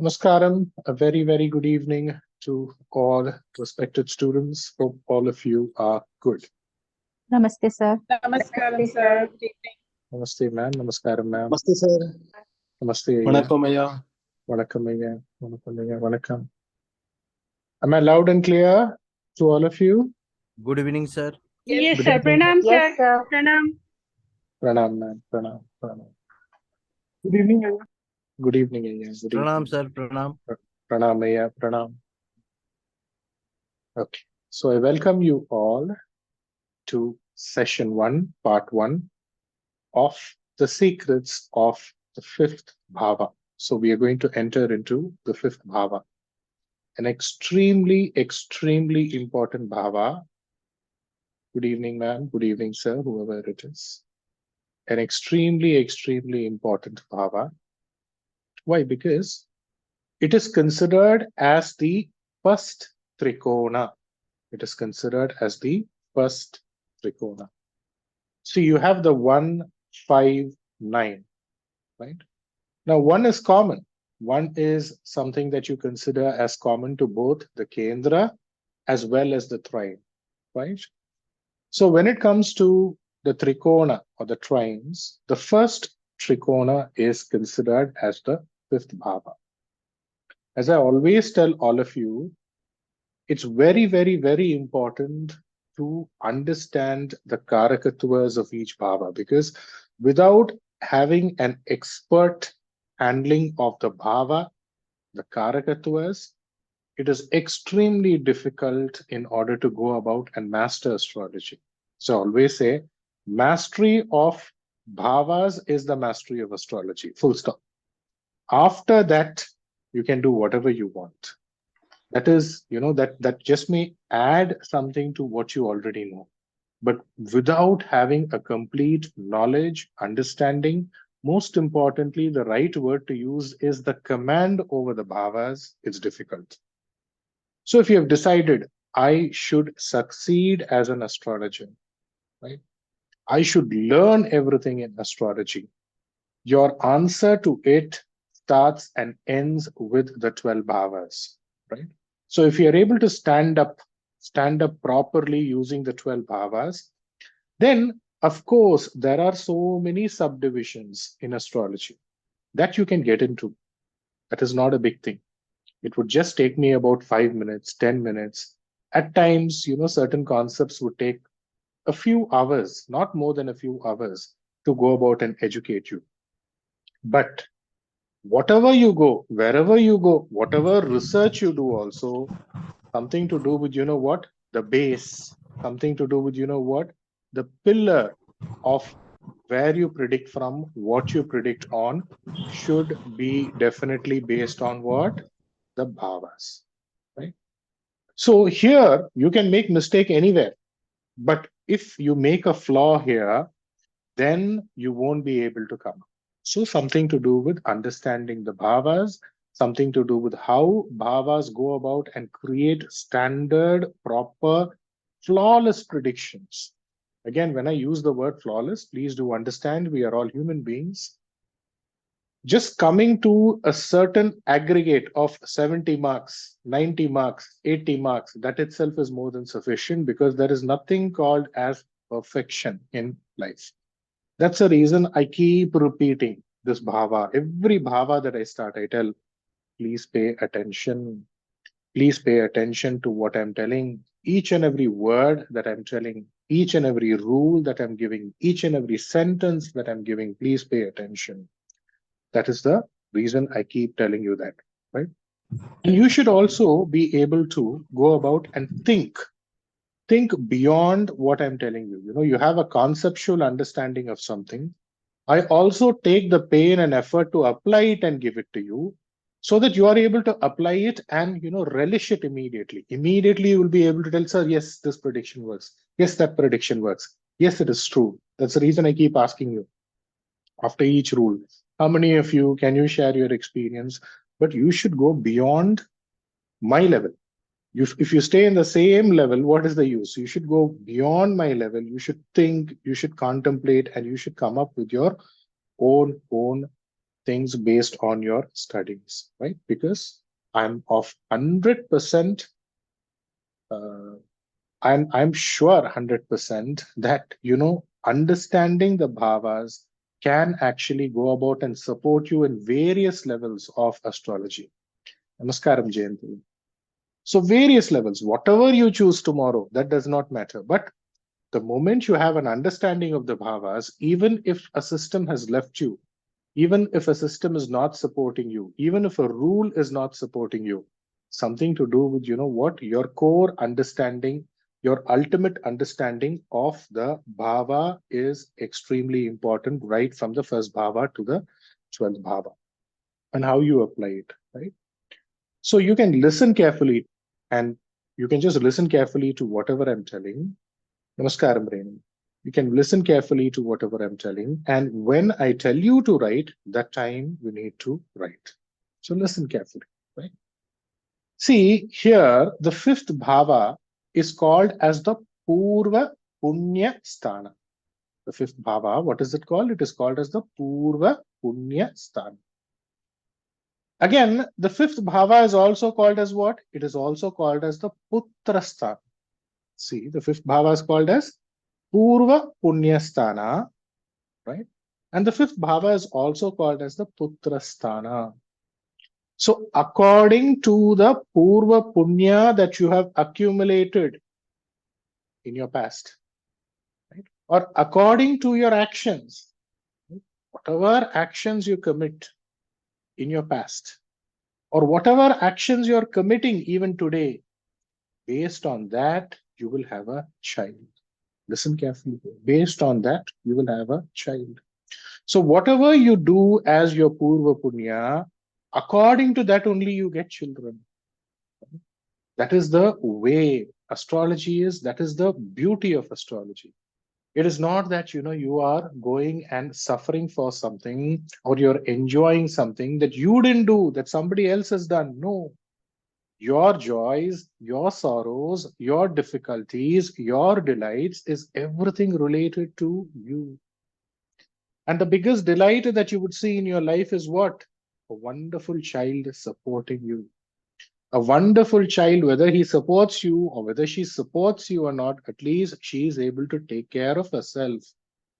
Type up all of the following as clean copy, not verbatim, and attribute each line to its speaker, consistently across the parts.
Speaker 1: Namaskaram, a very good evening to all respected students. Hope all of you are good.
Speaker 2: Namaste, sir.
Speaker 3: Namaskaram, sir. Good evening.
Speaker 1: Namaste, ma'am. Namaskaram, ma'am.
Speaker 4: Namaste, sir.
Speaker 1: Namaste, ayya.
Speaker 4: Vanakkam, ayya.
Speaker 1: Vanakkam, ayya. Vanakkam, ayya. Vanakkam. Am I loud and clear to all of you?
Speaker 4: Good evening, sir.
Speaker 3: Yes,
Speaker 1: Good
Speaker 3: sir.
Speaker 1: evening.
Speaker 3: Pranam,
Speaker 2: Yes,
Speaker 3: sir.
Speaker 2: sir.
Speaker 3: Pranam.
Speaker 1: Pranam, ma'am. Pranam. Good evening, ayya. Good evening, ayya. Good
Speaker 4: Pranam,
Speaker 1: evening.
Speaker 4: sir. Pranam.
Speaker 1: Pranam, ayya. Pranam. Okay. So I welcome you all to session 1, part 1 of the secrets of the fifth bhava. So we are going to enter into the fifth bhava, an extremely important bhava. Good evening, ma'am. Good evening, sir, whoever it is. An extremely important bhava. Why? Because it is considered as the first trikona. It is considered as the first trikona. So you have the 1, 5, 9, right? Now 1 is common. 1 is something that you consider as common to both the Kendra as well as the trine, right? So when it comes to the trikona or the trines, the first trikona is considered as the fifth bhava. As I always tell all of you, it's very important to understand the karakatwas of each bhava, because without having an expert handling of the bhava, the karakatwas, it is extremely difficult in order to go about and master astrology. So I always say, mastery of bhavas is the mastery of astrology, full stop. After that, you can do whatever you want. That is, that just may add something to what you already know. But without having a complete knowledge, understanding, most importantly, the right word to use is the command over the bhavas, it's difficult. So if you have decided, I should succeed as an astrologer, right? I should learn everything in astrology. Your answer to it starts and ends with the 12 bhavas, right? So if you're able to stand up properly using the 12 bhavas, then of course there are so many subdivisions in astrology that you can get into. That is not a big thing. It would just take me about 5 minutes, 10 minutes. At times, certain concepts would take a few hours, not more than a few hours, to go about and educate you. But whatever you go, wherever you go, whatever research you do also, something to do with, the base, something to do with, the pillar of where you predict from, what you predict on, should be definitely based on what? The bhavas, right? So here you can make mistake anywhere, but if you make a flaw here, then you won't be able to come. So something to do with understanding the bhavas, something to do with how bhavas go about and create standard, proper, flawless predictions. Again, when I use the word flawless, please do understand we are all human beings. Just coming to a certain aggregate of 70 marks, 90 marks, 80 marks, that itself is more than sufficient, because there is nothing called as perfection in life. That's the reason I keep repeating this bhava. Every bhava that I start, I tell, please pay attention. Please pay attention to what I'm telling. Each and every word that I'm telling, each and every rule that I'm giving, each and every sentence that I'm giving, please pay attention. That is the reason I keep telling you that, right? And you should also be able to go about and think beyond what I'm telling you. You have a conceptual understanding of something. I also take the pain and effort to apply it and give it to you, so that you are able to apply it and relish it immediately. Immediately you will be able to tell, sir, yes, this prediction works. Yes, that prediction works. Yes, it is true. That's the reason I keep asking you after each rule. How many of you can you share your experience? But you should go beyond my level. If you stay in the same level, what is the use? You should go beyond my level. You should think, you should contemplate, and you should come up with your own things based on your studies, right? Because I'm of 100%, I'm sure 100% that, understanding the bhavas can actually go about and support you in various levels of astrology. Namaskaram, Jayanti. So various levels, whatever you choose tomorrow, that does not matter. But the moment you have an understanding of the bhavas, even if a system has left you, even if a system is not supporting you, even if a rule is not supporting you, something to do with, what your core understanding, your ultimate understanding of the bhava is extremely important, right from the first bhava to the 12th bhava, and how you apply it, right? So you can listen carefully, and you can just listen carefully to whatever I'm telling. Namaskaram, Renu. You can listen carefully to whatever I'm telling. And when I tell you to write, that time you need to write. So listen carefully, right? See, here, the fifth bhava is called as the Purva Punya Sthana. The fifth bhava, what is it called? It is called as the Purva Punya Sthana. Again, the fifth bhava is also called as what? It is also called as the Putra Sthana. See, the fifth bhava is called as Purva Punyasthana, right? And the fifth bhava is also called as the Putrasthana. So according to the Purva Punya that you have accumulated in your past, right? Or according to your actions, right? Whatever actions you commit in your past, or whatever actions you are committing even today, based on that, you will have a child. Listen carefully. Based on that, you will have a child. So whatever you do as your Purva Punya, according to that only you get children. That is the way astrology is. That is the beauty of astrology. It is not that, you are going and suffering for something, or you're enjoying something that you didn't do, that somebody else has done. No. Your joys, your sorrows, your difficulties, your delights is everything related to you. And the biggest delight that you would see in your life is what? A wonderful child supporting you. A wonderful child, whether he supports you or whether she supports you or not, at least she is able to take care of herself,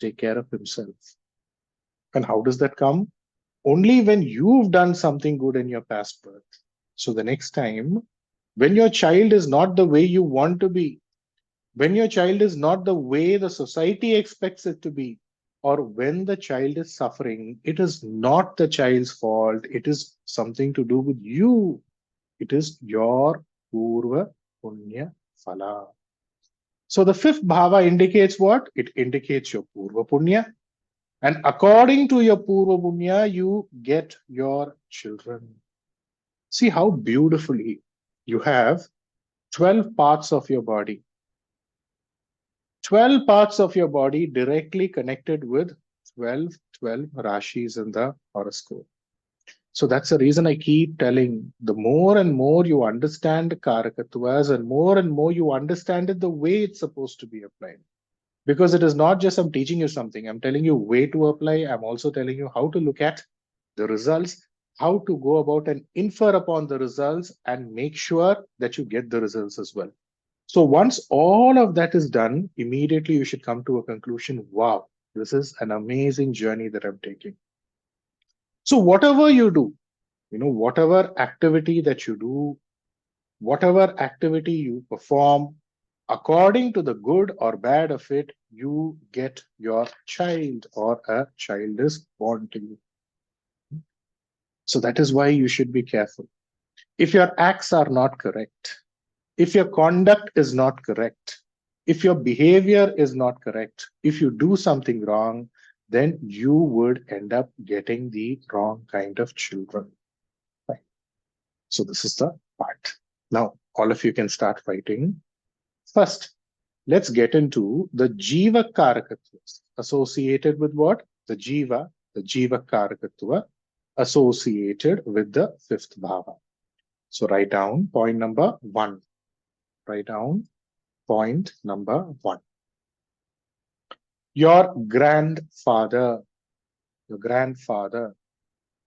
Speaker 1: take care of himself. And how does that come? Only when you've done something good in your past birth. So the next time, when your child is not the way you want to be, when your child is not the way the society expects it to be, or when the child is suffering, it is not the child's fault. It is something to do with you. It is your Purva Punya Phala. So the fifth bhava indicates what? It indicates your Purva Punya. And according to your Purva Punya, you get your children. See how beautifully you have 12 parts of your body. 12 parts of your body directly connected with 12 rashis in the horoscope. So that's the reason I keep telling, the more and more you understand Karakatwas, and more you understand it the way it's supposed to be applied. Because it is not just I'm teaching you something, I'm telling you way to apply. I'm also telling you how to look at the results, how to go about and infer upon the results, and make sure that you get the results as well. So once all of that is done, immediately you should come to a conclusion. Wow, this is an amazing journey that I'm taking. So whatever you do, whatever activity that you do, whatever activity you perform, according to the good or bad of it, you get your child, or a child is born to you. So that is why you should be careful. If your acts are not correct, if your conduct is not correct, if your behavior is not correct, if you do something wrong, then you would end up getting the wrong kind of children. Right? So this is the part. Now, all of you can start writing. First, let's get into the Jiva Karakatwas associated with what? The Jiva Karakatva associated with the fifth bhava. So write down point number 1. Write down point number 1. Your grandfather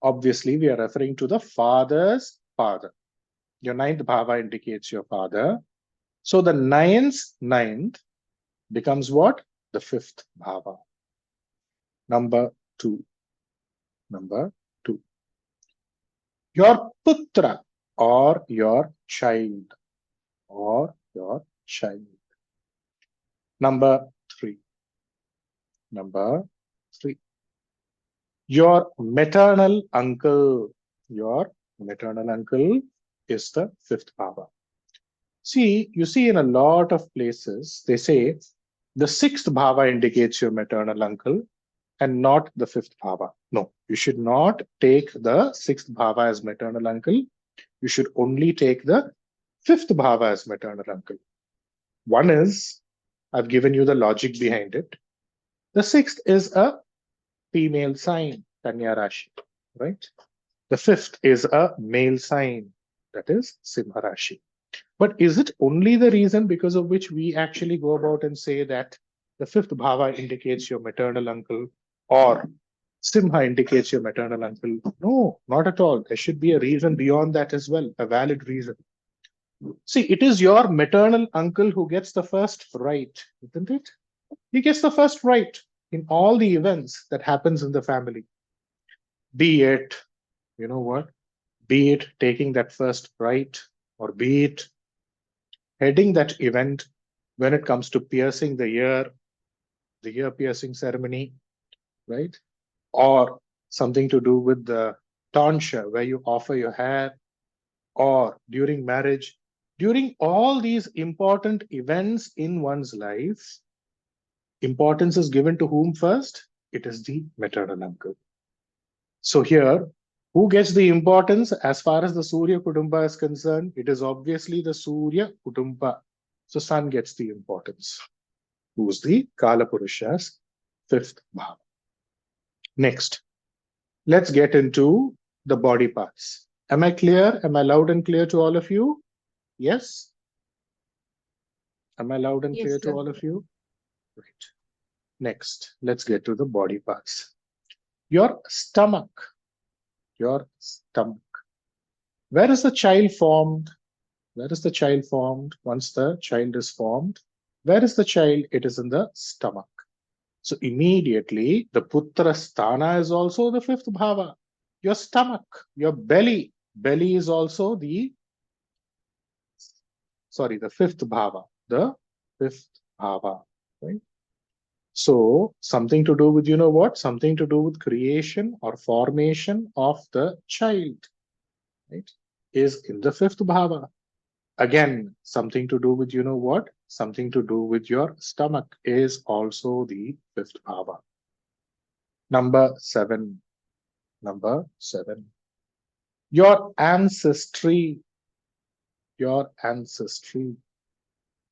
Speaker 1: Obviously, we are referring to the father's father. Your ninth bhava indicates your father. So the ninth becomes what? The fifth bhava. Number two. Your putra or your child. Number three. Your maternal uncle. Your maternal uncle is the fifth bhava. See, you see in a lot of places, they say the sixth bhava indicates your maternal uncle and not the fifth bhava. No, you should not take the sixth bhava as maternal uncle. You should only take the fifth bhava as maternal uncle. One is, I've given you the logic behind it. The sixth is a female sign, Kanya Rashi, right? The fifth is a male sign, that is Simha Rashi. But is it only the reason because of which we actually go about and say that the fifth bhava indicates your maternal uncle or Simha indicates your maternal uncle? No, not at all. There should be a reason beyond that as well, a valid reason. See, it is your maternal uncle who gets the first right, isn't it? He gets the first right in all the events that happens in the family. Be it, you know what? Be it taking that first right, or be it heading that event when it comes to piercing the ear piercing ceremony, right? Or something to do with the tonsure, where you offer your hair, or during marriage. During all these important events in one's life, importance is given to whom first? It is the maternal uncle. So here, who gets the importance as far as the Surya Kutumba is concerned? It is obviously the Surya Kutumba. So sun gets the importance. Who's the Kala Purusha's fifth bhava. Next, let's get into the body parts. Am I clear? Am I loud and clear to all of you? Yes? Am I loud and
Speaker 2: Yes,
Speaker 1: clear to
Speaker 2: sir.
Speaker 1: all of you? Right. Next, let's get to the body parts. Your stomach. Your stomach. Where is the child formed? Where is the child formed? Once the child is formed, where is the child? It is in the stomach. So immediately, the putra sthana is also the fifth bhava. Your stomach, your belly. Belly is also the fifth bhava. The fifth bhava, right? So something to do with, you know what? Something to do with creation or formation of the child, right? Is in the fifth bhava. Again, something to do with, you know what? Something to do with your stomach is also the fifth bhava. Number seven. Your ancestry. Your ancestry.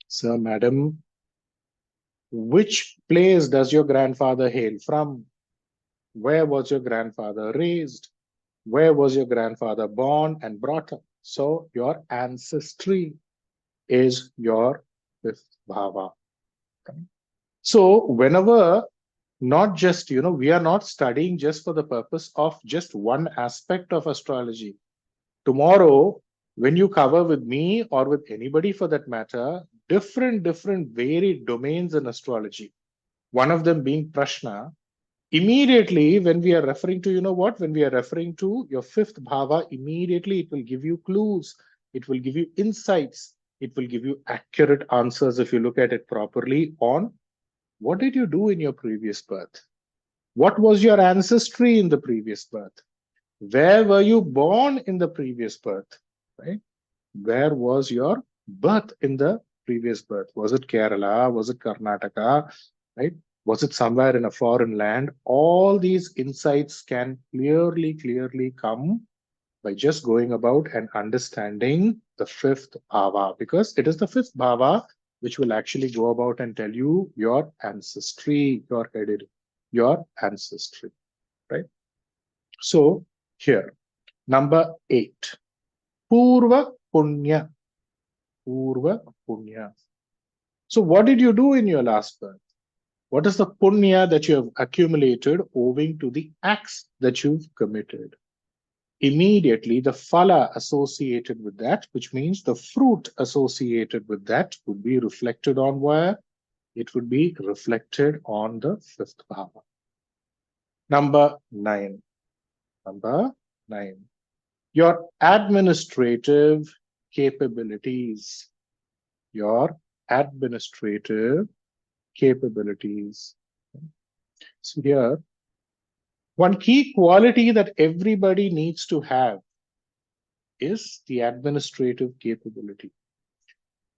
Speaker 1: Sir, madam, which place does your grandfather hail from? Where was your grandfather raised? Where was your grandfather born and brought up? So your ancestry is your fifth bhava. So whenever, not just, we are not studying just for the purpose of just one aspect of astrology. Tomorrow, when you cover with me or with anybody for that matter, different varied domains in astrology, one of them being Prashna, immediately when we are referring to, when we are referring to your fifth bhava, immediately it will give you clues, it will give you insights, it will give you accurate answers if you look at it properly on what did you do in your previous birth? What was your ancestry in the previous birth? Where were you born in the previous birth? Right? Where was your birth in the previous birth? Was it Kerala? Was it Karnataka? Right? Was it somewhere in a foreign land? All these insights can clearly come by just going about and understanding the fifth bhava, because it is the fifth bhava which will actually go about and tell you your ancestry, your ancestry, right? So here, number 8, Purva Punya. Purva Punya. So what did you do in your last birth? What is the punya that you have accumulated owing to the acts that you've committed? immediately the phala associated with that, which means the fruit associated with that, would be reflected on where? It would be reflected on the fifth bhava. Number 9. Number 9. Your administrative capabilities. Your administrative capabilities. So here, one key quality that everybody needs to have is the administrative capability.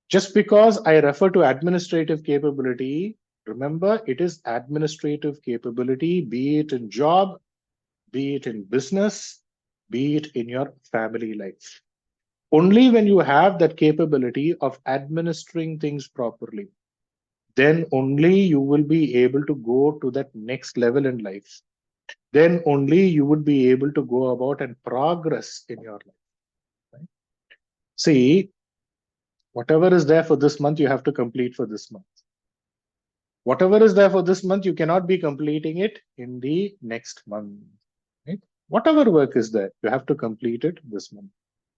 Speaker 1: Just because I refer to administrative capability, remember it is administrative capability, be it in job, be it in business, be it in your family life. Only when you have that capability of administering things properly, then only you will be able to go to that next level in life. Then only you would be able to go about and progress in your life. Right? See, whatever is there for this month, you have to complete for this month. Whatever is there for this month, you cannot be completing it in the next month. Right? Whatever work is there, you have to complete it this month.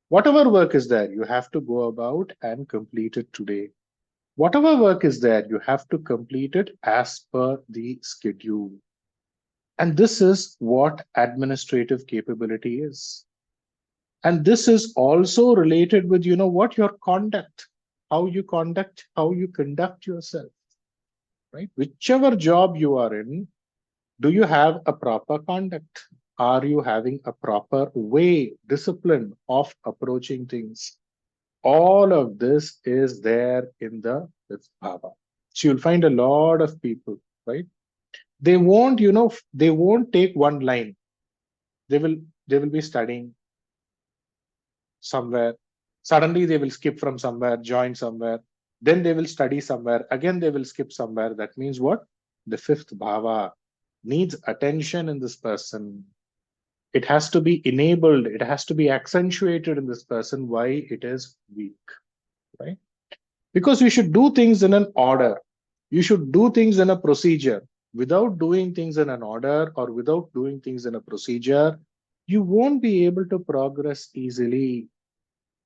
Speaker 1: Whatever work is there, you have to go about and complete it today. Whatever work is there, you have to complete it as per the schedule. And this is what administrative capability is. And this is also related with, what your conduct, how you conduct yourself, right? Whichever job you are in, do you have a proper conduct? Are you having a proper way, discipline of approaching things? All of this is there in the fifth bhava. So you'll find a lot of people, right? They won't, they won't take one line. They will be studying somewhere. Suddenly they will skip from somewhere, join somewhere. Then they will study somewhere. Again, they will skip somewhere. That means what? The fifth bhava needs attention in this person. It has to be enabled. It has to be accentuated in this person. Why it is weak, right? Because you should do things in an order. You should do things in a procedure. Without doing things in an order or without doing things in a procedure, you won't be able to progress easily.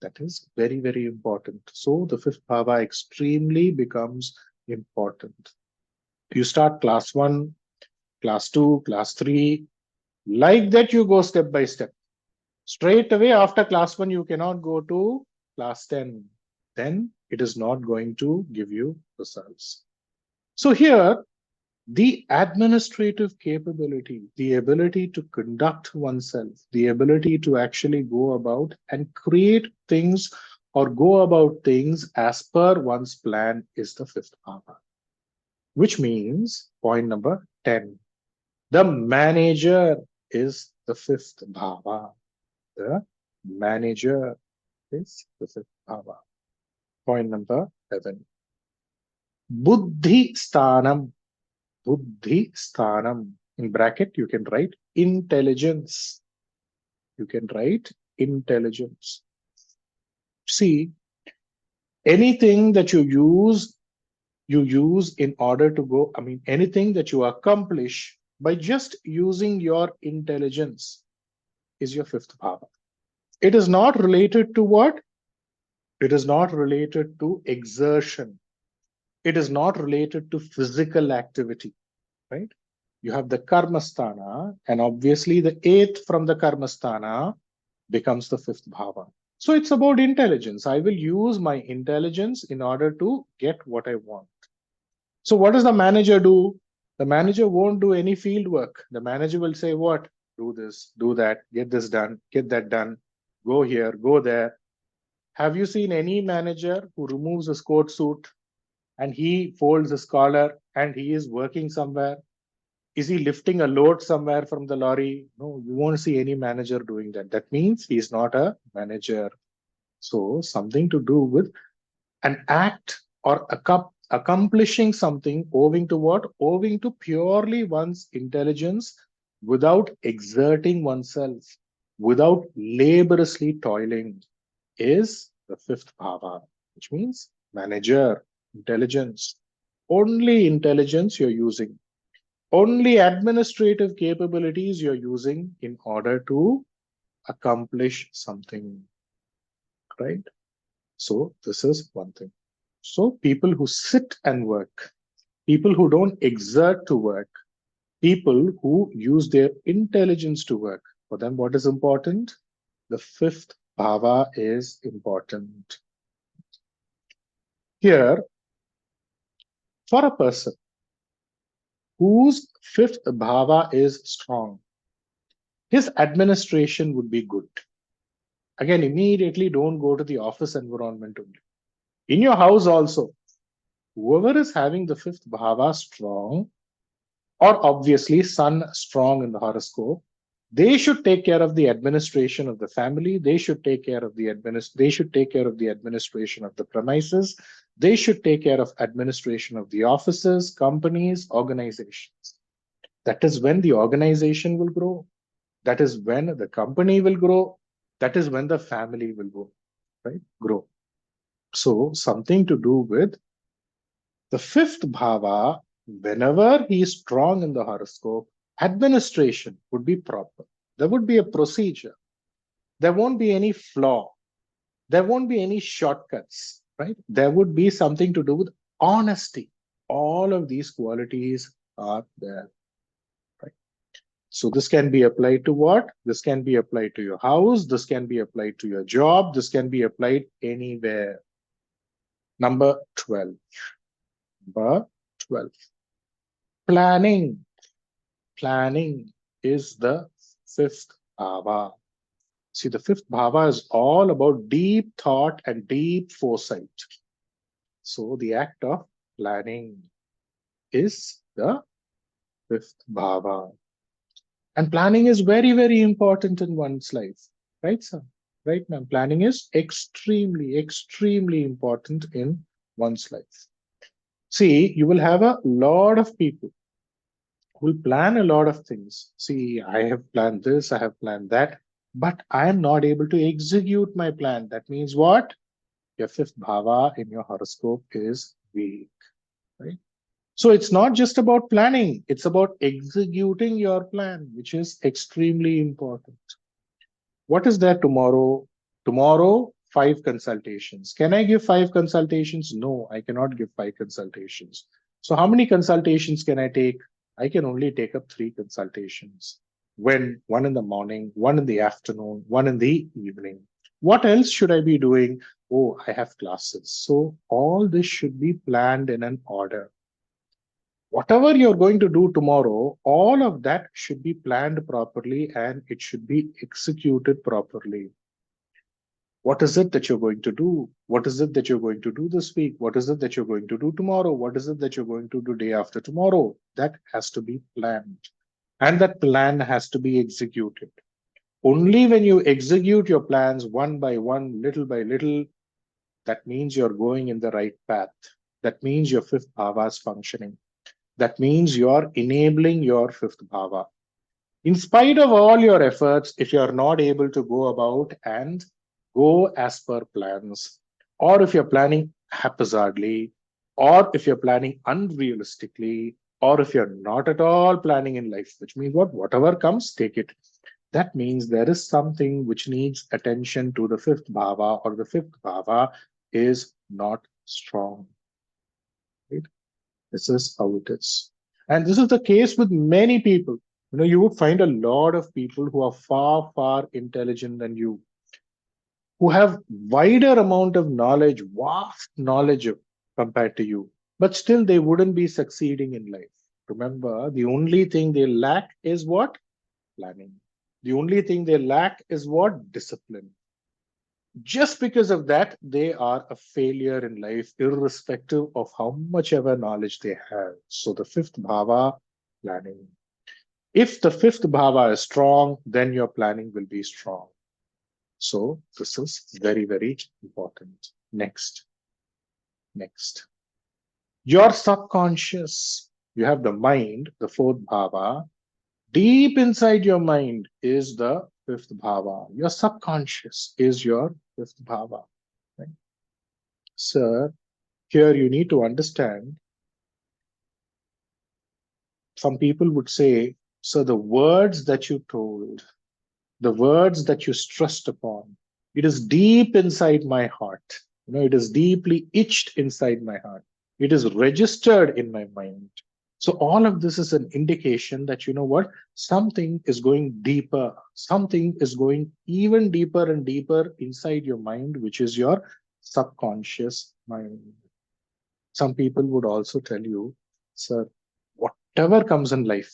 Speaker 1: That is very, very important. So the fifth bhava extremely becomes important. You start class 1, class 2, class 3. Like that, you go step by step. Straight away after class 1, you cannot go to class 10. Then it is not going to give you results. So here, the administrative capability, the ability to conduct oneself, the ability to actually go about and create things or go about things as per one's plan is the fifth bhava. Which means point number 10. The manager is the fifth bhava. The manager is the fifth bhava. Point number 11. Buddhi sthanam. Buddhi sthanam. In bracket, you can write intelligence. You can write intelligence. See, anything that you use in order to go, anything that you accomplish by just using your intelligence is your fifth bhava. It is not related to what? It is not related to exertion. It is not related to physical activity, right? You have the karmasthana, and obviously the eighth from the karmasthana becomes the fifth bhava. So it's about intelligence. I will use my intelligence in order to get what I want. So what does the manager do? The manager won't do any field work. The manager will say, what? Do this, do that, get this done, get that done, go here, go there. Have you seen any manager who removes his coat suit and he folds his collar and he is working somewhere? Is he lifting a load somewhere from the lorry? No, you won't see any manager doing that. That means he's not a manager. So something to do with an act or accomplishing something owing to what? Owing to purely one's intelligence without exerting oneself, without laboriously toiling is the fifth bhava, which means manager, intelligence. Only intelligence you're using. Only administrative capabilities you're using in order to accomplish something, right? So this is one thing. So people who sit and work, people who don't exert to work, people who use their intelligence to work, for them what is important? The fifth bhava is important. Here, for a person whose fifth bhava is strong, his administration would be good. Again, immediately don't go to the office environment only. In your house also, whoever is having the fifth bhava strong, or obviously sun strong in the horoscope, they should take care of the administration of the family. They should take care of the administration of the premises. They should take care of administration of the offices, companies, organizations. That is when the organization will grow. That is when the company will grow. That is when the family will go, right? Grow. So something to do with the fifth bhava. Whenever he is strong in the horoscope, administration would be proper. There would be a procedure. There won't be any flaw. There won't be any shortcuts, right? There would be something to do with honesty. All of these qualities are there, right? So this can be applied to what? This can be applied to your house. This can be applied to your job. This can be applied anywhere. Number 12. Number 12. Planning. Planning is the fifth bhava. See, the fifth bhava is all about deep thought and deep foresight. So the act of planning is the fifth bhava. And planning is very, very important in one's life. Right, sir? Right, ma'am? Planning is extremely, extremely important in one's life. See, you will have a lot of people who will plan a lot of things. See, I have planned this, I have planned that, but I am not able to execute my plan. That means what? Your fifth bhava in your horoscope is weak, right? So it's not just about planning, it's about executing your plan, which is extremely important. What is there tomorrow? Tomorrow, 5 consultations. Can I give 5 consultations? No, I cannot give 5 consultations. So how many consultations can I take? I can only take up 3 consultations. When? One in the morning, one in the afternoon, one in the evening. What else should I be doing? Oh, I have classes. So all this should be planned in an order. Whatever you're going to do tomorrow, all of that should be planned properly and it should be executed properly. What is it that you're going to do? What is it that you're going to do this week? What is it that you're going to do tomorrow? What is it that you're going to do day after tomorrow? That has to be planned. And that plan has to be executed. Only when you execute your plans one by one, little by little, that means you're going in the right path. That means your fifth bhava is functioning. That means you're enabling your fifth bhava. In spite of all your efforts, if you're not able to go about and go as per plans, or if you're planning haphazardly, or if you're planning unrealistically, or if you're not at all planning in life, which means what? Whatever comes, take it. That means there is something which needs attention to the fifth bhava, or the fifth bhava is not strong. Right? This is how it is. And this is the case with many people. You know, you would find a lot of people who are far, far intelligent than you, who have wider amount of knowledge, vast knowledge compared to you, but still they wouldn't be succeeding in life. Remember, the only thing they lack is what? Planning. The only thing they lack is what? Discipline. Just because of that, they are a failure in life, irrespective of how much ever knowledge they have. So the fifth bhava, planning. If the fifth bhava is strong, then your planning will be strong. So this is very, very important. Next. Your subconscious. You have the mind, the fourth bhava. Deep inside your mind is the fifth bhava. Your subconscious is your fifth bhava. Right? Sir, here you need to understand. Some people would say, so the words that you told, the words that you stressed upon. It is deep inside my heart. It is deeply itched inside my heart. It is registered in my mind. So all of this is an indication that, something is going deeper. Something is going even deeper and deeper inside your mind, which is your subconscious mind. Some people would also tell you, sir, whatever comes in life,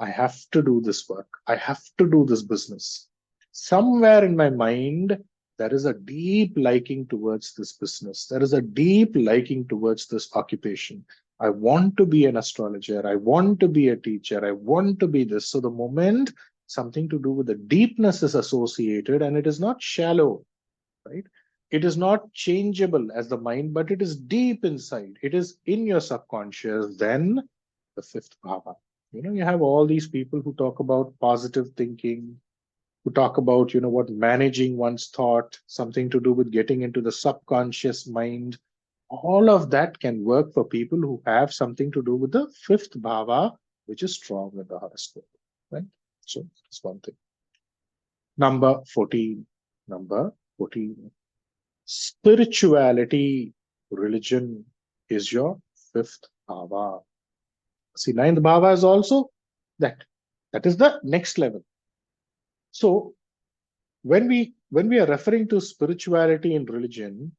Speaker 1: I have to do this work. I have to do this business. Somewhere in my mind, there is a deep liking towards this business. There is a deep liking towards this occupation. I want to be an astrologer. I want to be a teacher. I want to be this. So the moment something to do with the deepness is associated, and it is not shallow, right? It is not changeable as the mind, but it is deep inside. It is in your subconscious. Then the fifth bhava. You have all these people who talk about positive thinking, who talk about, managing one's thought, something to do with getting into the subconscious mind. All of that can work for people who have something to do with the fifth bhava, which is strong in the horoscope, right? So that's one thing. Number 14. Number 14. Spirituality, religion is your fifth bhava. See, ninth bhava is also that. That is the next level. So when we are referring to spirituality and religion,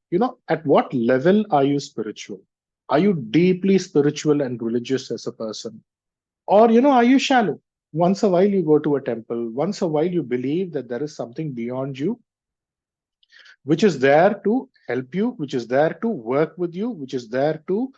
Speaker 1: at what level are you spiritual? Are you deeply spiritual and religious as a person? Or, are you shallow? Once a while you go to a temple, once a while you believe that there is something beyond you, which is there to help you, which is there to work with you, which is there to,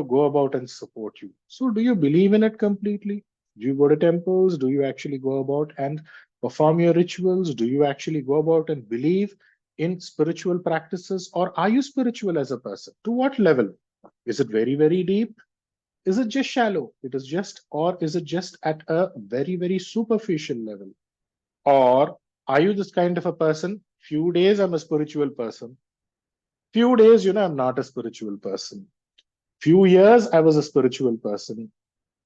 Speaker 1: go about and support you. So do you believe in it completely? Do you go to temples? Do you actually go about and perform your rituals? Do you actually go about and believe in spiritual practices? Or are you spiritual as a person? To what level? Is it very, very deep? Is it just shallow? Or is it just at a very, very superficial level? Or are you this kind of a person? Few days I'm a spiritual person. Few days, I'm not a spiritual person. Few years I was a spiritual person.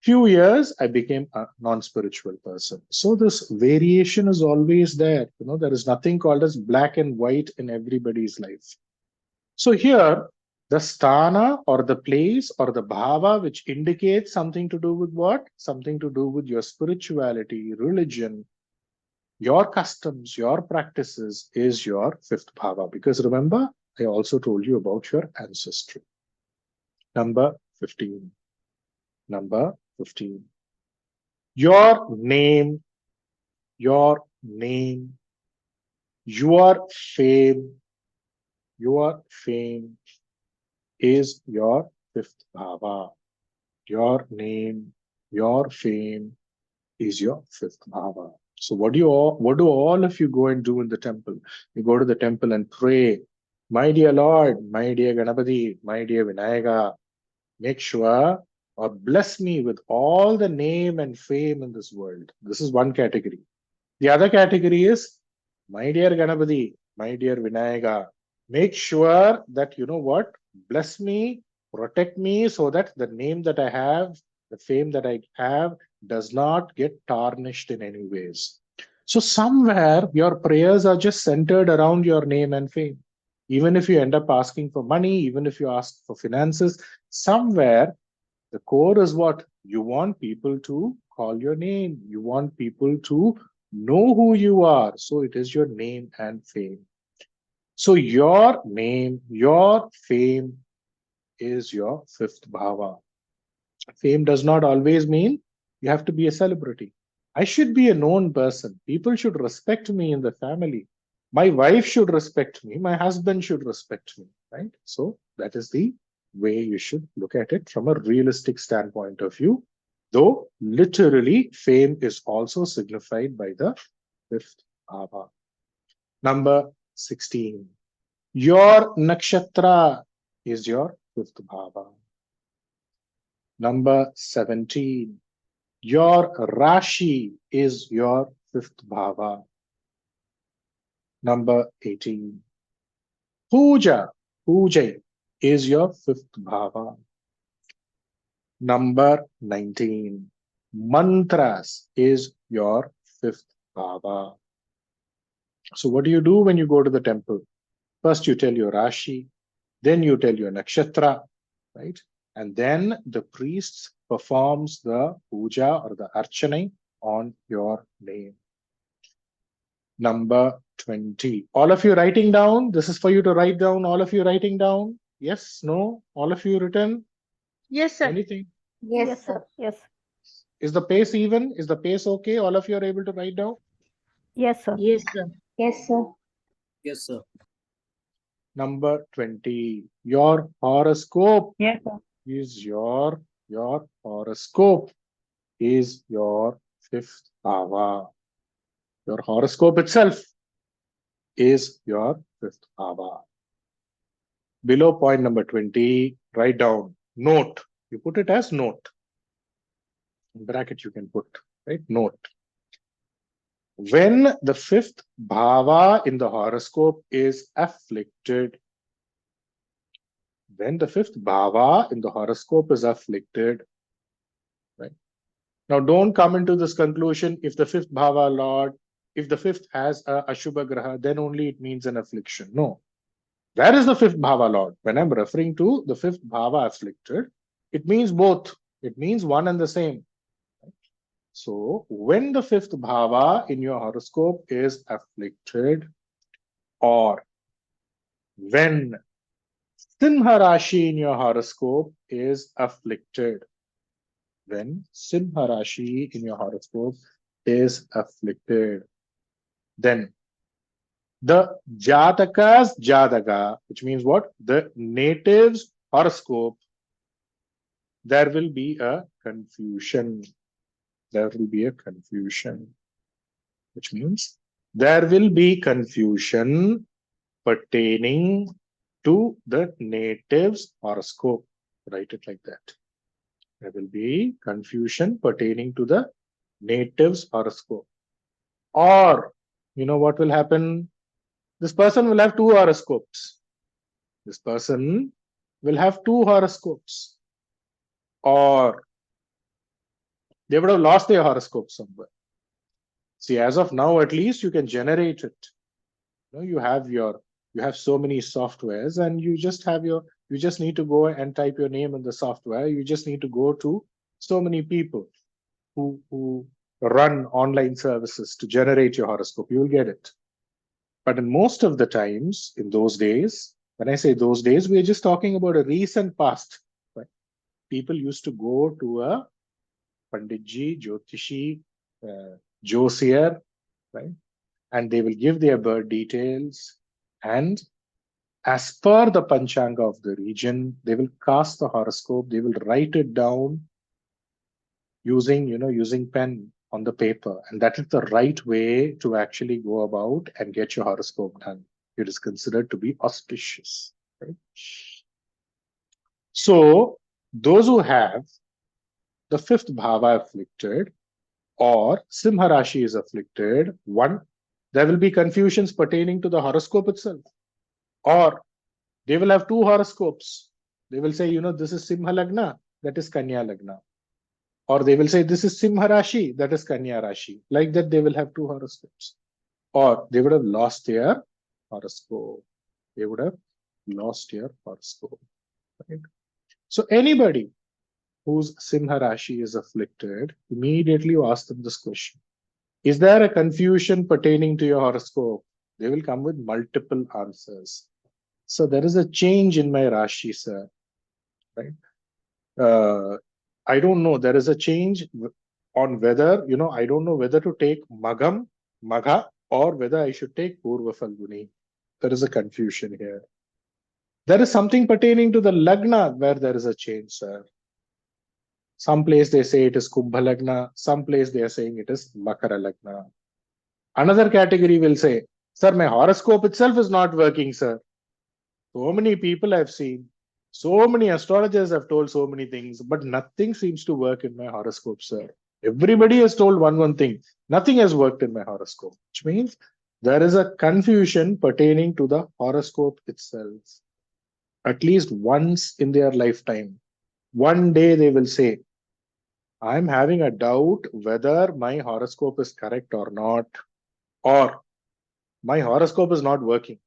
Speaker 1: Few years I became a non-spiritual person. So this variation is always there. There is nothing called as black and white in everybody's life. So here, the sthana or the place or the bhava, which indicates something to do with what? Something to do with your spirituality, religion, your customs, your practices is your fifth bhava. Because remember, I also told you about your ancestry. Number 15. Number 15. Your name, your fame, your fame is your fifth bhava. Your name, your fame is your fifth bhava. So what do all of you go and do in the temple? You go to the temple and pray, my dear Lord, my dear Ganapati, my dear Vinayaka, make sure or bless me with all the name and fame in this world. This is one category. The other category is, my dear Ganapati, my dear Vinayaka, make sure that, bless me, protect me so that the name that I have, the fame that I have, does not get tarnished in any ways. So somewhere your prayers are just centered around your name and fame. Even if you end up asking for money, even if you ask for finances, somewhere the core is what? You want people to call your name. You want people to know who you are. So it is your name and fame. So your name, your fame is your fifth bhava. Fame does not always mean you have to be a celebrity. I should be a known person. People should respect me in the family. My wife should respect me. My husband should respect me, right? So that is the way you should look at it from a realistic standpoint of view. Though literally, fame is also signified by the fifth bhava. Number 16. Your nakshatra is your fifth bhava. Number 17. Your Rashi is your fifth bhava. Number 18. Puja is your fifth bhava. Number 19. Mantras is your fifth bhava. So what do you do when you go to the temple? First, you tell your Rashi, then you tell your Nakshatra, right? And then the priest performs the puja or the archana on your name. Number 20. All of you writing down? This is for you to write down. All of you writing down? Yes? No? All of you written?
Speaker 3: Yes, sir.
Speaker 1: Anything?
Speaker 2: Yes, sir. Yes.
Speaker 1: Is the pace even? Is the pace okay? All of you are able to write down?
Speaker 2: Yes, sir.
Speaker 3: Yes, sir.
Speaker 2: Yes, sir.
Speaker 4: Yes, sir.
Speaker 1: Number 20. Your horoscope
Speaker 2: Yes, sir.
Speaker 1: is your horoscope is your fifth bhava. Your horoscope itself is your fifth bhava. Below point number 20, write down note. You put it as note. In bracket you can put, right? Note. When the fifth bhava in the horoscope is afflicted, when the fifth bhava in the horoscope is afflicted, right? Now, don't come into this conclusion if the fifth bhava lord, if the fifth has a Ashubha Graha, then only it means an affliction. No. Where is the fifth bhava lord? When I'm referring to the fifth bhava afflicted, it means both. It means one and the same. So, when the fifth bhava in your horoscope is afflicted, or when Simha Rashi in your horoscope is afflicted, when Simha Rashi in your horoscope is afflicted, then the Jataka's Jataka, which means what? The native's horoscope, there will be a confusion. There will be a confusion, which means there will be confusion pertaining to the native's horoscope. Write it like that. There will be confusion pertaining to the native's horoscope. Or, you know what will happen? This person will have two horoscopes. This person will have two horoscopes. Or they would have lost their horoscope somewhere. See, as of now, at least you can generate it. You have so many softwares, and you just need to go and type your name in the software. You just need to go to so many people who run online services to generate your horoscope. You will get it. But in most of the times, in those days, when I say those days, we're just talking about a recent past. Right? People used to go to a Panditji, Jyotishi, Josier, right? And they will give their birth details. And as per the Panchanga of the region, they will cast the horoscope, they will write it down using pen on the paper. And that is the right way to actually go about and get your horoscope done. It is considered to be auspicious. Right? So those who have the fifth bhava afflicted or Simha Rashi is afflicted, one, there will be confusions pertaining to the horoscope itself. Or they will have two horoscopes. They will say, this is Simha Lagna, that is Kanya Lagna. Or they will say, this is Simha Rashi, that is Kanya Rashi. Like that, they will have two horoscopes. Or they would have lost their horoscope. They would have lost their horoscope. Right? So anybody whose Simha Rashi is afflicted, immediately you ask them this question. Is there a confusion pertaining to your horoscope? They will come with multiple answers. So there is a change in my Rashi, sir. Right? I don't know. There is a change on whether, I don't know whether to take Magha, or whether I should take Purva Falguni. There is a confusion here. There is something pertaining to the Lagna where there is a change, sir. Some place they say it is Kumbha Lagna. Some place they are saying it is Makara Lagna. Another category will say, sir, my horoscope itself is not working, sir. So many people I've seen, so many astrologers have told so many things, but nothing seems to work in my horoscope, sir. Everybody has told one thing. Nothing has worked in my horoscope, which means there is a confusion pertaining to the horoscope itself. At least once in their lifetime, one day they will say, I'm having a doubt whether my horoscope is correct or not, or My horoscope is not working.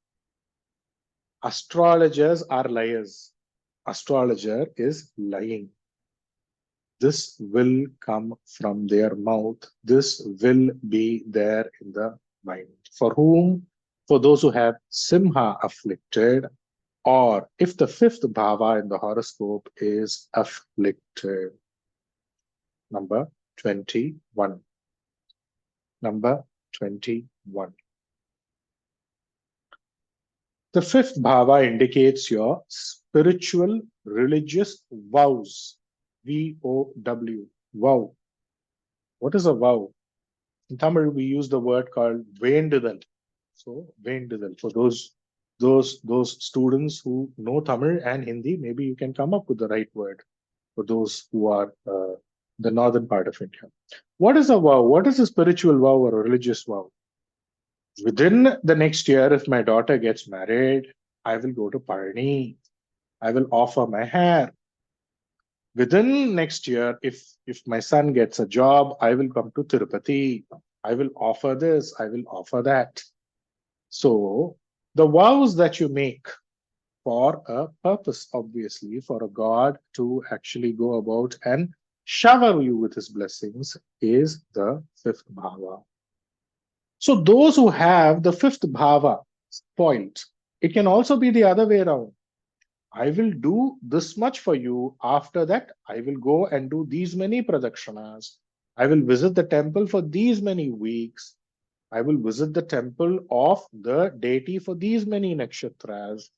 Speaker 1: Astrologers are liars. Astrologer is lying. This will come from their mouth. This will be there in the mind. For whom? For those who have Simha afflicted, or if the fifth bhava in the horoscope is afflicted. Number 21. Number 21. The fifth bhava indicates your spiritual, religious vows. VOW. Vow. What is a vow? In Tamil, we use the word called Vendudal. So, Vendudal. For those students who know Tamil and Hindi, maybe you can come up with the right word for those who are the northern part of India. What is a vow? What is a spiritual vow or a religious vow? Within the next year, if my daughter gets married, I will go to Parni. I will offer my hair. Within next year, if my son gets a job, I will come to Tirupati. I will offer this. I will offer that. So the vows that you make for a purpose, obviously, for a God to actually go about and shower you with his blessings, is the fifth bhava. So those who have the fifth bhava spoiled, it can also be the other way around. I will do this much for you. After that, I will go and do these many pradakshanas. I will visit the temple for these many weeks. I will visit the temple of the deity for these many nakshatras.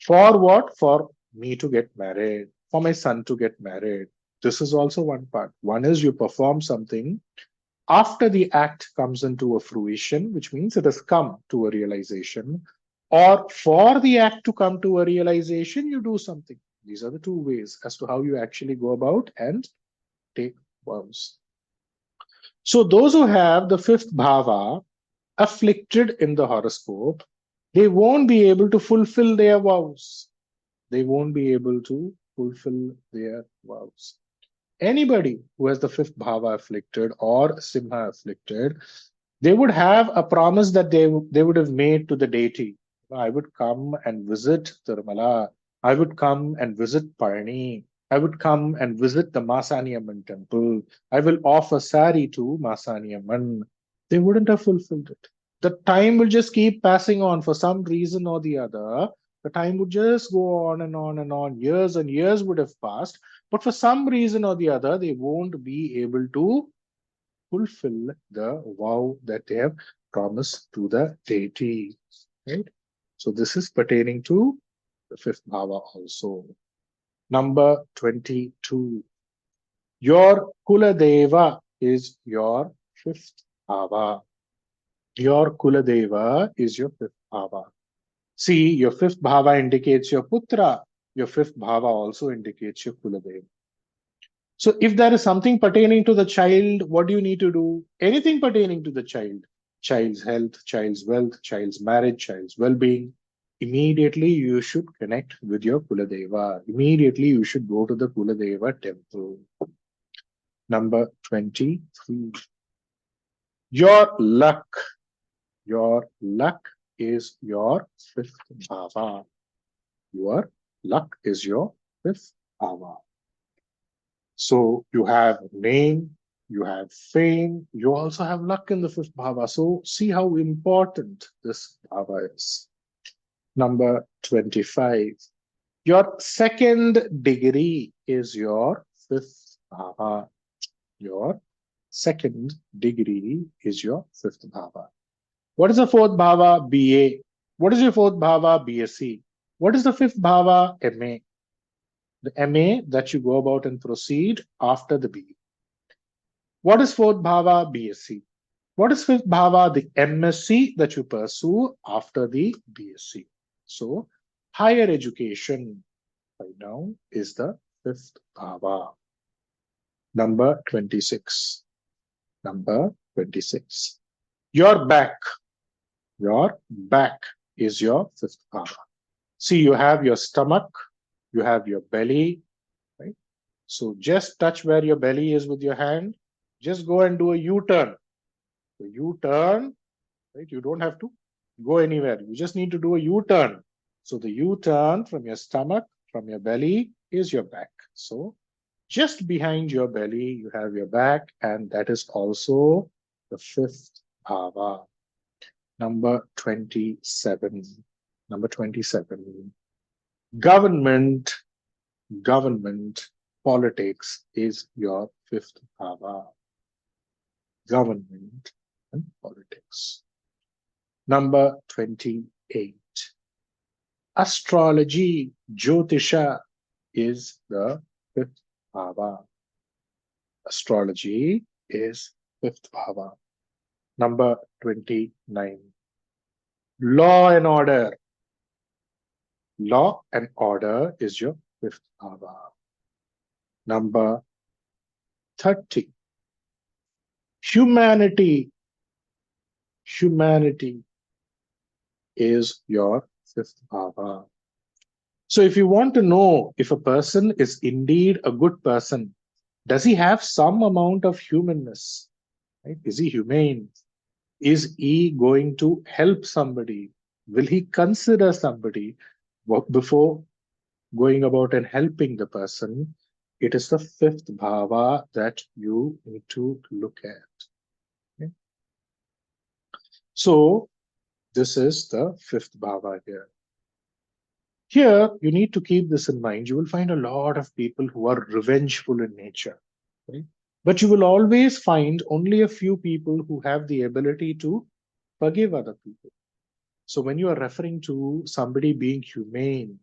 Speaker 1: For what? For me to get married, for my son to get married. This is also one part. One is you perform something after the act comes into a fruition, which means it has come to a realization, or for the act to come to a realization, you do something. These are the two ways as to how you actually go about and take vows. So those who have the fifth bhava afflicted in the horoscope, they won't be able to fulfill their vows. They won't be able to fulfill their vows. Anybody who has the fifth bhava afflicted or simha afflicted, they would have a promise that they would have made to the deity. I would come and visit Tirumala. I would come and visit Parni. I would come and visit the Masaniamman temple. I will offer sari to Masaniamman. They wouldn't have fulfilled it. The time will just keep passing on for some reason or the other. The time would just go on and on and on. Years and years would have passed. But for some reason or the other, they won't be able to fulfill the vow that they have promised to the deity. Right? So this is pertaining to the fifth bhava also. Number 22. Your Kula Deva is your fifth bhava. Your Kula Deva is your fifth bhava. See, your fifth bhava indicates your putra. Your fifth bhava also indicates your Kula Deva. So if there is something pertaining to the child, what do you need to do? Anything pertaining to the child. Child's health, child's wealth, child's marriage, child's well-being. Immediately you should connect with your Kuladeva. Immediately you should go to the Kuladeva temple. Number 23. Your luck is your fifth bhava. Your luck is your fifth bhava. So you have name, you have fame, you also have luck in the fifth bhava. So see how important this bhava is. Number 25. Your second degree is your fifth bhava. Your second degree is your fifth bhava. What is the fourth bhava? BA. What is your fourth bhava? BSc. What is the fifth bhava? MA. The MA that you go about and proceed after the BA. What is fourth bhava? BSc. What is fifth bhava? The MSc that you pursue after the BSc. So higher education right now is the fifth bhava. Number 26. Number 26. Your back is your fifth bhava. See, you have your stomach, you have your belly, right? So just touch where your belly is with your hand. Just go and do a U-turn. So U-turn, right? You don't have to go anywhere. You just need to do a U-turn. So the U-turn from your stomach, from your belly, is your back. So just behind your belly, you have your back, and that is also the fifth bhava. Number 27. Number 27. Government, politics is your fifth bhava. Government and politics. Number 28. Astrology, Jyotisha is the fifth bhava. Astrology is fifth bhava. Number 29. Law and order. Law and order is your fifth bhava. Number 30. Humanity. Humanity is your fifth bhava. So if you want to know if a person is indeed a good person, does he have some amount of humanness? Right? Is he humane? Is he going to help somebody? Will he consider somebody before going about and helping the person? It is the fifth bhava that you need to look at. Okay? So this is the fifth bhava here. Here, you need to keep this in mind. You will find a lot of people who are revengeful in nature. Right? But you will always find only a few people who have the ability to forgive other people. So when you are referring to somebody being humane,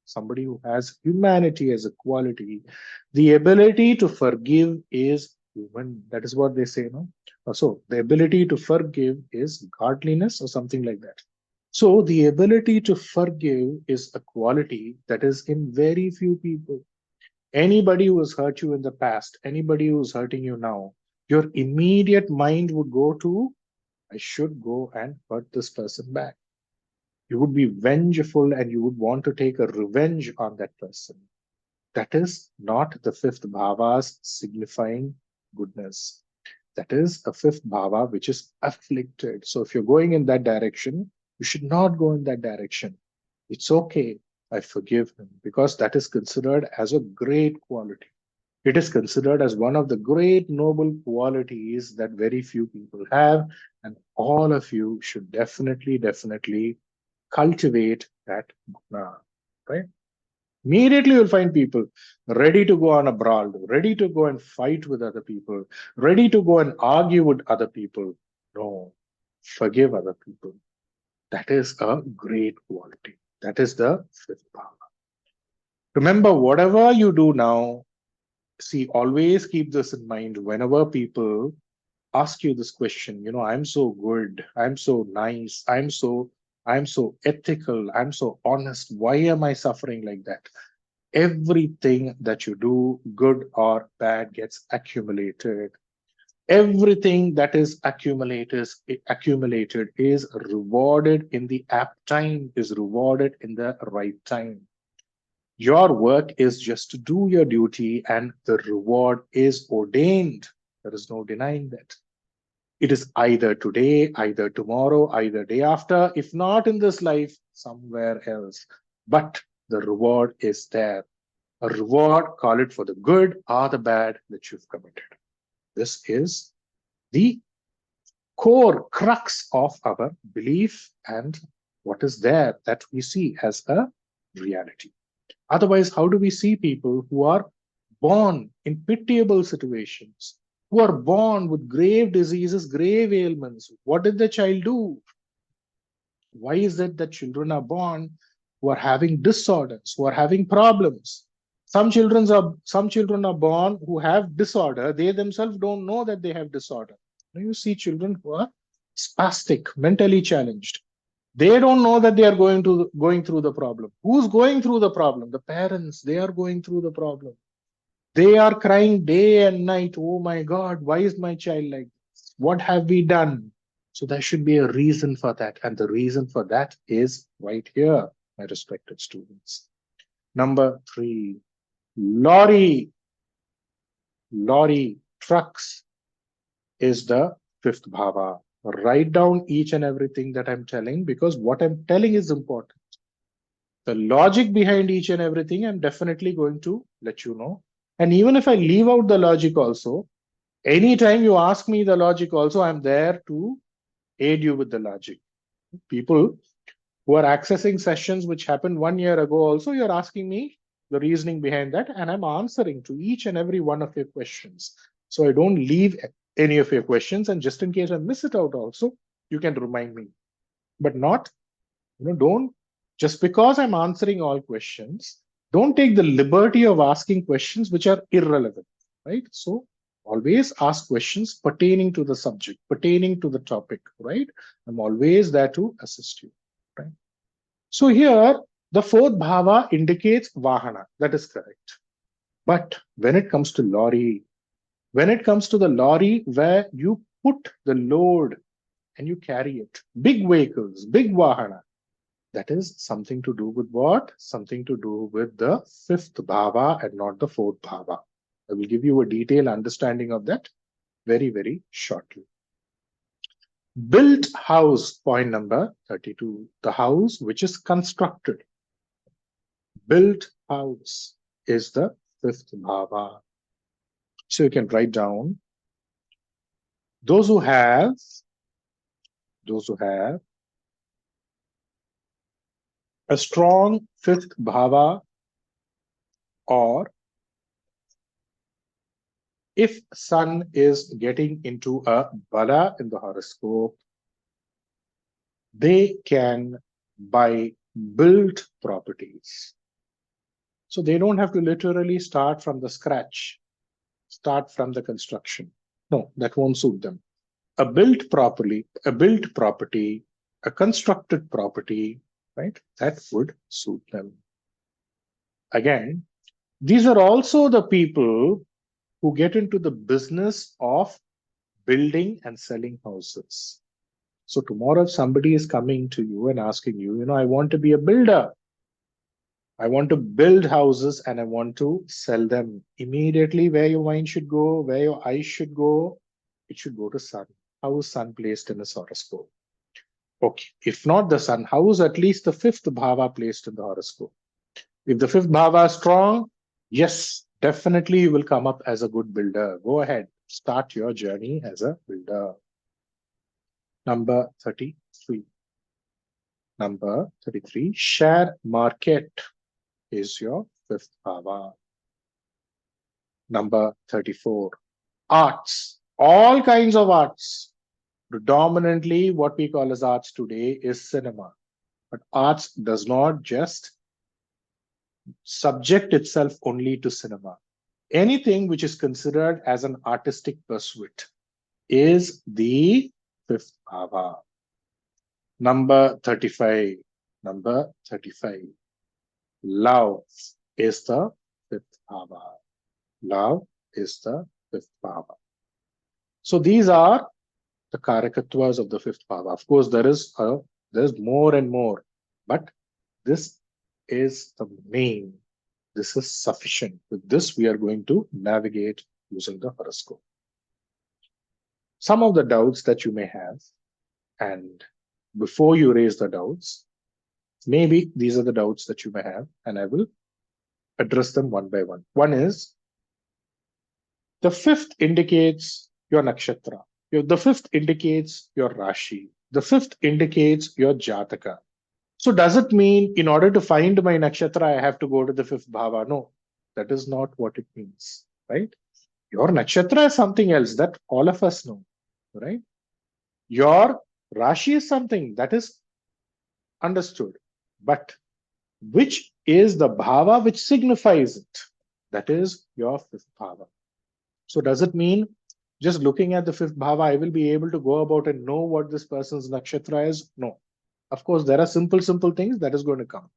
Speaker 1: somebody who has humanity as a quality, the ability to forgive is human. That is what they say, no? So the ability to forgive is godliness or something like that. So the ability to forgive is a quality that is in very few people. Anybody who has hurt you in the past, anybody who is hurting you now, your immediate mind would go to, I should go and hurt this person back. You would be vengeful and you would want to take a revenge on that person. That is not the fifth bhavas signifying goodness. That is a fifth bhava which is afflicted. So if you're going in that direction, you should not go in that direction. It's okay. I forgive him, because that is considered as a great quality. It is considered as one of the great noble qualities that very few people have, and all of you should definitely cultivate that guna, right? Immediately you'll find people ready to go on a brawl, ready to go and fight with other people, ready to go and argue with other people. No, forgive other people. That is a great quality. That is the fifth power. Remember, whatever you do now, see, always keep this in mind whenever people ask you this question, I'm so good, I'm so nice, I'm so ethical, I'm so honest. Why am I suffering like that? Everything that you do, good or bad, gets accumulated. Everything that is accumulated is rewarded in the apt time, is rewarded in the right time. Your work is just to do your duty, and the reward is ordained. There is no denying that. It is either today, either tomorrow, either day after, if not in this life, somewhere else. But the reward is there. A reward, call it for the good or the bad that you've committed. This is the core crux of our belief and what is there that we see as a reality. Otherwise, how do we see people who are born in pitiable situations, who are born with grave diseases, grave ailments? What did the child do? Why is it that children are born who are having disorders, who are having problems? Some children are born who have disorder. They themselves don't know that they have disorder. You see children who are spastic, mentally challenged. They don't know that they are going through the problem. Who's going through the problem? The parents. They are going through the problem. They are crying day and night. Oh my God, why is my child like this? What have we done? So there should be a reason for that. And the reason for that is right here, my respected students. Number 3, lorry, trucks is the fifth bhava. Write down each and everything that I'm telling, because what I'm telling is important. The logic behind each and everything, I'm definitely going to let you know. And even if I leave out the logic also, anytime you ask me the logic also, I'm there to aid you with the logic. People who are accessing sessions which happened 1 year ago also, you're asking me the reasoning behind that, and I'm answering to each and every one of your questions. So I don't leave any of your questions, and just in case I miss it out also, you can remind me. But not, don't, just because I'm answering all questions, don't take the liberty of asking questions which are irrelevant, right? So always ask questions pertaining to the subject, pertaining to the topic, right? I'm always there to assist you, right? So here, the fourth bhava indicates vahana. That is correct. But when it comes to lorry, when it comes to the lorry where you put the load and you carry it, big vehicles, big vahana, that is something to do with what? Something to do with the fifth bhava and not the fourth bhava. I will give you a detailed understanding of that very, very shortly. Built house, point number 32. The house which is constructed. Built house is the fifth bhava. So you can write down those who have a strong fifth bhava, or if sun is getting into a bala in the horoscope, they can buy built properties. So they don't have to literally start from the scratch, start from the construction. No, that won't suit them. A built property, a constructed property, right? That would suit them. Again, these are also the people who get into the business of building and selling houses. So tomorrow, if somebody is coming to you and asking you, I want to be a builder, I want to build houses and I want to sell them, immediately where your mind should go, where your eyes should go, it should go to sun. How is sun placed in a horoscope? Okay, if not the sun, how is at least the fifth bhava placed in the horoscope? If the fifth bhava is strong, yes, definitely you will come up as a good builder. Go ahead, start your journey as a builder. Number 33. Number 33, share market is your fifth bhava. Number 34, arts, all kinds of arts. Predominantly what we call as arts today is cinema. But arts does not just subject itself only to cinema. Anything which is considered as an artistic pursuit is the fifth bhava. Number 35. Number 35. Love is the fifth bhava. Love is the fifth bhava. So these are the karakatwas of the fifth bhava. Of course, there's more and more, but this is the main. This is sufficient. With this, we are going to navigate using the horoscope. Some of the doubts that you may have, and before you raise the doubts, maybe these are the doubts that you may have, and I will address them one by one. One is, the fifth indicates your nakshatra. The fifth indicates your rashi. The fifth indicates your jataka. So does it mean in order to find my nakshatra, I have to go to the fifth bhava? No, that is not what it means, right? Your nakshatra is something else that all of us know, right? Your rashi is something that is understood, but which is the bhava which signifies it? That is your fifth bhava. So does it mean just looking at the fifth bhava, I will be able to go about and know what this person's nakshatra is? No. Of course, there are simple things that is going to come.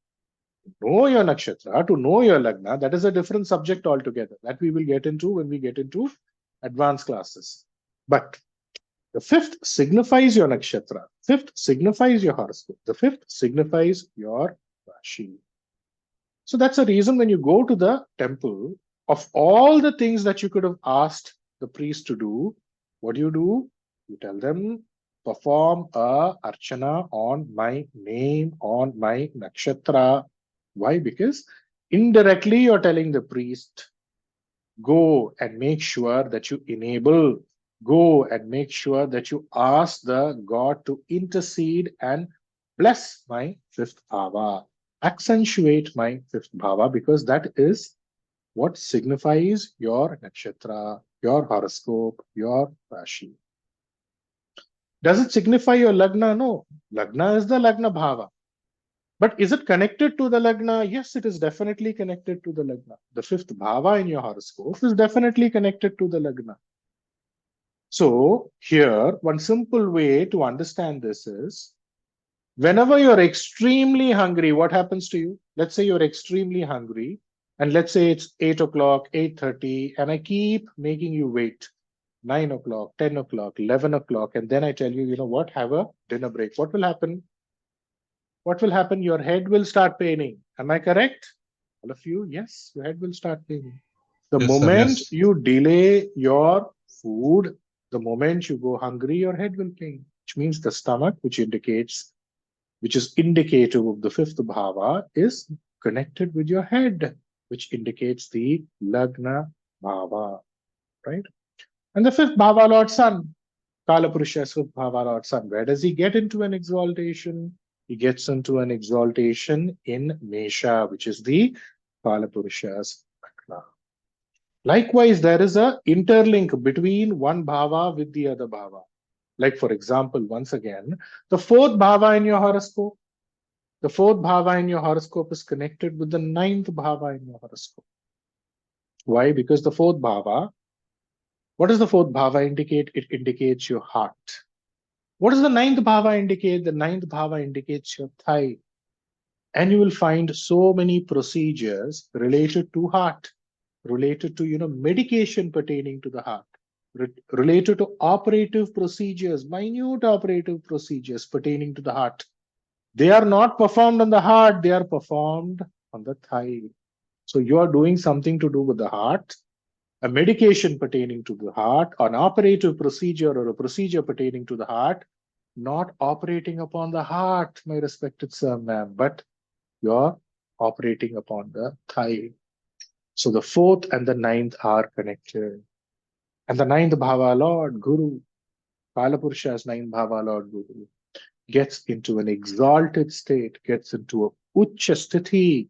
Speaker 1: To know your nakshatra, to know your lagna, that is a different subject altogether. That we will get into when we get into advanced classes. But the fifth signifies your nakshatra. Fifth signifies your horoscope. The fifth signifies your rashi. So that's a reason when you go to the temple, of all the things that you could have asked the priest to do, what do? You tell them perform a archana on my name, on my nakshatra. Why? Because indirectly you're telling the priest, go and make sure that you enable, go and make sure that you ask the God to intercede and bless my fifth bhava, accentuate my fifth bhava, because that is what signifies your nakshatra, your horoscope, your rashi. Does it signify your lagna? No. Lagna is the lagna bhava. But is it connected to the lagna? Yes, it is definitely connected to the lagna. The fifth bhava in your horoscope is definitely connected to the lagna. So here, one simple way to understand this is, whenever you're extremely hungry, what happens to you? Let's say you're extremely hungry, and let's say it's 8 o'clock, 8:30, and I keep making you wait. 9 o'clock, 10 o'clock, 11 o'clock, and then I tell you, you know what, have a dinner break. What will happen? What will happen? Your head will start paining. Am I correct? All of you, yes, your head will start paining. The
Speaker 4: Yes, sir,
Speaker 1: moment
Speaker 4: yes.
Speaker 1: you delay your food, the moment you go hungry, your head will pain, which means the stomach, which is indicative of the fifth bhava, is connected with your head, which indicates the lagna bhava, right? And the fifth bhava, Lord Sun, Kalapurusha's fifth bhava, Lord Sun. Where does he get into an exaltation? He gets into an exaltation in Mesha, which is the Kalapurusha's lagna. Likewise, there is a interlink between one bhava with the other bhava. Like, for example, once again, the fourth bhava in your horoscope, the fourth bhava in your horoscope is connected with the ninth bhava in your horoscope. Why? Because the fourth bhava, what does the fourth bhava indicate? It indicates your heart. What does the ninth bhava indicate? The ninth bhava indicates your thigh. And you will find so many procedures related to heart, related to, medication pertaining to the heart, related to operative procedures, minute operative procedures pertaining to the heart. They are not performed on the heart, they are performed on the thigh. So you are doing something to do with the heart, a medication pertaining to the heart, an operative procedure or a procedure pertaining to the heart, not operating upon the heart, my respected sir, ma'am, but you're operating upon the thigh. So the fourth and the ninth are connected. And the ninth bhava, Lord Guru, Kalapurusha's ninth bhava, Lord Guru, gets into an exalted state, gets into a ucha sthiti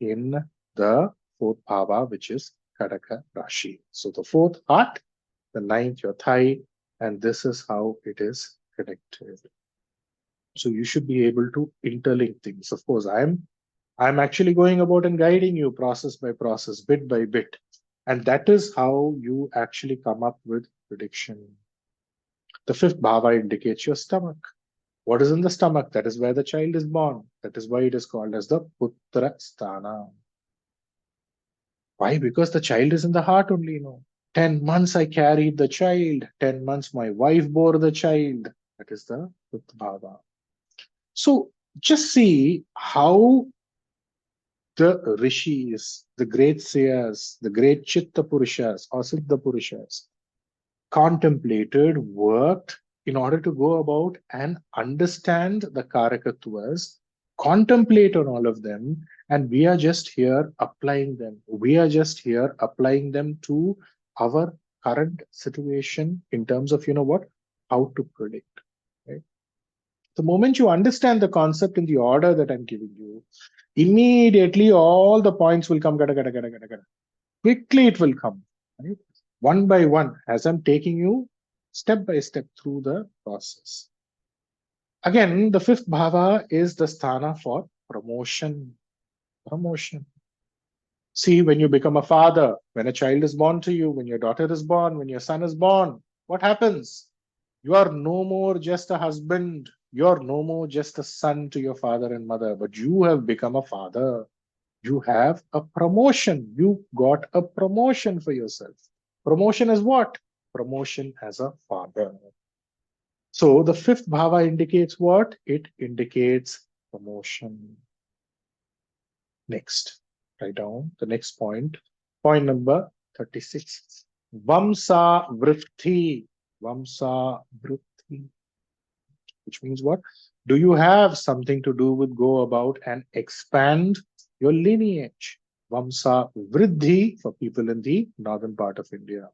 Speaker 1: in the fourth bhava, which is Karaka Rashi. So the fourth heart, the ninth your thigh, and this is how it is connected. So you should be able to interlink things. Of course, I'm actually going about and guiding you process by process, bit by bit. And that is how you actually come up with prediction. The fifth bhava indicates your stomach. What is in the stomach? That is where the child is born. That is why it is called as the Putra Sthana. Why? Because the child is in the heart only, 10 months I carried the child. 10 months my wife bore the child. That is the fifth bhava. So just see how the rishis, the great seers, the great chitta purushas or siddha purushas contemplated, worked in order to go about and understand the karakatwas, contemplate on all of them, and we are just here applying them. We are just here applying them to our current situation in terms of, how to predict. Right? The moment you understand the concept in the order that I'm giving you, immediately all the points will come. Gada, gada, gada, gada, gada. Quickly it will come. Right? One by one, as I'm taking you step by step through the process. Again, the fifth bhava is the sthana for promotion. Promotion. See, when you become a father, when a child is born to you, when your daughter is born, when your son is born, what happens? You are no more just a husband. You are no more just a son to your father and mother, but you have become a father. You have a promotion. You got a promotion for yourself. Promotion as what? Promotion as a father. So the fifth bhava indicates what? It indicates promotion. Next, write down the next point. Point number 36. Vamsa vritti. Vamsa vritti. which means what? Do you have something to do with go about and expand your lineage? Vamsa Vriddhi for people in the northern part of India.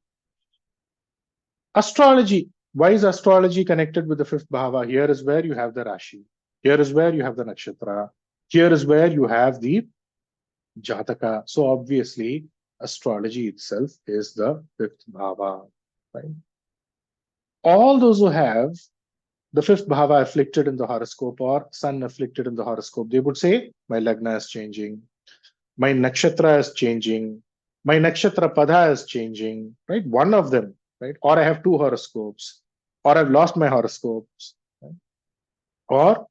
Speaker 1: Astrology. Why is astrology connected with the fifth bhava? Here is where you have the Rashi. Here is where you have the nakshatra. Here is where you have the Jataka. So obviously, astrology itself is the fifth bhava. Right? All those who have the fifth bhava afflicted in the horoscope or sun afflicted in the horoscope, they would say, my lagna is changing, my nakshatra is changing, my nakshatra pada is changing, right? One of them, right? Or I have two horoscopes, or I've lost my horoscopes, right? Or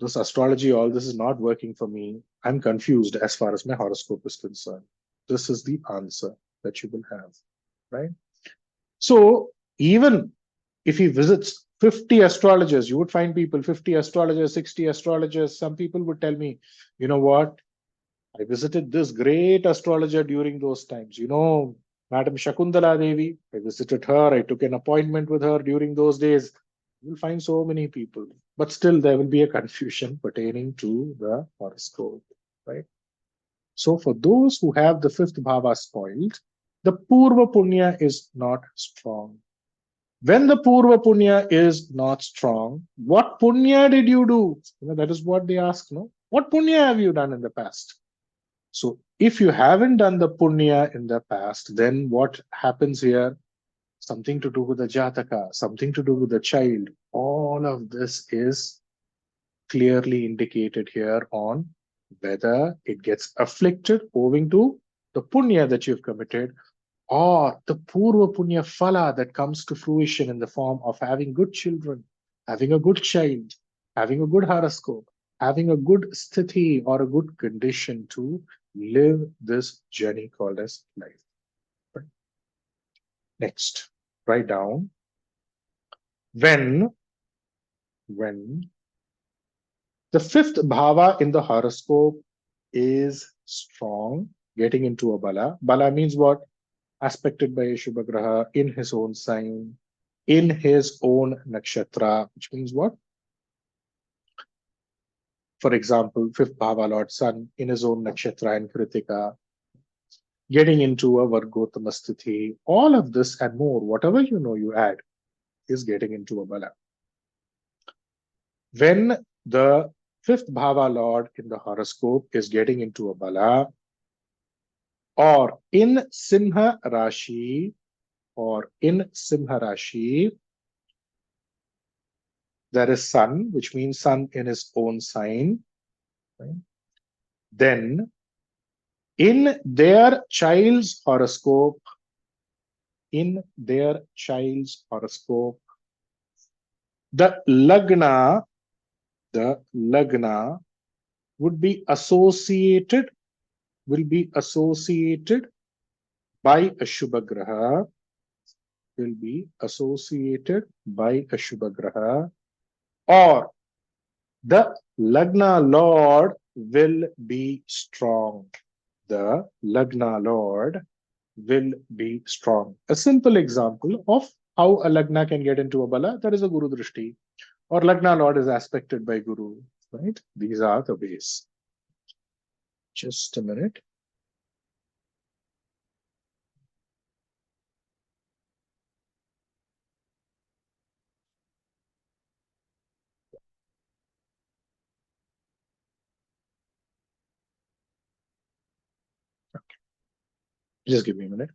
Speaker 1: this astrology, all this is not working for me. I'm confused as far as my horoscope is concerned. This is the answer that you will have, right? So even if he visits 50 astrologers, you would find people, 50 astrologers, 60 astrologers. Some people would tell me, you know what? I visited this great astrologer during those times. You know, Madam Shakuntala Devi, I visited her. I took an appointment with her during those days. You'll find so many people, but still there will be a confusion pertaining to the horoscope, right? So for those who have the fifth bhava spoiled, the Purva Punya is not strong. When the Purva Punya is not strong, what Punya did you do? You know, that is what they ask, no? What Punya have you done in the past? So if you haven't done the Punya in the past, then what happens here? Something to do with the Jataka, something to do with the child. All of this is clearly indicated here on whether it gets afflicted owing to the Punya that you've committed, or the Purva Punya Phala that comes to fruition in the form of having good children, having a good child, having a good horoscope, having a good sthiti or a good condition to live this journey called as life. Right? Next, write down when the fifth bhava in the horoscope is strong, getting into a bala. Bala means what? Aspected by a Shubha Graha in his own sign, in his own nakshatra, which means what? For example, fifth bhava Lord Sun in his own nakshatra in Kritika, getting into a Vargotama Sthiti, all of this and more, whatever you know you add, is getting into a bala. When the fifth bhava Lord in the horoscope is getting into a bala, or in Simha Rashi, there is Sun, which means Sun in his own sign. Right? Then, in their child's horoscope, the lagna would be associated, by a Shubha Graha, or the lagna lord will be strong. The lagna lord will be strong. A simple example of how a lagna can get into a bala, there is a Guru Drishti, or lagna lord is aspected by Guru, right? These are the ways. Just a minute. Okay. Just give me a minute.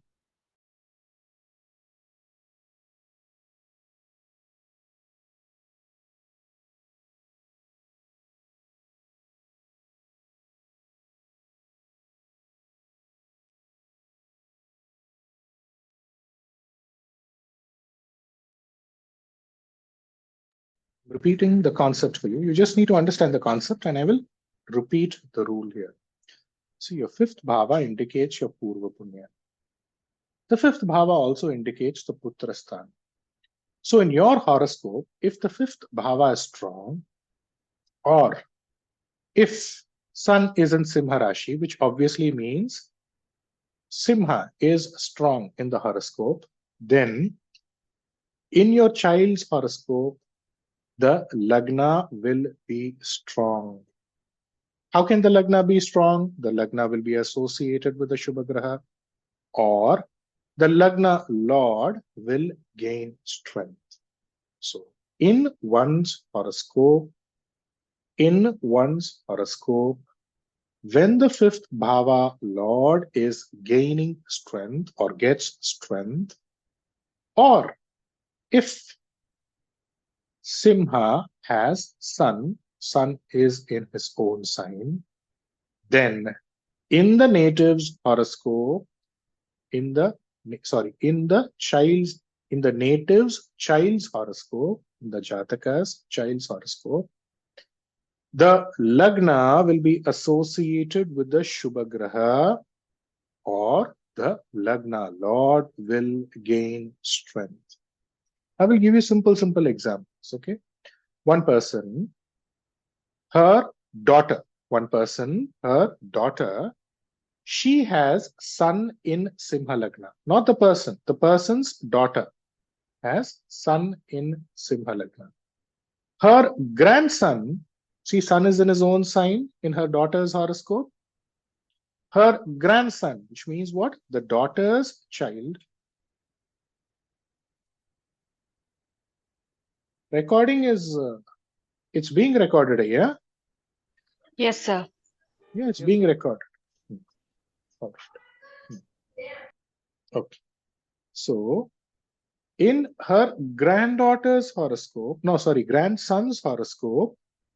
Speaker 1: Repeating the concept for you. You just need to understand the concept, and I will repeat the rule here. So your fifth bhava indicates your Purva Punya. The fifth bhava also indicates the Putra Sthan. So in your horoscope, if the fifth bhava is strong, or if Sun is in Simha Rashi, which obviously means Simha is strong in the horoscope, then in your child's horoscope, the lagna will be strong. How can the lagna be strong? The lagna will be associated with the Shubha Graha, or the lagna lord will gain strength. So in one's horoscope, when the fifth bhava lord is gaining strength or gets strength, or if Simha has sun is in his own sign, then in the native's horoscope, in the native's child's horoscope, in the Jataka's child's horoscope, the lagna will be associated with the Shubha Graha, or the lagna lord will gain strength. I will give you simple examples. Okay, one person, her daughter, she has sun in Simha Lagna. Not the person. The person's daughter has sun in Simha Lagna. Her grandson, see, sun is in his own sign in her daughter's horoscope. Her grandson, which means what? The daughter's child. Recording is, it's being recorded, yeah?
Speaker 4: Yes, sir.
Speaker 1: Yeah, it's being recorded. Okay. So, in her grandson's horoscope,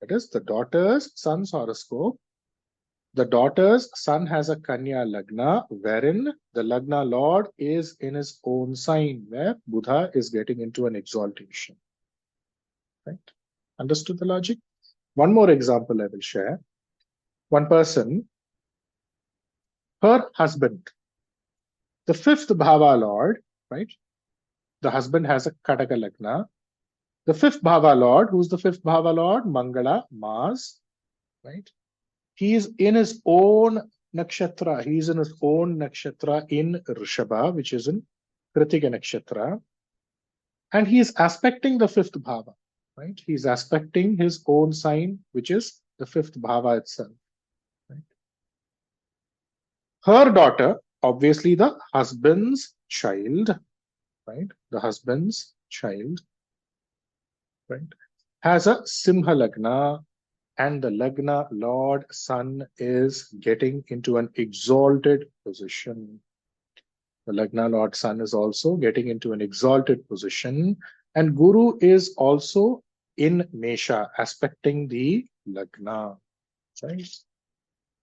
Speaker 1: that is the daughter's son's horoscope, the daughter's son has a Kanya Lagna, wherein the Lagna Lord is in his own sign, where Buddha is getting into an exaltation. Right? Understood the logic? One more example I will share. One person, her husband, the fifth Bhava Lord, right? The husband has a Kataka Lagna. The fifth Bhava Lord, who's the fifth Bhava Lord? Mangala, Mars, right? He is in his own nakshatra. He is in his own nakshatra in Rishabha, which is in Kritika nakshatra. And he is aspecting the fifth Bhava, right? He is aspecting his own sign, which is the fifth Bhava itself. Right? Her daughter, obviously the husband's child, right? The husband's child, right? Has a Simha Lagna, and the Lagna Lord Sun is getting into an exalted position. The Lagna Lord Sun is also getting into an exalted position, and Guru is also in Mesha, aspecting the Lagna. Right?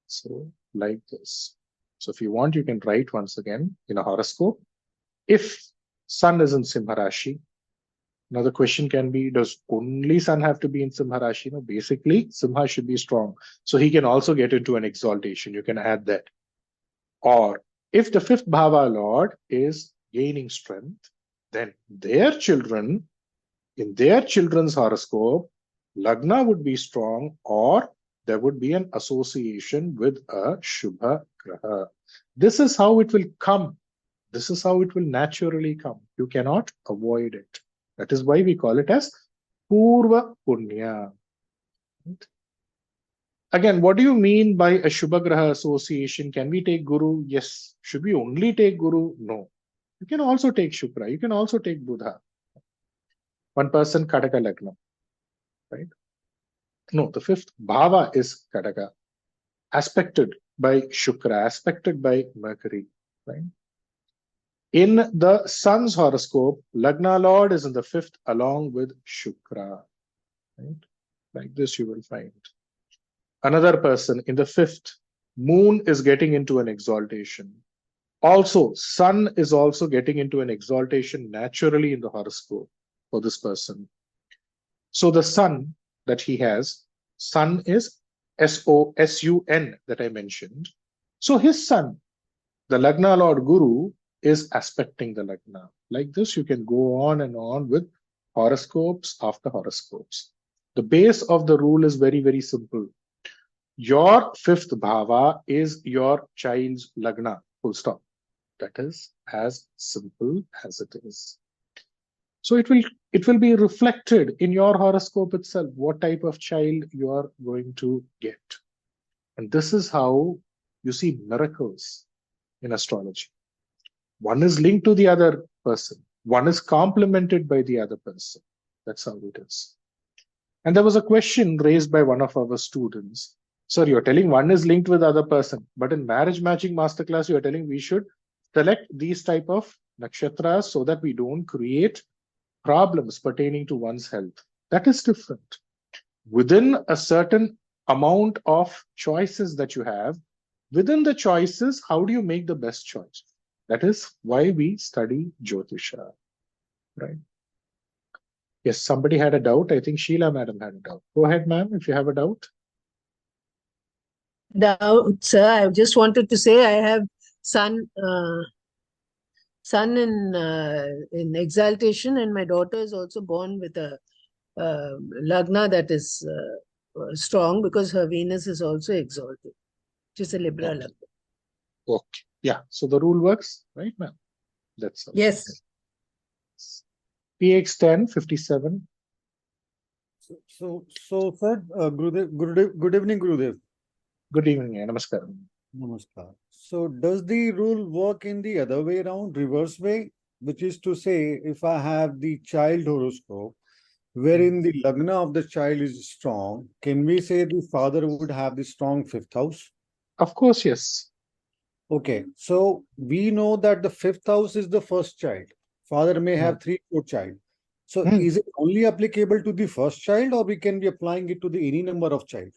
Speaker 1: So, like this. So, if you want, you can write once again in a horoscope. If Sun is in Simha Rashi, now the question can be, does only Sun have to be in Simha Rashi? No, basically Simha should be strong. So he can also get into an exaltation. You can add that. Or if the fifth Bhava Lord is gaining strength, then their children, in their children's horoscope, Lagna would be strong, or there would be an association with a Shubha Graha. This is how it will come. This is how it will naturally come. You cannot avoid it. That is why we call it as Purva Punya. Right? Again, what do you mean by a Shubha Graha association? Can we take Guru? Yes. Should we only take Guru? No. You can also take Shukra. You can also take Buddha. One person, Kataka Lagna. Right? No, the fifth Bhava is Kataka. Aspected by Shukra, aspected by Mercury. Right? In the sun's horoscope, Lagna Lord is in the fifth along with Shukra. Right? Like this you will find. Another person in the fifth, moon is getting into an exaltation. Also, sun is also getting into an exaltation naturally in the horoscope for this person. So the sun that he has, sun is S-O-S-U-N that I mentioned. So his sun, the Lagna Lord Guru, is aspecting the Lagna. Like this, you can go on and on with horoscopes after horoscopes. The base of the rule is very, very simple. Your fifth bhava is your child's Lagna, full stop. That is as simple as it is. So it will be reflected in your horoscope itself, what type of child you are going to get. And this is how you see miracles in astrology. One is linked to the other person. One is complemented by the other person. That's how it is. And there was a question raised by one of our students. Sir, you're telling one is linked with other person, but in marriage matching masterclass, you're telling we should select these type of nakshatras so that we don't create problems pertaining to one's health. That is different. Within a certain amount of choices that you have, within the choices, how do you make the best choice? That is why we study Jyotisha, right? Yes, somebody had a doubt. I think Sheila madam had a doubt. Go ahead, ma'am, if you have a doubt.
Speaker 5: Doubt, sir. I just wanted to say I have son in exaltation, and my daughter is also born with a lagna that is strong because her Venus is also exalted. She's a Libra
Speaker 1: Okay.
Speaker 5: lagna.
Speaker 1: Okay. Yeah. So the rule works, right, ma'am? That's all.
Speaker 5: Yes.
Speaker 1: PX 1057.
Speaker 6: So, sir, good evening, Gurudev.
Speaker 1: Good evening. Namaskaram.
Speaker 6: Namaskar. So, does the rule work in the other way around, reverse way? Which is to say, if I have the child horoscope, wherein the lagna of the child is strong, can we say the father would have the strong fifth house?
Speaker 1: Of course, yes.
Speaker 6: Okay, so we know that the fifth house is the first child. Father may have 3, 4 child. So is it only applicable to the first child, or we can be applying it to the any number of child?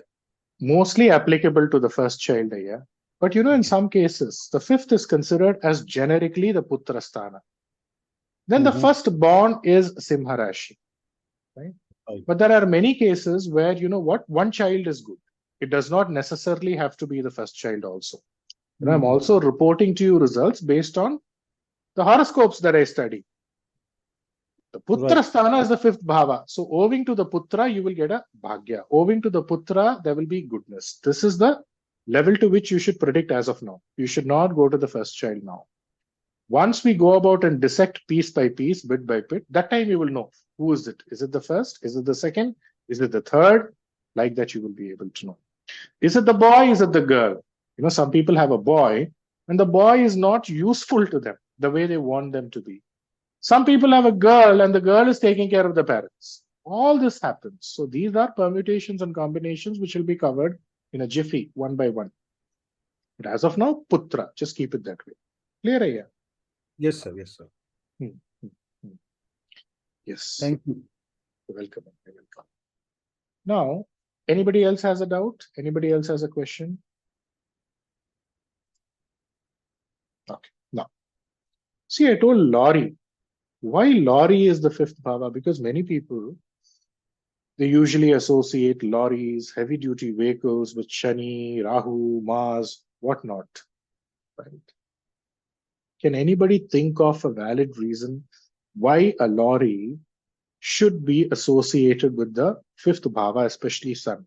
Speaker 1: Mostly applicable to the first child, yeah. But you know, in some cases, the fifth is considered as generically the Putra Sthana. Then the first born is Simha Rashi, right? But there are many cases where, you know what, one child is good. It does not necessarily have to be the first child also. You know, I'm also reporting to you results based on the horoscopes that I study. The Putra Sthana is the fifth Bhava. So owing to the Putra, you will get a Bhagya. Owing to the Putra, there will be goodness. This is the level to which you should predict as of now. You should not go to the first child now. Once we go about and dissect piece by piece, bit by bit, that time you will know who is it. Is it the first? Is it the second? Is it the third? Like that you will be able to know. Is it the boy? Is it the girl? You know, some people have a boy and the boy is not useful to them the way they want them to be. Some people have a girl and the girl is taking care of the parents. All this happens. So these are permutations and combinations which will be covered in a jiffy, one by one. But as of now, Putra, just keep it that way. Clear here?
Speaker 6: Yes, sir. Yes, sir.
Speaker 1: Yes.
Speaker 6: Thank you.
Speaker 1: You're welcome. You're welcome. Now, anybody else has a doubt? Anybody else has a question? Okay. Now, see, I told Laurie. Why lorry is the fifth bhava? Because many people, they usually associate lorries, heavy duty vehicles with Shani, Rahu, Mars, whatnot, right? Can anybody think of a valid reason why a lorry should be associated with the fifth bhava, especially Sun?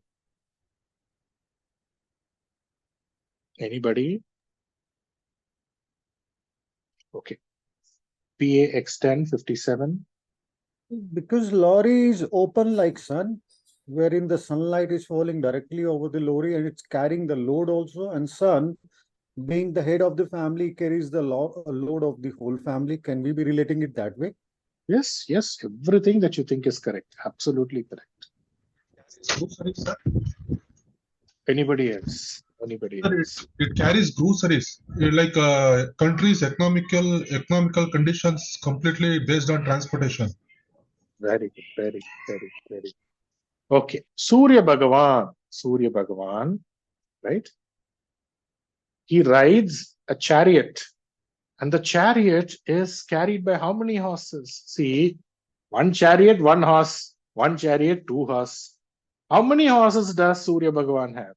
Speaker 1: Anybody? Okay. PAX 1057.
Speaker 6: Because lorry is open like sun, wherein the sunlight is falling directly over the lorry and it's carrying the load also, and sun, being the head of the family, carries the load of the whole family. Can we be relating it that way?
Speaker 1: Yes, yes, everything that you think is correct. Absolutely correct. Anybody else? Anybody else?
Speaker 7: It carries groceries, like countries' economical conditions completely based on transportation.
Speaker 1: Very good, very, very, very. Okay, Surya Bhagavan, right? He rides a chariot, and the chariot is carried by how many horses? See, one chariot, one horse, one chariot, two horse. How many horses does Surya Bhagavan have?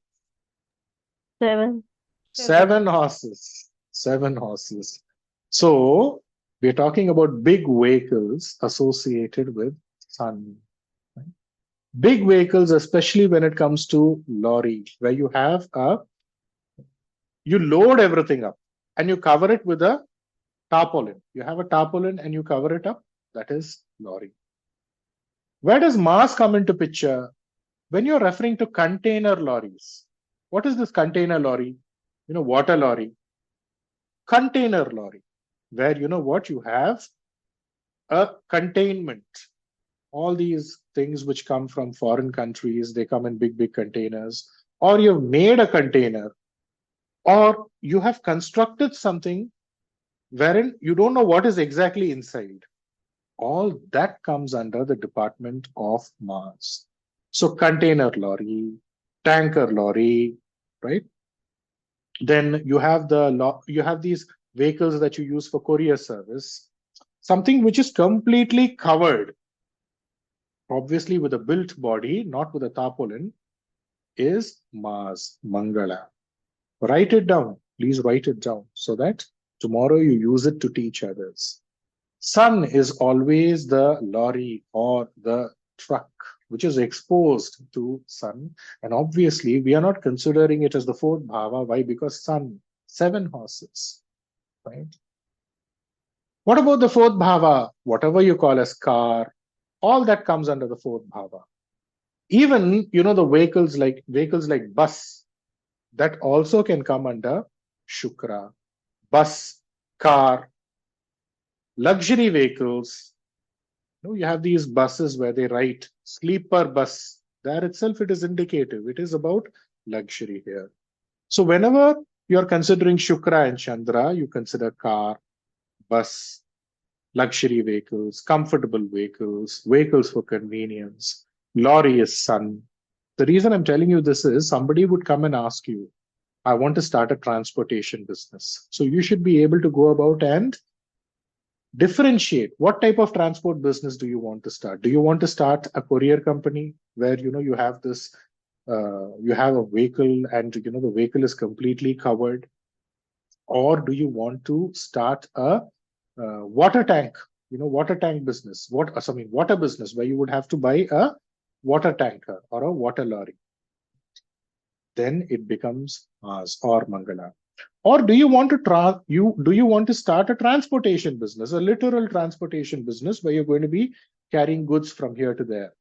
Speaker 2: 7.
Speaker 1: 7 horses. 7 horses. So we're talking about big vehicles associated with sun. Right? Big vehicles, especially when it comes to lorry, where you have you load everything up and you cover it with a tarpaulin. You have a tarpaulin and you cover it up that is lorry. Where does Mars come into picture? When you're referring to container lorries. What is this container lorry? Water lorry. Container lorry, where you have a containment. All these things which come from foreign countries, they come in big, big containers, or you've made a container, or you have constructed something wherein you don't know what is exactly inside. All that comes under the department of Mars. So container lorry, tanker lorry, right? Then you have these vehicles that you use for courier service, something which is completely covered, obviously with a built body, not with a tarpaulin, is Mars, Mangala. Write it down. Please write it down so that tomorrow you use it to teach others. Sun is always the lorry or the truck which is exposed to sun. And obviously, we are not considering it as the fourth bhava. Why? Because sun, 7 horses, right? What about the fourth bhava? Whatever you call as car, all that comes under the fourth bhava. Even, the vehicles like bus, that also can come under Shukra. Bus, car, luxury vehicles. You have these buses where they write sleeper bus. There itself, it is indicative. It is about luxury here. So whenever you're considering Shukra and Chandra, you consider car, bus, luxury vehicles, comfortable vehicles, vehicles for convenience. Lorry is sun. The reason I'm telling you this is somebody would come and ask you, I want to start a transportation business. So you should be able to go about and differentiate what type of transport business do you want to start. Do you want to start a courier company where you have this you have a vehicle and the vehicle is completely covered, or do you want to start a water tank business, water business where you would have to buy a water tanker or a water lorry? Then it becomes Mars or Mangala. Or do you want to start a transportation business, a literal transportation business where you're going to be carrying goods from here to there?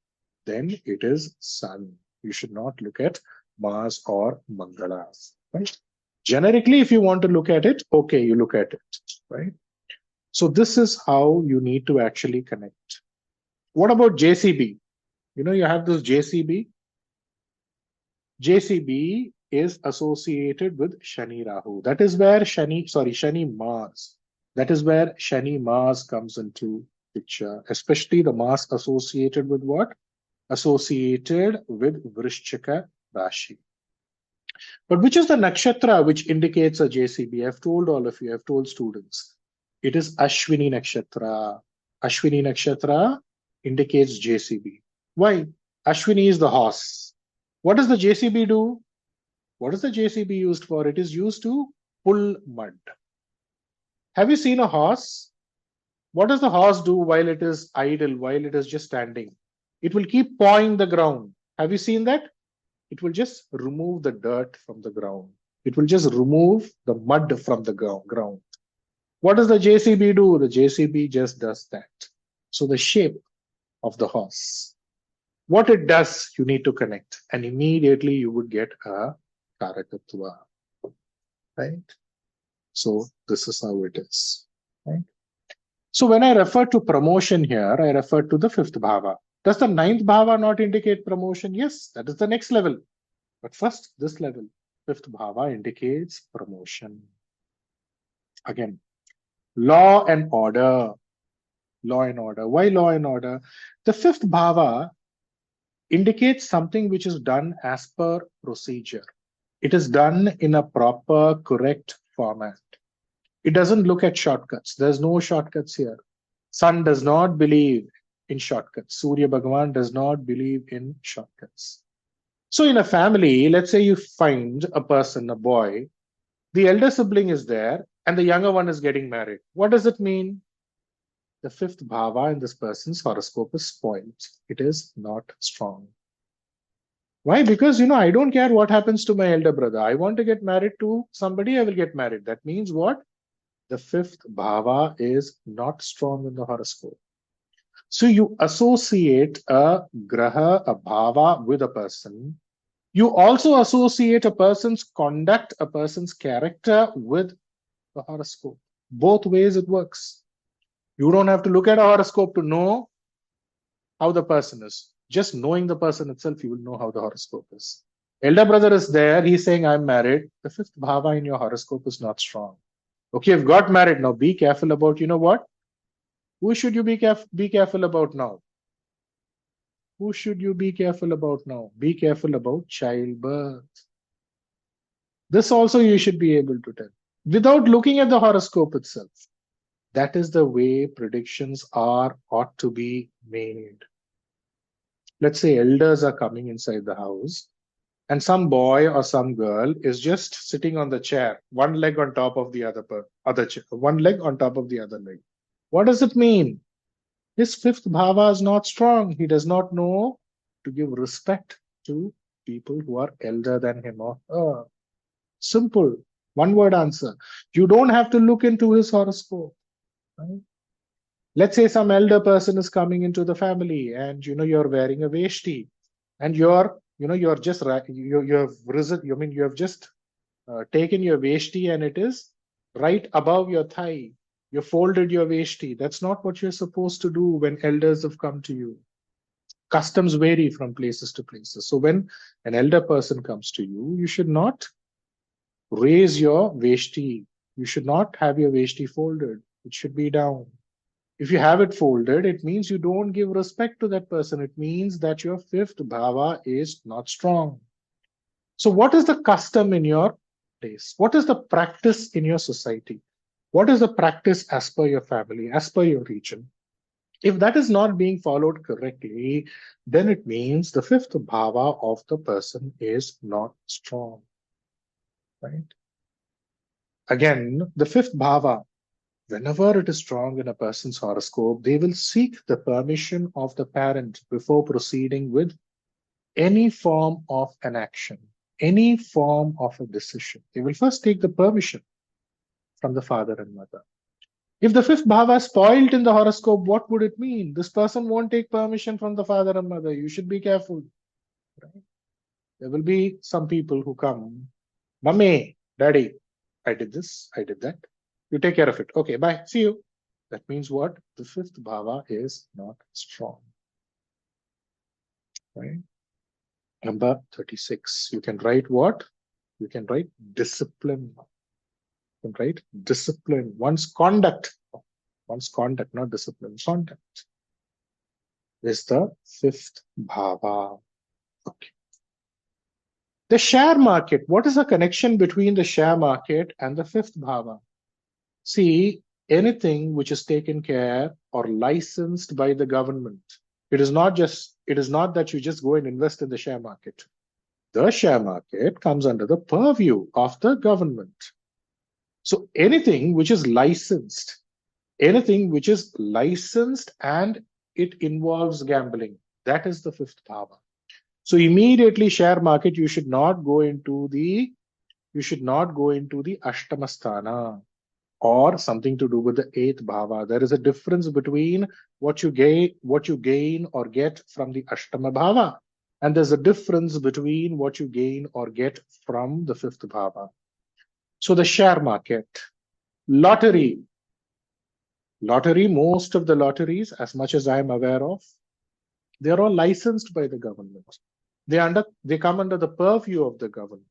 Speaker 1: Then it is Sun. You should not look at Mars or Mangala. Right? Generically, if you want to look at it, okay, you look at it, right? So this is how you need to actually connect. What about JCB? You have this JCB. JCB is associated with Shani Rahu. That is where Shani Mars. That is where Shani Mars comes into picture, especially the Mars associated with what? Associated with Vrishchika Rashi. But which is the nakshatra which indicates a JCB? I've told all of you, I've told students. It is Ashwini Nakshatra. Ashwini Nakshatra indicates JCB. Why? Ashwini is the horse. What does the JCB do? What is the JCB used for? It is used to pull mud. Have you seen a horse? What does the horse do while it is idle, while it is just standing? It will keep pawing the ground. Have you seen that? It will just remove the dirt from the ground. It will just remove the mud from the ground. What does the JCB do? The JCB just does that. So the shape of the horse. What it does, you need to connect. And immediately you would get a Karakatwa. Right? So this is how it is. Right? So when I refer to promotion here, I refer to the 5th bhava. Does the 9th bhava not indicate promotion? Yes, that is the next level. But first, this level, 5th bhava indicates promotion. Again, law and order. Law and order. Why law and order? The 5th bhava indicates something which is done as per procedure. It is done in a proper, correct format. It doesn't look at shortcuts. There's no shortcuts here. Sun does not believe in shortcuts. Surya Bhagavan does not believe in shortcuts. So in a family, let's say you find a person, a boy, the elder sibling is there and the younger one is getting married. What does it mean? The 5th bhava in this person's horoscope is spoiled. It is not strong. Why? Because, I don't care what happens to my elder brother. I want to get married to somebody, I will get married. That means what? The 5th bhava is not strong in the horoscope. So you associate a graha, a bhava with a person. You also associate a person's conduct, a person's character with the horoscope. Both ways it works. You don't have to look at a horoscope to know how the person is. Just knowing the person itself, you will know how the horoscope is. Elder brother is there. He's saying, I'm married. The fifth bhava in your horoscope is not strong. Okay, you've got married. Now be careful about, you know what? Who should you be careful about now? Who should you be careful about now? Be careful about childbirth. This also you should be able to tell without looking at the horoscope itself. That is the way predictions ought to be made. Let's say elders are coming inside the house and some boy or some girl is just sitting on the chair, one leg on top of the other chair, one leg on top of the other leg. What does it mean? His fifth bhava is not strong. He does not know to give respect to people who are elder than him or her. Simple. One word answer. You don't have to look into his horoscope. Right? Let's say some elder person is coming into the family and you're wearing a veshti and you have just taken your veshti and it is right above your thigh. You folded your veshti. That's not what you're supposed to do when elders have come to you. Customs vary from places to places. So when an elder person comes to you, you should not raise your veshti. You should not have your veshti folded. It should be down. If you have it folded, it means you don't give respect to that person. It means that your fifth bhava is not strong. So what is the custom in your place? What is the practice in your society? What is the practice as per your family, as per your region? If that is not being followed correctly, then it means the fifth bhava of the person is not strong. Right? Again, the fifth bhava, whenever it is strong in a person's horoscope, they will seek the permission of the parent before proceeding with any form of an action, any form of a decision. They will first take the permission from the father and mother. If the fifth bhava is spoiled in the horoscope, what would it mean? This person won't take permission from the father and mother. You should be careful. Right? There will be some people who come, Mummy, Daddy, I did this, I did that. You take care of it. Okay, bye. See you. That means what? The fifth bhava is not strong. Right? Number 36. You can write what? You can write discipline. You can write discipline. One's conduct, not discipline, conduct is the fifth bhava. Okay. The share market. What is the connection between the share market and the fifth bhava? See, anything which is taken care or licensed by the government. It is not that you just go and invest in the share market. The share market comes under the purview of the government. So anything which is licensed and it involves gambling, that is the fifth bhava. So immediately share market, you should not go into the Ashtamasthana or something to do with the eighth bhava. There is a difference between what you gain or get from the Ashtama bhava, and there's a difference between what you gain or get from the fifth bhava. So the share market, lottery, most of the lotteries, as much as I am aware of, they are all licensed by the government. They come under the purview of the government,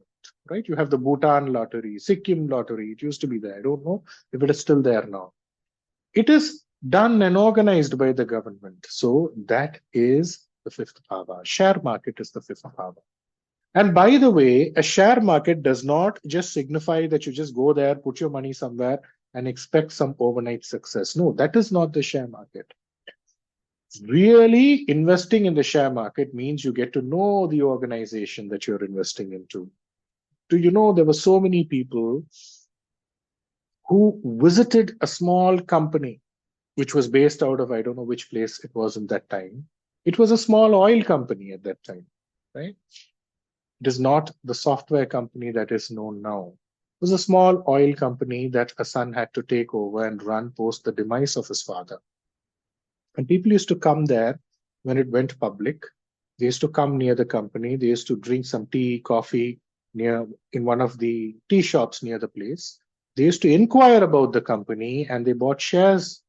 Speaker 1: right? You have the Bhutan lottery, Sikkim lottery. It used to be there. I don't know if it is still there now. It is done and organized by the government. So that is the fifth bhava. Share market is the fifth bhava. And by the way, a share market does not just signify that you just go there, put your money somewhere and expect some overnight success. No, that is not the share market. Really investing in the share market means you get to know the organization that you're investing into. Do you know there were so many people who visited a small company which was based out of, I don't know which place it was in that time. It was a small oil company at that time, right? It is not the software company that is known now. It was a small oil company that a son had to take over and run post the demise of his father. And people used to come there when it went public. They used to come near the company. They used to drink some tea, coffee in one of the tea shops near the place. They used to inquire about the company and they bought shares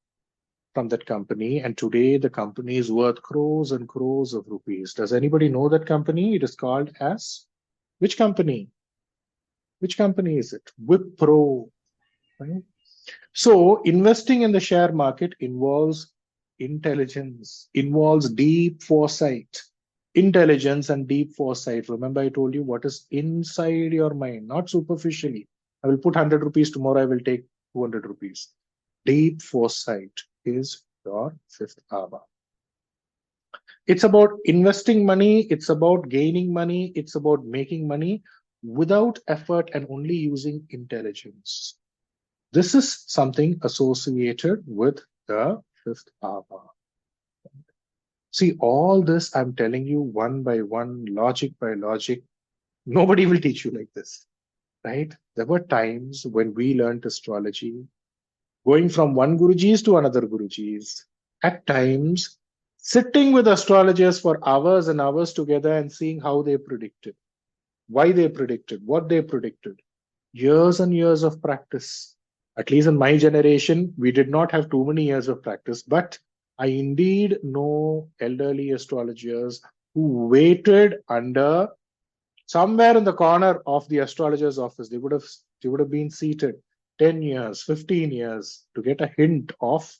Speaker 1: from that company. And today the company is worth crores and crores of rupees. Does anybody know that company? It is called as which company? Which company is it? Wipro. Right? So investing in the share market involves intelligence, involves deep foresight. Intelligence and deep foresight. Remember, I told you what is inside your mind, not superficially. I will put 100 rupees tomorrow, I will take 200 rupees. Deep foresight is your fifth bhava. It's about investing money, it's about gaining money, it's about making money without effort and only using intelligence. This is something associated with the fifth bhava. See, all this I'm telling you one by one, logic by logic. Nobody will teach you like this, right? There were times when we learned astrology, going from one Guruji's to another Guruji's. At times, sitting with astrologers for hours and hours together and seeing how they predicted, why they predicted, what they predicted. Years and years of practice. At least in my generation, we did not have too many years of practice, but I indeed know elderly astrologers who waited under somewhere in the corner of the astrologer's office. They would have been seated 10 years, 15 years to get a hint of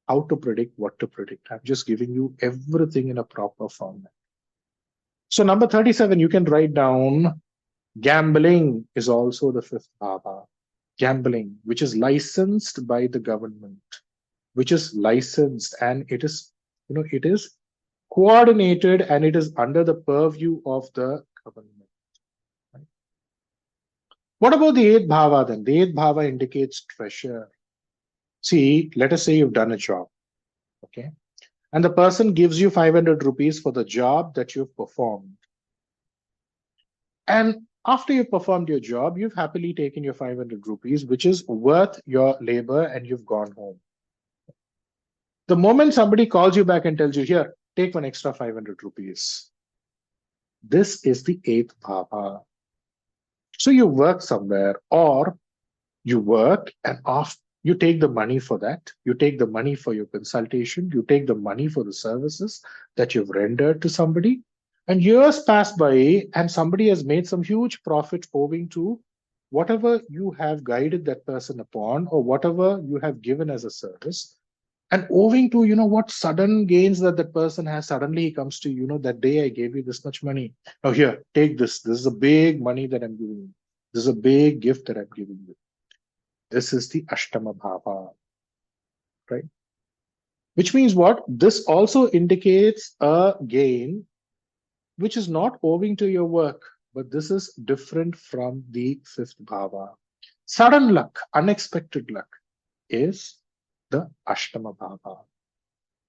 Speaker 1: how to predict, what to predict. I'm just giving you everything in a proper format. So number 37, you can write down gambling is also the fifth bhava. Gambling, which is licensed by the government, which is licensed and it is coordinated and it is under the purview of the government. Right? What about the eighth bhava then? The eighth bhava indicates treasure. See, let us say you've done a job, okay? And the person gives you 500 rupees for the job that you've performed. And after you've performed your job, you've happily taken your 500 rupees, which is worth your labor, and you've gone home. The moment somebody calls you back and tells you, here, take one extra 500 rupees. This is the eighth bhava. So you work somewhere, or you work and you take the money for that. You take the money for your consultation. You take the money for the services that you've rendered to somebody. And years pass by and somebody has made some huge profit owing to whatever you have guided that person upon or whatever you have given as a service. And owing to, what sudden gains that person has, suddenly he comes to, that day I gave you this much money. Now here, take this. This is a big money that I'm giving you. This is a big gift that I'm giving you. This is the Ashtama Bhava, right? Which means what? This also indicates a gain which is not owing to your work, but this is different from the fifth bhava. Sudden luck, unexpected luck is the Ashtama Bhava.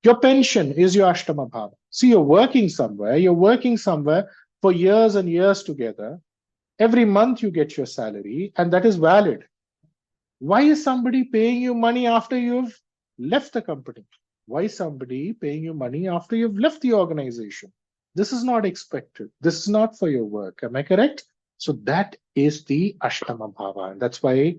Speaker 1: Your pension is your Ashtama Bhava. See, you're working somewhere for years and years together. Every month you get your salary, and that is valid. Why is somebody paying you money after you've left the company? Why is somebody paying you money after you've left the organization? This is not expected. This is not for your work. Am I correct? So that is the Ashtama Bhava. And that's why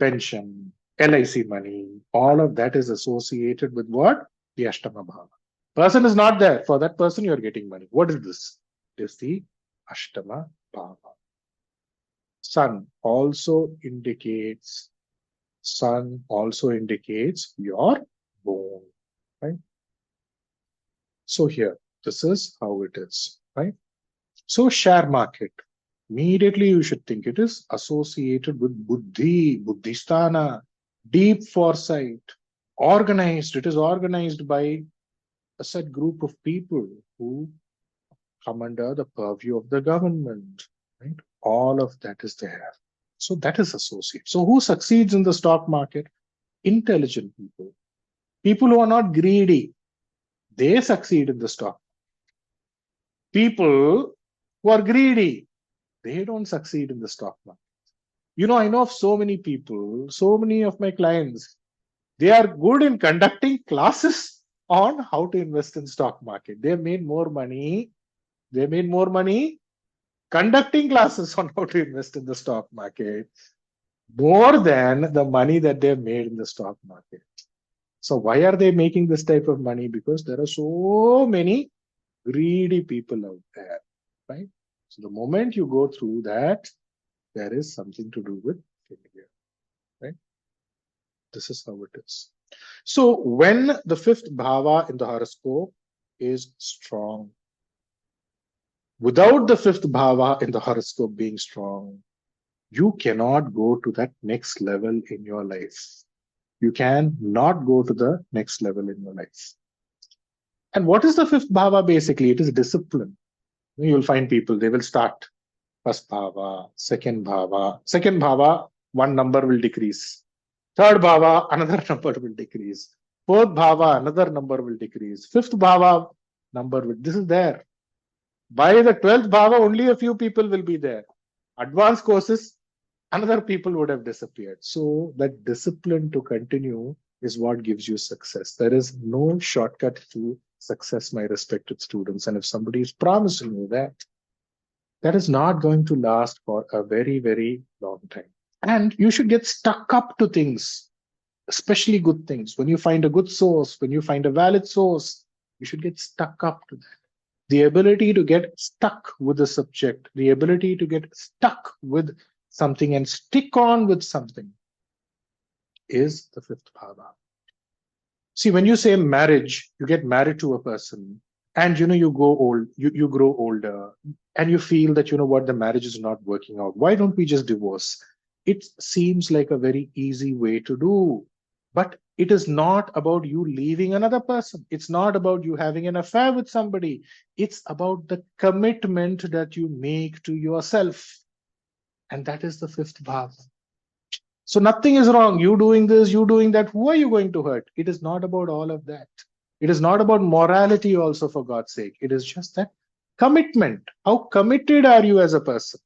Speaker 1: pension, LIC money, all of that is associated with what? The Ashtama Bhava. Person is not there. For that person, you're getting money. What is this? It is the Ashtama Bhava. Sun also indicates your bone, right? So here, this is how it is, right? So share market, immediately you should think it is associated with buddhi, buddhisthana, deep foresight, organized. It is organized by a set group of people who come under the purview of the government, right? All of that is there. So that is associated. So who succeeds in the stock market? Intelligent people. People who are not greedy. They succeed in the stock. People who are greedy, they don't succeed in the stock market. I know of so many people, so many of my clients, they are good in conducting classes, on how to invest in stock market. They made more money. They made more money conducting classes on how to invest in the stock market more than the money that they made in the stock market. So why are they making this type of money? Because there are so many greedy people out there, right? So the moment you go through that, there is something to do with failure, right? This is how it is. So when the fifth bhava in the horoscope is strong, without the fifth bhava in the horoscope being strong, you cannot go to that next level in your life. You can not go to the next level in your life. And what is the fifth bhava basically? It is discipline. You'll find people, they will start first bhava, second bhava, one number will decrease. Third bhava, another number will decrease. Fourth bhava, another number will decrease. Fifth bhava, number will, this is there. By the 12th bhava, only a few people will be there. Advanced courses, another people would have disappeared. So that discipline to continue is what gives you success. There is no shortcut to success, my respected students. And if somebody is promising you that, that is not going to last for a very, very long time. And you should get stuck up to things, especially good things. When you find a good source, when you find a valid source, you should get stuck up to that. The ability to get stuck with the subject, the ability to get stuck with something and stick on with something is the fifth bhava. See, when you say marriage, you get married to a person and you go old, you grow older and you feel that the marriage is not working out. Why don't we just divorce? It seems like a very easy way to do, but it is not about you leaving another person. It's not about you having an affair with somebody. It's about the commitment that you make to yourself. And that is the fifth bhava. So nothing is wrong. You doing this, you doing that. Who are you going to hurt? It is not about all of that. It is not about morality also, for God's sake. It is just that commitment. How committed are you as a person?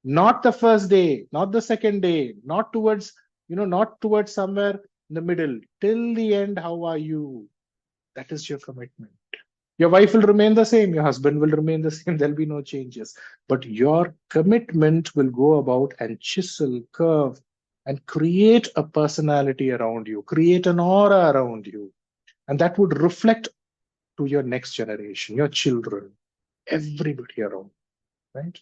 Speaker 1: Not the first day, not the second day, not towards, not towards somewhere in the middle. Till the end, how are you? That is your commitment. Your wife will remain the same. Your husband will remain the same. There'll be no changes. But your commitment will go about and chisel, curve, and create a personality around you, create an aura around you. And that would reflect to your next generation, your children, everybody around, right?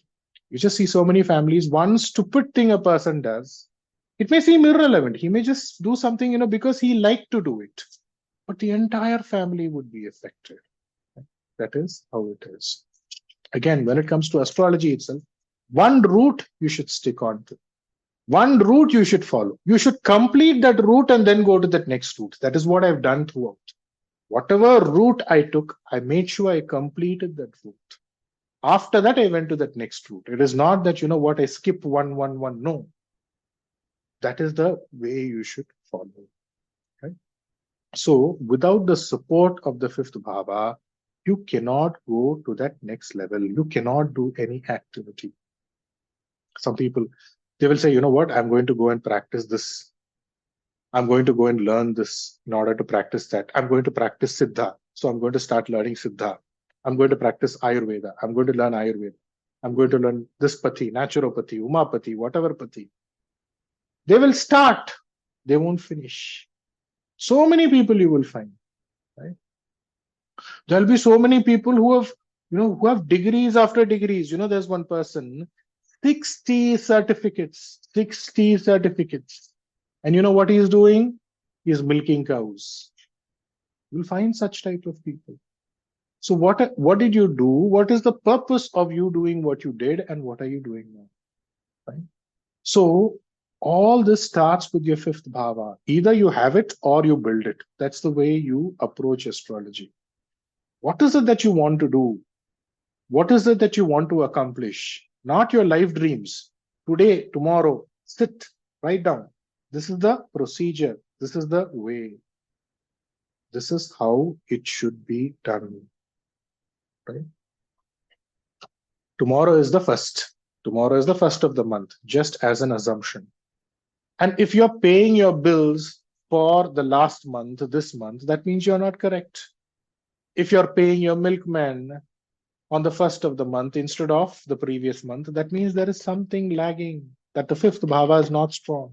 Speaker 1: You just see so many families, one stupid thing a person does, it may seem irrelevant. He may just do something, because he liked to do it. But the entire family would be affected. That is how it is. Again, when it comes to astrology itself, one route you should stick on to. One route you should follow. You should complete that route and then go to that next route. That is what I've done throughout. Whatever route I took, I made sure I completed that route. After that, I went to that next route. It is not that, I skip one. No. That is the way you should follow. Right? So, without the support of the fifth bhava, you cannot go to that next level. You cannot do any activity. Some people, they will say, I'm going to go and practice this. I'm going to go and learn this in order to practice that. I'm going to practice Siddha. So I'm going to start learning Siddha. I'm going to practice Ayurveda. I'm going to learn Ayurveda. I'm going to learn this Pati, naturopathy, Umapati, whatever Pati. They will start. They won't finish. So many people you will find, right? There'll be so many people who have degrees after degrees. There's one person, 60 certificates. And you know what he's doing? He's milking cows. You'll find such type of people. So what did you do? What is the purpose of you doing what you did, and what are you doing now? Right? So all this starts with your fifth bhava. Either you have it or you build it. That's the way you approach astrology. What is it that you want to do? What is it that you want to accomplish? Not your life dreams. Today, tomorrow, sit, write down. This is the procedure. This is the way. This is how it should be done. Right? Tomorrow is the first. Tomorrow is the first of the month, just as an assumption. And if you're paying your bills for the last month, this month, that means you're not correct. If you're paying your milkman on the first of the month instead of the previous month, that means there is something lagging, that the fifth bhava is not strong.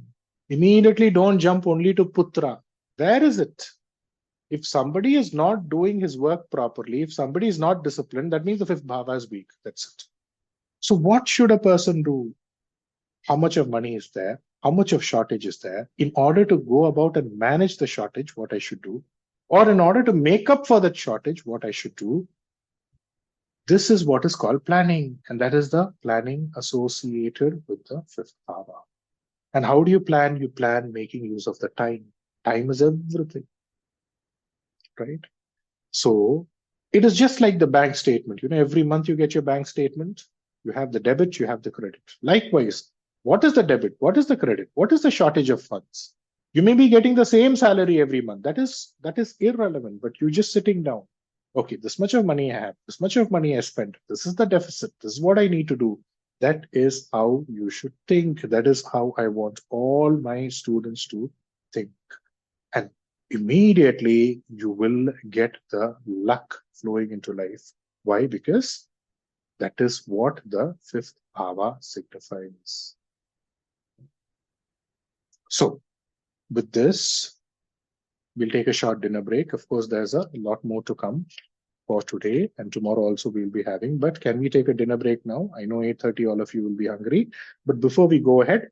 Speaker 1: Immediately don't jump only to putra. There is it. If somebody is not doing his work properly, if somebody is not disciplined, that means the fifth bhava is weak. That's it. So what should a person do? How much of money is there? How much of shortage is there? In order to go about and manage the shortage, what I should do? Or in order to make up for that shortage, what I should do? This is what is called planning. And that is the planning associated with the fifth bhava. And how do you plan? You plan making use of the time. Time is everything, right? So it is just like the bank statement. Every month you get your bank statement. You have the debit, you have the credit. Likewise, what is the debit? What is the credit? What is the shortage of funds? You may be getting the same salary every month. That is irrelevant, but you're just sitting down. Okay, this much of money I have, this much of money I spent. This is the deficit. This is what I need to do. That is how you should think. That is how I want all my students to think. And immediately you will get the luck flowing into life. Why? Because that is what the fifth bhava signifies. So, with this, we'll take a short dinner break. Of course, there's a lot more to come for today, and tomorrow also we'll be having. But can we take a dinner break now? I know 8:30 all of you will be hungry. But before we go ahead,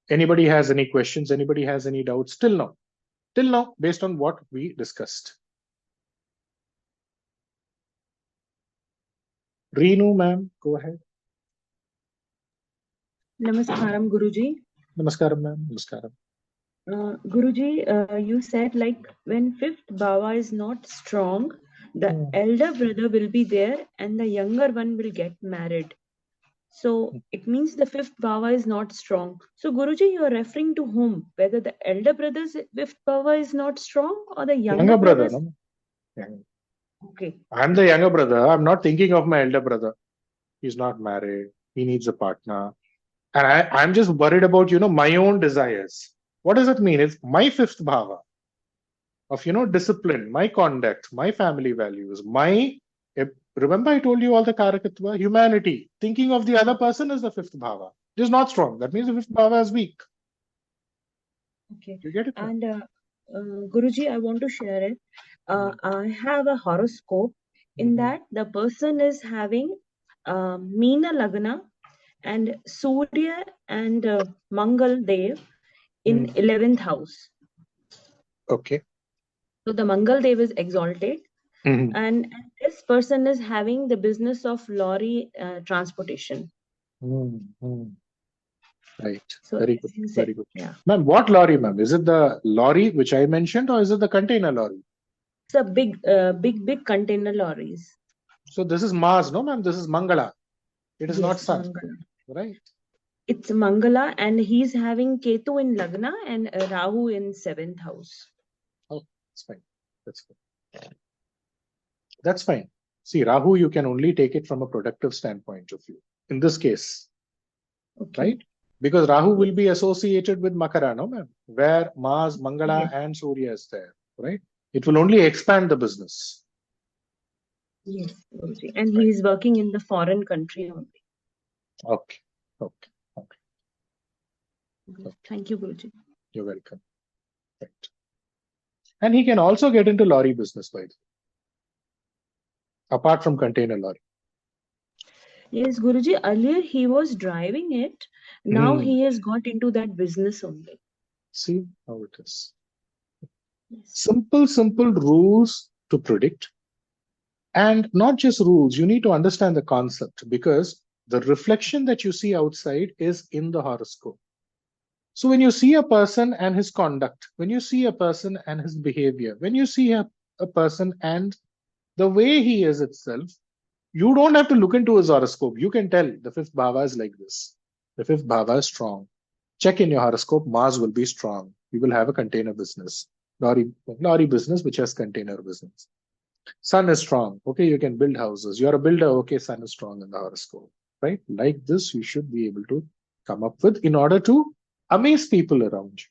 Speaker 1: anybody has any questions? Anybody has any doubts till now? Till now, based on what we discussed. Reenu, ma'am, go ahead.
Speaker 8: Namaskaram, Guruji.
Speaker 1: Namaskaram, ma'am. Namaskaram.
Speaker 8: Guruji, you said like when fifth bhava is not strong, the elder brother will be there and the younger one will get married. So it means the fifth bhava is not strong. So Guruji, you are referring to whom? Whether the elder brother's fifth bhava is not strong or the younger
Speaker 1: brother?
Speaker 8: brother's?
Speaker 1: No?
Speaker 8: Okay.
Speaker 1: I'm the younger brother. I'm not thinking of my elder brother. He's not married. He needs a partner. And I'm just worried about, my own desires. What does it mean? It's my fifth bhava of, discipline, my conduct, my family values, remember I told you all the karakatva, humanity. Thinking of the other person is the fifth bhava. It is not strong. That means the fifth bhava is weak.
Speaker 8: Okay.
Speaker 1: You get it?
Speaker 8: And Guruji, I want to share it. I have a horoscope. In that, the person is having Meena Lagna and Surya and Mangal Dev in 11th house.
Speaker 1: Okay.
Speaker 8: So the Mangal Dev is exalted. And this person is having the business of lorry transportation.
Speaker 1: Right.
Speaker 8: So
Speaker 1: Very good. Very good.
Speaker 8: Yeah.
Speaker 1: Ma'am, what lorry, ma'am? Is it the lorry which I mentioned or is it the container lorry?
Speaker 8: It's a big container lorries.
Speaker 1: So this is Mars, no, ma'am? This is Mangala. It is not Sun.
Speaker 8: Mangala.
Speaker 1: Right.
Speaker 8: It's Mangala and he's having Ketu in Lagna and Rahu in 7th house.
Speaker 1: Oh, that's fine. That's good. That's fine. See, Rahu, you can only take it from a productive standpoint of view. In this case, right? Because Rahu will be associated with Makara, no, ma'am? Where Mars, Mangala, and Surya is there, right? It will only expand the business.
Speaker 8: Yes, Guruji. And he is working in the foreign country only.
Speaker 1: Okay.
Speaker 8: Thank you, Guruji.
Speaker 1: You're welcome. Right. And he can also get into lorry business, by the way. Apart from container lorry.
Speaker 8: Yes, Guruji, earlier he was driving it. Now he has got into that business only.
Speaker 1: See how it is.
Speaker 8: Yes.
Speaker 1: Simple rules to predict. And not just rules, you need to understand the concept because the reflection that you see outside is in the horoscope. So when you see a person and his conduct, when you see a person and his behavior, when you see a person and the way he is itself, you don't have to look into his horoscope. You can tell the fifth bhava is like this. The fifth bhava is strong. Check in your horoscope, Mars will be strong. You will have a container business, lorry business, which has container business. Sun is strong. Okay, you can build houses. You're a builder. Okay, Sun is strong in the horoscope, right? Like this, you should be able to come up with in order to amaze people around you.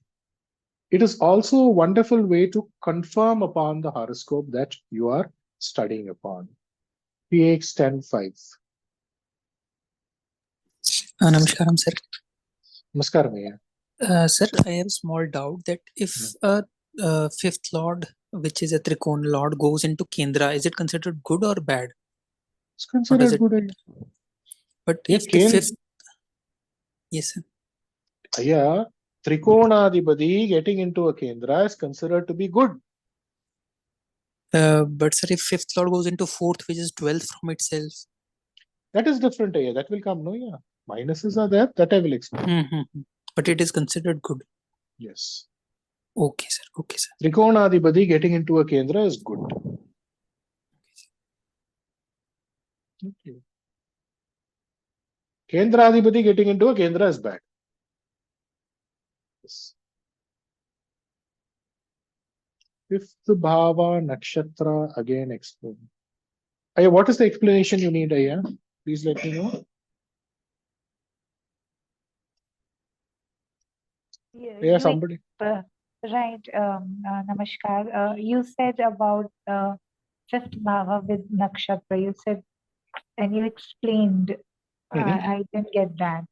Speaker 1: It is also a wonderful way to confirm upon the horoscope that you are studying upon. PX 10.5.
Speaker 9: Namaskaram, sir.
Speaker 1: Namaskaram, yeah.
Speaker 9: Sir, I have a small doubt that if a fifth lord, which is a Trikona lord, goes into Kendra, is it considered good or bad?
Speaker 1: It's
Speaker 9: Or does
Speaker 1: considered
Speaker 9: it?
Speaker 1: good.
Speaker 9: But
Speaker 1: Yeah,
Speaker 9: if the fifth, yes, sir.
Speaker 1: Yeah, Trikonadibadi getting into a Kendra is considered to be good.
Speaker 9: But sir, if fifth lord goes into fourth, which is 12th from itself.
Speaker 1: That is different. Yeah, that will come. No, yeah. Minuses are there. That I will explain.
Speaker 9: But it is considered good.
Speaker 1: Yes.
Speaker 9: Okay, sir. Okay, sir.
Speaker 1: Trikonadibadi getting into a Kendra is good. Okay. Kendradibadi getting into a Kendra is bad. Yes. Fifth Bhava Nakshatra again explain. Ayya, what is the explanation you need, Ayya? Please let me know. Yeah, somebody.
Speaker 3: Right. Namaskar. You said about fifth bhava with nakshatra. You said, and you explained. I didn't get that.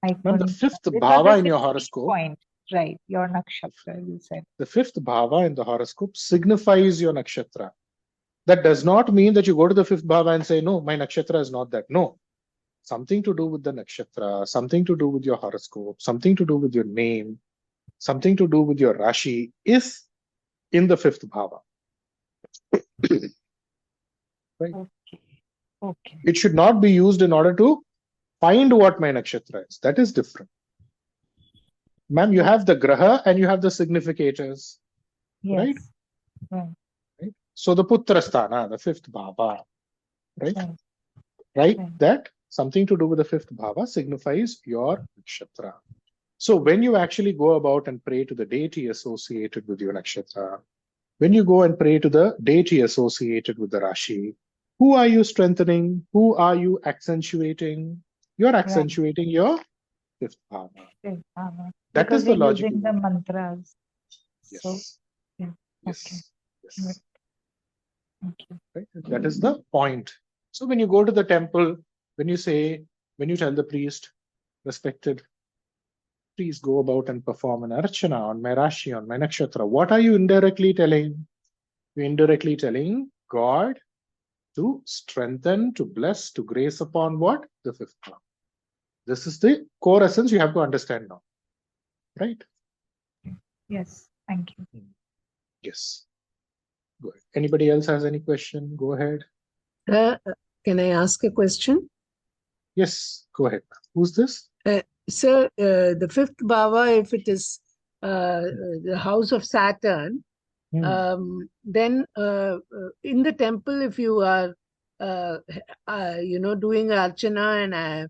Speaker 1: Ma'am, the fifth
Speaker 3: It was
Speaker 1: bhava
Speaker 3: a
Speaker 1: in your
Speaker 3: 16
Speaker 1: horoscope.
Speaker 3: point, right? Your nakshatra, you said.
Speaker 1: The fifth bhava in the horoscope signifies your nakshatra. That does not mean that you go to the fifth bhava and say, no, my nakshatra is not that. No. Something to do with the nakshatra, something to do with your horoscope, something to do with your name, something to do with your Rashi is in the fifth bhava. Right?
Speaker 3: Okay.
Speaker 1: It should not be used in order to find what my nakshatra is. That is different. Ma'am, you have the graha and you have the significators.
Speaker 3: Yes.
Speaker 1: Right? Right? So the putra sthana, the fifth bhava, right? Right? That something to do with the fifth bhava signifies your nakshatra. So when you actually go about and pray to the deity associated with your nakshatra, when you go and pray to the deity associated with the Rashi, who are you strengthening? Who are you accentuating? You're accentuating your fifth bhava. That
Speaker 3: Because
Speaker 1: is the
Speaker 3: we're
Speaker 1: logic.
Speaker 3: using the mantras.
Speaker 1: Yes.
Speaker 3: So, yeah.
Speaker 1: Yes.
Speaker 3: Okay.
Speaker 1: Yes.
Speaker 3: Okay.
Speaker 1: Right? That is the point. So when you go to the temple, when you tell the priest, respected, please go about and perform an archana on my Rashi, on my nakshatra. What are you indirectly telling? You're indirectly telling God to strengthen, to bless, to grace upon what? The fifth bhava. This is the core essence you have to understand now. Right?
Speaker 3: Yes. Thank you.
Speaker 1: Yes. Go ahead. Anybody else has any question? Go ahead.
Speaker 5: Can I ask a question?
Speaker 1: Yes, go ahead. Who's this?
Speaker 5: Sir, the fifth bhava, if it is the house of Saturn, then in the temple, if you are, doing archana and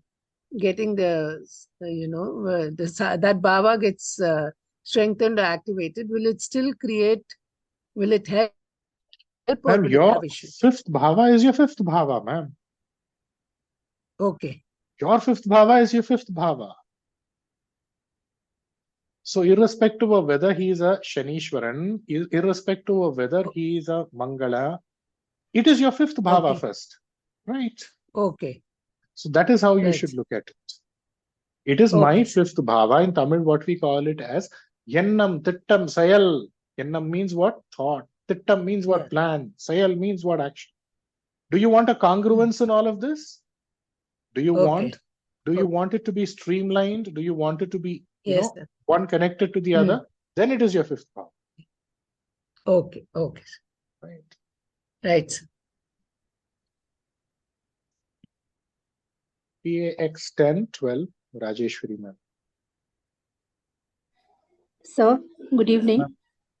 Speaker 5: getting the, that bhava gets strengthened or activated, will it still create, will it help or
Speaker 1: Ma'am,
Speaker 5: will it
Speaker 1: your
Speaker 5: have issues?
Speaker 1: fifth bhava is your fifth bhava, ma'am.
Speaker 5: Okay.
Speaker 1: Your fifth bhava is your fifth bhava. So irrespective of whether he is a Shanishwaran, irrespective of whether he is a Mangala, it is your fifth bhava first. Right?
Speaker 5: Okay.
Speaker 1: So that is how you should look at it. It is my fifth bhava. In Tamil, what we call it as Yennam, Tittam, Sayal. Yennam means what? Thought. Tittam means what? Plan. Sayal means what? Action. Do you want a congruence in all of this? Do you want it to be streamlined? Do you want it to be, one connected to the other? Then it is your fifth bhava.
Speaker 5: Okay. Okay.
Speaker 1: Right.
Speaker 5: Right.
Speaker 1: PAX 1012, Rajeshwari ma'am.
Speaker 10: Sir, good evening.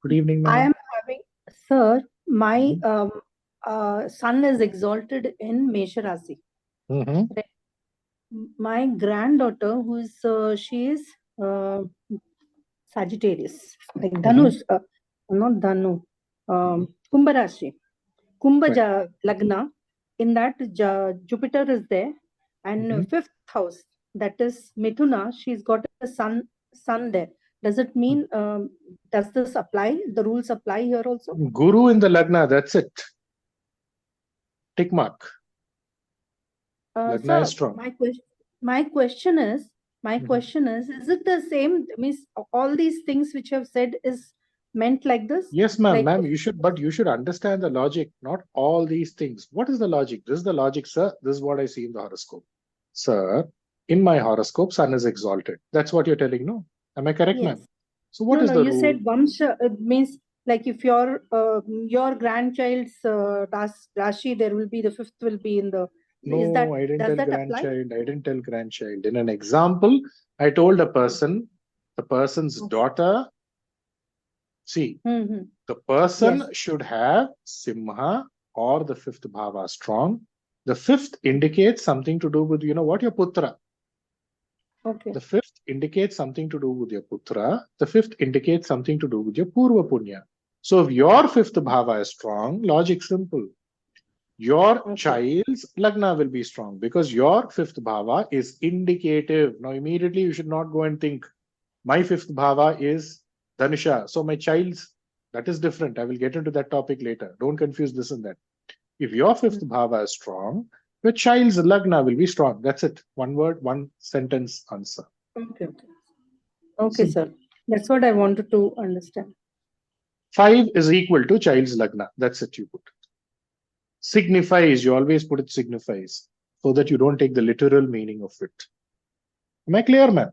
Speaker 1: Good evening, ma'am.
Speaker 10: I am having, sir, my son is exalted in Mesha Rasi. My granddaughter, who is she is Sagittarius, like Dhanush, not Dhanu, Kumbha Rashi, Kumbha Lagna. In that, Jupiter is there, and fifth house, that is Mithuna. She's got a sun there. Does it mean, does this apply? The rules apply here also?
Speaker 1: Guru in the Lagna, that's it. Tick mark. Lagna is
Speaker 10: Sir,
Speaker 1: strong.
Speaker 10: my question is, is it the same? Means all these things which you have said is meant like this?
Speaker 1: Yes, ma'am,
Speaker 10: Like,
Speaker 1: you should understand the logic, not all these things. What is the logic? This is the logic, sir. This is what I see in the horoscope. Sir, in my horoscope, sun is exalted. That's what you're telling, no? Am I correct,
Speaker 10: yes.
Speaker 1: ma'am? So what is the
Speaker 10: you
Speaker 1: rule?
Speaker 10: said Vamsha, it means like if your grandchild's Rashi, there will be the fifth will be in the.
Speaker 1: No, I didn't
Speaker 10: does
Speaker 1: tell
Speaker 10: that apply?
Speaker 1: grandchild. I didn't tell grandchild. In an example, I told a person, the person's daughter. See, the person should have Simha or the fifth bhava strong. The fifth indicates something to do with, you know what, your putra.
Speaker 10: Okay.
Speaker 1: The fifth indicates something to do with your putra. The fifth indicates something to do with your Purva Punya. So if your fifth bhava is strong, logic simple. Your child's Lagna will be strong because your fifth bhava is indicative. Now immediately you should not go and think, my fifth bhava is Dhanusha. So my child's, that is different. I will get into that topic later. Don't confuse this and that. If your fifth bhava is strong, your child's Lagna will be strong. That's it. One word, one sentence answer.
Speaker 10: Okay, sir. That's what I wanted to understand.
Speaker 1: 5 is equal to child's Lagna. That's it, you put. Signifies, you always put it signifies, so that you don't take the literal meaning of it. Am I clear, ma'am?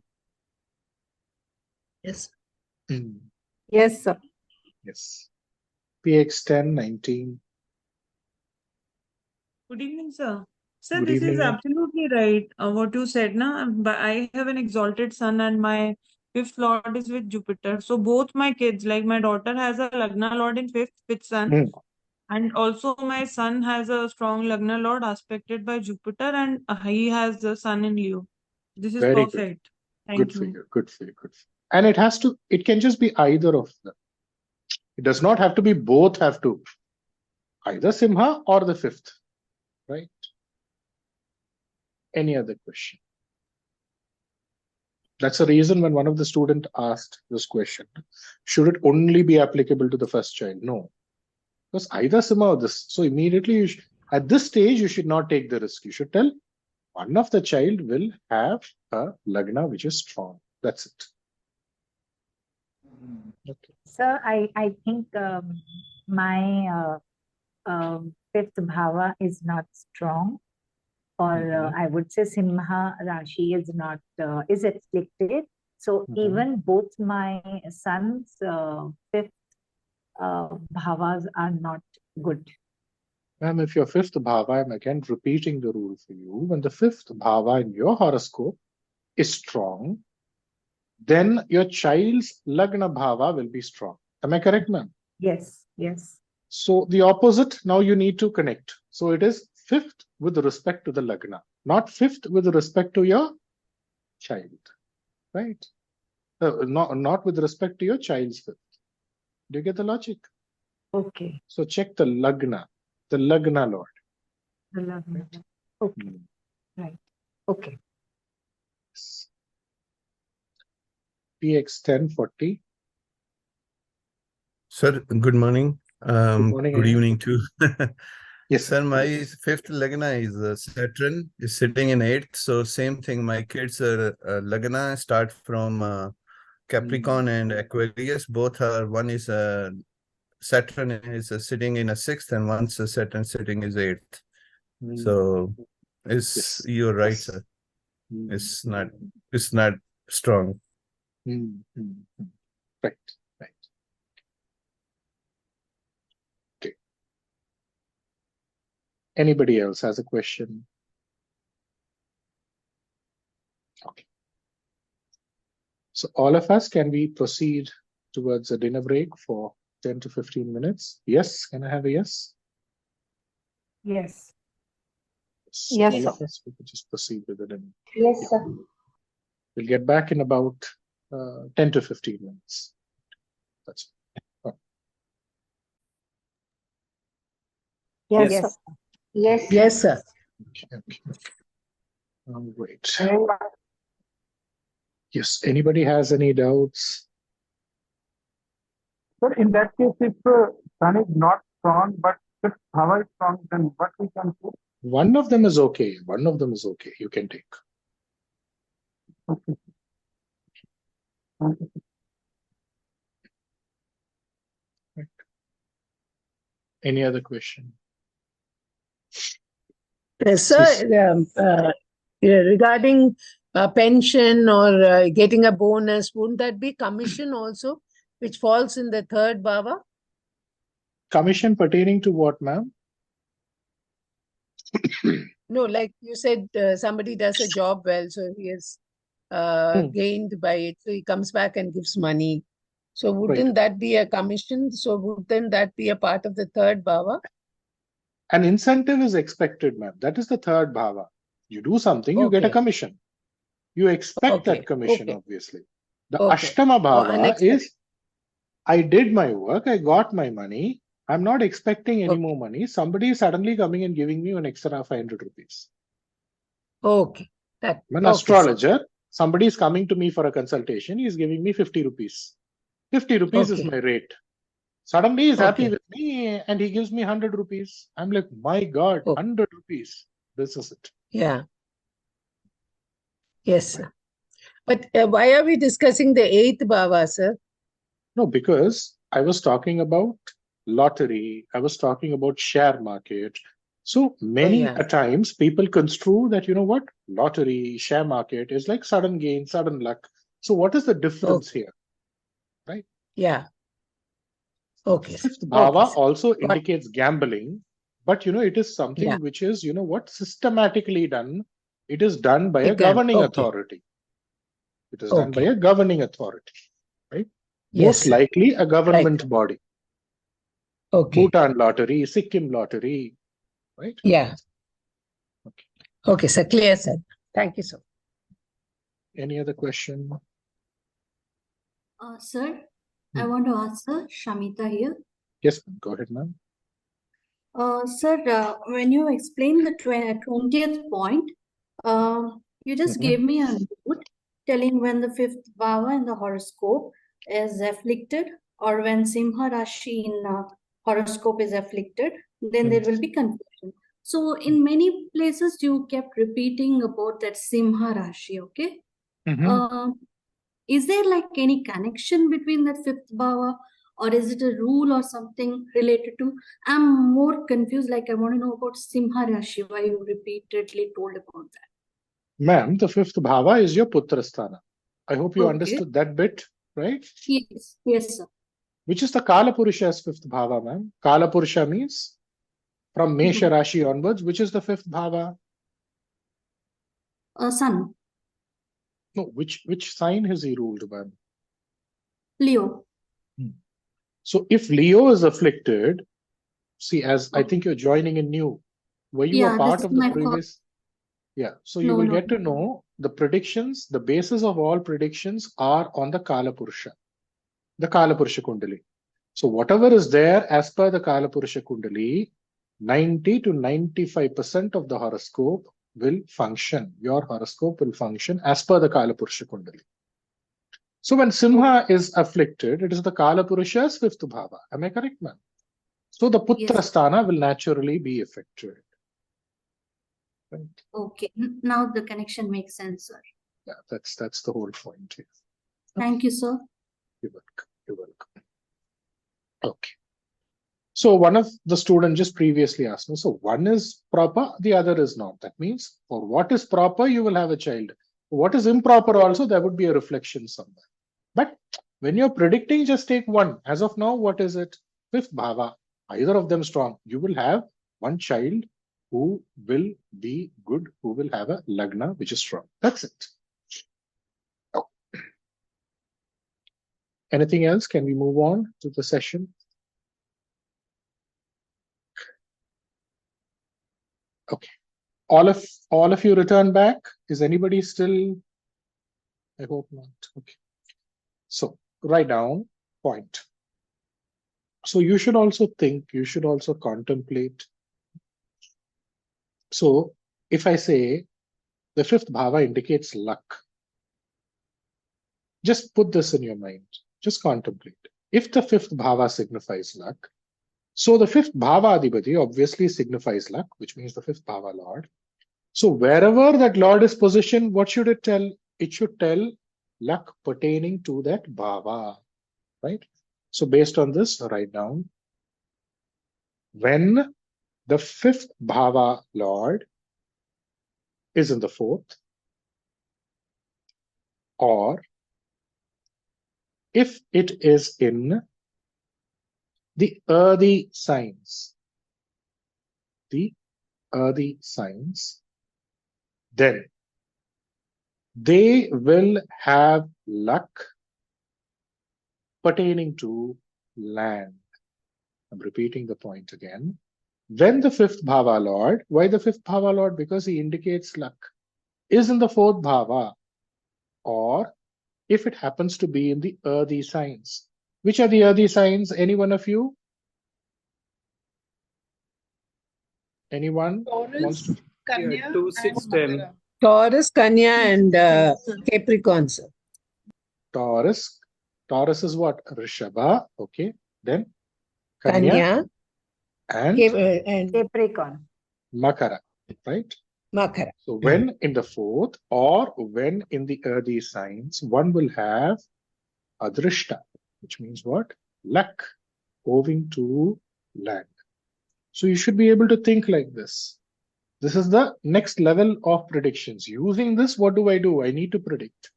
Speaker 5: Yes.
Speaker 10: Yes, sir.
Speaker 1: Yes. PX 10, 19.
Speaker 11: Good evening, sir. Sir,
Speaker 1: Good
Speaker 11: this
Speaker 1: evening,
Speaker 11: is
Speaker 1: ma'am.
Speaker 11: absolutely right. What you said, na? But I have an exalted sun and my fifth lord is with Jupiter. So both my kids, like my daughter has a Lagna lord in fifth with sun. And also my son has a strong Lagna lord aspected by Jupiter and he has the sun in Leo. This is
Speaker 1: Very
Speaker 11: perfect.
Speaker 1: good.
Speaker 11: Thank
Speaker 1: Good for
Speaker 11: you.
Speaker 1: you. Good for you. Good for you. And it can just be either of them. It does not have to be both have to. Either Simha or the fifth. Right? Any other question? That's the reason when one of the students asked this question, should it only be applicable to the first child? No. Because either Simha or this. So immediately, at this stage, you should not take the risk. You should tell one of the child will have a Lagna which is strong. That's it. Okay.
Speaker 3: Sir, I think my fifth bhava is not strong, or I would say Simha Rashi is not is afflicted. So even both my sons' fifth bhavas are not good.
Speaker 1: Ma'am, if your fifth bhava, I'm again repeating the rule for you. When the fifth bhava in your horoscope is strong, then your child's Lagna bhava will be strong. Am I correct, ma'am?
Speaker 3: Yes, yes.
Speaker 1: So the opposite, now you need to connect. So it is fifth with respect to the Lagna, not fifth with respect to your child, right? Not with respect to your child's fifth. Do you get the logic?
Speaker 3: Okay.
Speaker 1: So check the Lagna Lord.
Speaker 3: The Lagna. Okay. Right. Okay.
Speaker 1: PX 1040.
Speaker 12: Sir, good morning. Good evening too.
Speaker 1: Yes,
Speaker 12: sir. My fifth Lagna is Saturn is sitting in 8th. So same thing. My kids are Lagna start from Capricorn and Aquarius. Both are, one is Saturn is sitting in a 6th and one's Saturn sitting is 8th. So you're right, sir. It's not strong.
Speaker 1: Right. Okay. Anybody else has a question? Okay. So all of us, can we proceed towards a dinner break for 10 to 15 minutes? Yes. Can I have a yes?
Speaker 3: Yes.
Speaker 10: Yes,
Speaker 1: all
Speaker 10: sir.
Speaker 1: of us, we could just proceed with the dinner.
Speaker 10: Yes, sir.
Speaker 1: We'll get back in about 10 to 15 minutes. That's it.
Speaker 10: Yes,
Speaker 3: Yes.
Speaker 10: sir.
Speaker 5: Yes, sir.
Speaker 1: Okay. Great. Yes. Anybody has any doubts?
Speaker 13: So in that case, if sun is not strong, but fifth bhava is strong, then what we can do?
Speaker 1: One of them is okay. One of them is okay. You can take.
Speaker 13: Okay. Okay.
Speaker 1: Right. Any other question?
Speaker 5: Sir, regarding pension or getting a bonus, wouldn't that be commission also, which falls in the third bhava?
Speaker 1: Commission pertaining to what, ma'am?
Speaker 5: No, like you said, somebody does a job well, so he is gained by it. So he comes back and gives money. So wouldn't that be a commission? So wouldn't that be a part of the third bhava?
Speaker 1: An incentive is expected, ma'am. That is the third bhava. You do something, you get a commission. You expect that commission, obviously. The Ashtama bhava is, I did my work, I got my money, I'm not expecting any more money. Somebody is suddenly coming and giving me an extra 500 rupees.
Speaker 5: Okay.
Speaker 1: I'm an astrologer. Somebody is coming to me for a consultation. He is giving me 50 rupees. 50 rupees is my rate. Suddenly he is happy with me and he gives me 100 rupees. I'm like, my God, 100 rupees. This is it.
Speaker 5: Yeah. Yes, sir. But why are we discussing the eighth bhava, sir?
Speaker 1: No, because I was talking about lottery. I was talking about share market. So many a times people construe that, you know what, lottery, share market is like sudden gain, sudden luck. So what is the difference here? Right?
Speaker 5: Yeah. Okay.
Speaker 1: Fifth bhava also indicates gambling, but, you know, it is something which is, you know what, systematically done. It is done by a governing authority. It is done by a governing authority, right? Most likely a government body. Bhutan lottery, Sikkim lottery, right?
Speaker 5: Yeah. Okay, sir. Clear, sir. Thank you, sir.
Speaker 1: Any other question?
Speaker 14: Sir, I want to ask Sir, Shamita here.
Speaker 1: Yes, go ahead, ma'am.
Speaker 14: Sir, when you explained the 20th point, you just gave me a note telling when the fifth bhava in the horoscope is afflicted, or when Simha Rashi in horoscope is afflicted, then there will be confusion. So in many places you kept repeating about that Simha Rashi, okay? Is there like any connection between that fifth bhava, or is it a rule or something related to? I'm more confused, like I want to know about Simha Rashi, why you repeatedly told about that.
Speaker 1: Ma'am, the fifth bhava is your Putrasthana. I hope you understood that bit, right?
Speaker 14: Yes, yes, sir.
Speaker 1: Which is the Kala Purusha's fifth bhava, ma'am. Kala Purusha means from Mesha Rashi onwards, which is the fifth bhava?
Speaker 14: Sun.
Speaker 1: No, which sign has he ruled, ma'am?
Speaker 14: Leo.
Speaker 1: So if Leo is afflicted, see, as I think you're joining in new, were you a part of the previous? Yeah, so you will get to know the predictions, the basis of all predictions are on the Kala Purusha, the Kala Purusha Kundali. So whatever is there as per the Kala Purusha Kundali, 90 to 95% of the horoscope will function. Your horoscope will function as per the Kala Purusha Kundali. So when Simha is afflicted, it is the Kala Purusha's fifth bhava. Am I correct, ma'am? So the Putra Sthana will naturally be affected. Right.
Speaker 14: Okay, now the connection makes sense, sir.
Speaker 1: Yeah, that's the whole point here.
Speaker 14: Thank you, sir.
Speaker 1: You're welcome. You're welcome. Okay. So one of the students just previously asked me, so one is proper, the other is not. That means for what is proper, you will have a child. What is improper also, there would be a reflection somewhere. But when you're predicting, just take one. As of now, what is it? Fifth bhava. Either of them strong. You will have one child who will be good, who will have a lagna, which is strong. That's it. Oh. Anything else? Can we move on to the session? Okay. All of you return back. Is anybody still? I hope not. Okay. So write down point. So you should also think, you should also contemplate. So if I say the fifth bhava indicates luck, just put this in your mind. Just contemplate. if the fifth bhava signifies luck, so the fifth bhava adhipati obviously signifies luck, which means the fifth bhava lord. So wherever that lord is positioned, what should it tell? It should tell luck pertaining to that bhava, right? So based on this, write down when the fifth bhava lord is in the fourth, or if it is in the earthy signs, then they will have luck pertaining to land. I'm repeating the point again. When the fifth bhava lord, why the fifth bhava lord? Because he indicates luck, is in the fourth bhava, or if it happens to be in the earthy signs. Which are the earthy signs? Any one of you? Anyone wants to?
Speaker 5: Yeah, 2, 6, 10. Taurus, Kanya, and Capricorn, sir.
Speaker 1: Taurus. Taurus is what? Rishabha. Okay. Then Kanya, and
Speaker 3: Capricorn.
Speaker 1: Makara. Right?
Speaker 5: Makara.
Speaker 1: So when in the fourth or when in the earthy signs, one will have adrishta, which means what? Luck owing to land. So you should be able to think like this. This is the next level of predictions. Using this, what do? I need to predict.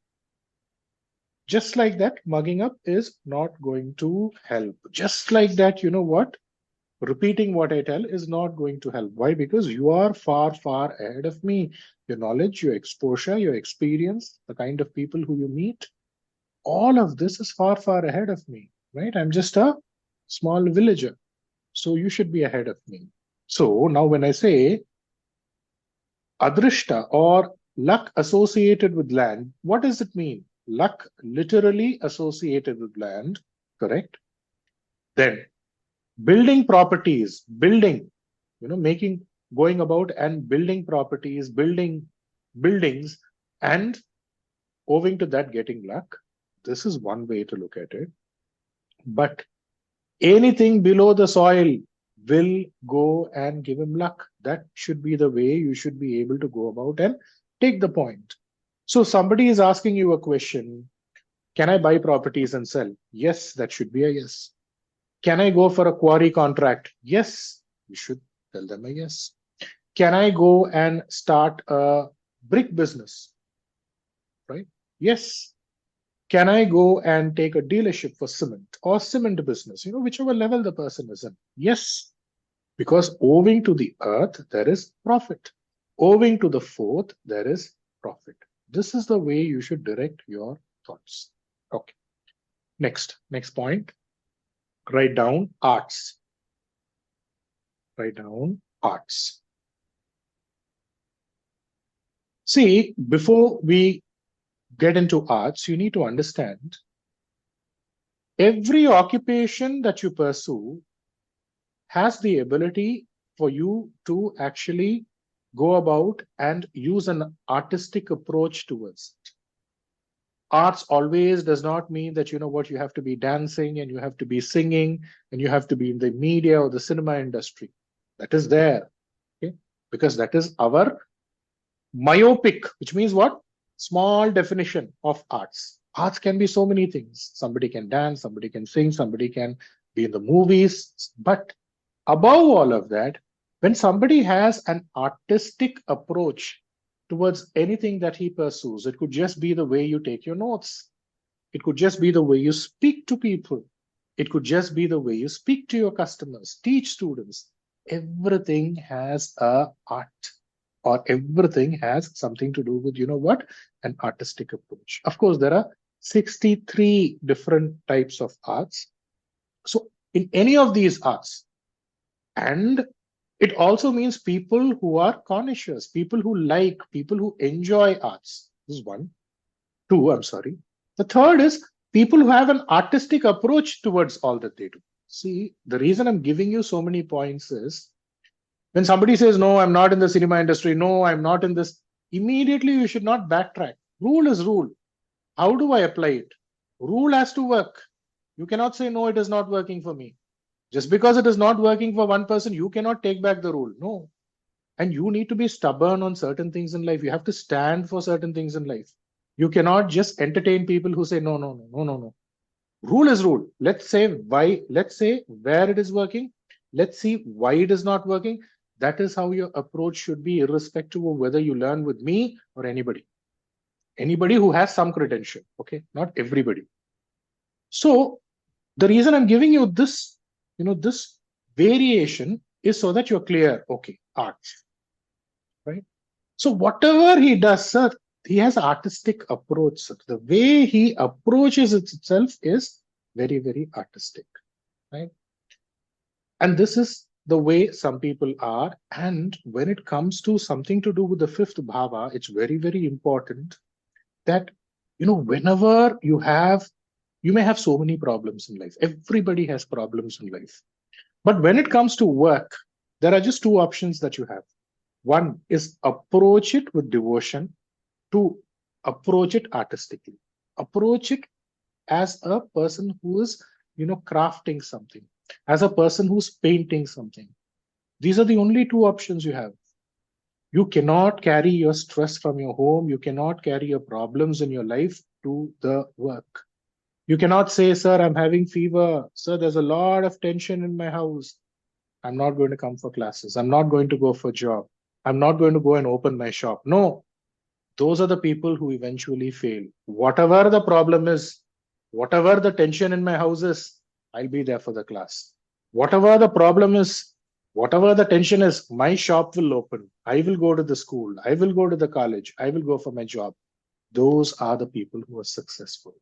Speaker 1: Just like that, mugging up is not going to help. Just like that, you know what? Repeating what I tell is not going to help. Why? Because you are far, far ahead of me. Your knowledge, your exposure, your experience, the kind of people who you meet, all of this is far, far ahead of me, right? I'm just a small villager. So you should be ahead of me. So now when I say adrishta or luck associated with land, what does it mean? Luck literally associated with land, correct? Then building properties, building, going about and building properties, building buildings, and owing to that getting luck. This is one way to look at it. But anything below the soil will go and give him luck. That should be the way you should be able to go about and take the point. So somebody is asking you a question. Can I buy properties and sell? Yes, that should be a yes. Can I go for a quarry contract? Yes, you should tell them a yes. Can I go and start a brick business? Right? Yes. Can I go and take a dealership for cement or cement business? Whichever level the person is in. Yes. Because owing to the earth, there is profit. Owing to the fourth, there is profit. This is the way you should direct your thoughts. Okay. Next point. Write down arts. Write down arts. See, before we get into arts, you need to understand every occupation that you pursue has the ability for you to actually go about and use an artistic approach towards it. Arts always does not mean that, you have to be dancing and you have to be singing and you have to be in the media or the cinema industry. That is there, okay? Because that is our myopic, which means what? Small definition of arts. Arts can be so many things. Somebody can dance, somebody can sing, somebody can be in the movies. But above all of that, when somebody has an artistic approach towards anything that he pursues, it could just be the way you take your notes. It could just be the way you speak to people. It could just be the way you speak to your customers, teach students. Everything has a art, or everything has something to do with, an artistic approach. Of course, there are 63 different types of arts. So in any of these arts, and it also means people who are connoisseurs, people who like, people who enjoy arts. This is one. Two, I'm sorry. The third is people who have an artistic approach towards all that they do. See, the reason I'm giving you so many points is when somebody says, no, I'm not in the cinema industry, no, I'm not in this, immediately you should not backtrack. Rule is rule. How do I apply it? Rule has to work. You cannot say, no, it is not working for me. Just because it is not working for one person, you cannot take back the rule. No. And you need to be stubborn on certain things in life. You have to stand for certain things in life. You cannot just entertain people who say, no, no, no, no, no, no. Rule is rule. Let's say why, let's say where it is working. Let's see why it is not working. That is how your approach should be, irrespective of whether you learn with me or anybody. Anybody who has some credential, okay? Not everybody. So the reason I'm giving you this, this variation is so that you're clear. Okay, arts, right? So whatever he does, sir, he has artistic approach, sir. The way he approaches it itself is very, very artistic, right? And this is the way some people are. And when it comes to something to do with the fifth bhava, it's very, very important that, whenever you may have so many problems in life. Everybody has problems in life. But when it comes to work, there are just two options that you have. One is approach it with devotion. Two, approach it artistically. Approach it as a person who is, crafting something, as a person who's painting something. These are the only two options you have. You cannot carry your stress from your home. You cannot carry your problems in your life to the work. You cannot say, sir, I'm having fever. Sir, there's a lot of tension in my house. I'm not going to come for classes. I'm not going to go for a job. I'm not going to go and open my shop. No, those are the people who eventually fail. Whatever the problem is, whatever the tension in my house is, I'll be there for the class. Whatever the problem is, whatever the tension is, my shop will open. I will go to the school. I will go to the college. I will go for my job. Those are the people who are successful.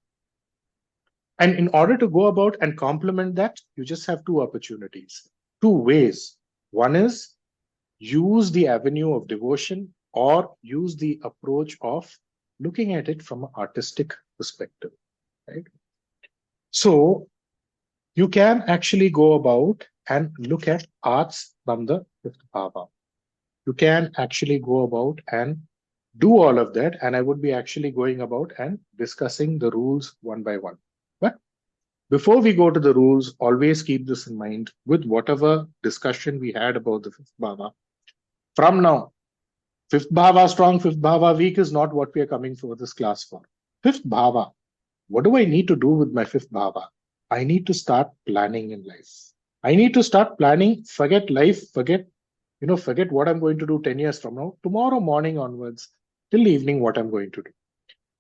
Speaker 1: And in order to go about and complement that, you just have two opportunities, two ways. One is use the avenue of devotion or use the approach of looking at it from an artistic perspective, right? So you can actually go about and look at arts from the fifth bhava. You can actually go about and do all of that. And I would be actually going about and discussing the rules one by one. But before we go to the rules, always keep this in mind with whatever discussion we had about the fifth bhava. From now, fifth bhava strong, fifth bhava weak is not what we are coming for this class for. Fifth bhava, what do I need to do with my fifth bhava? I need to start planning in life. I need to start planning, forget life, forget what I'm going to do 10 years from now, tomorrow morning onwards, till evening, what I'm going to do.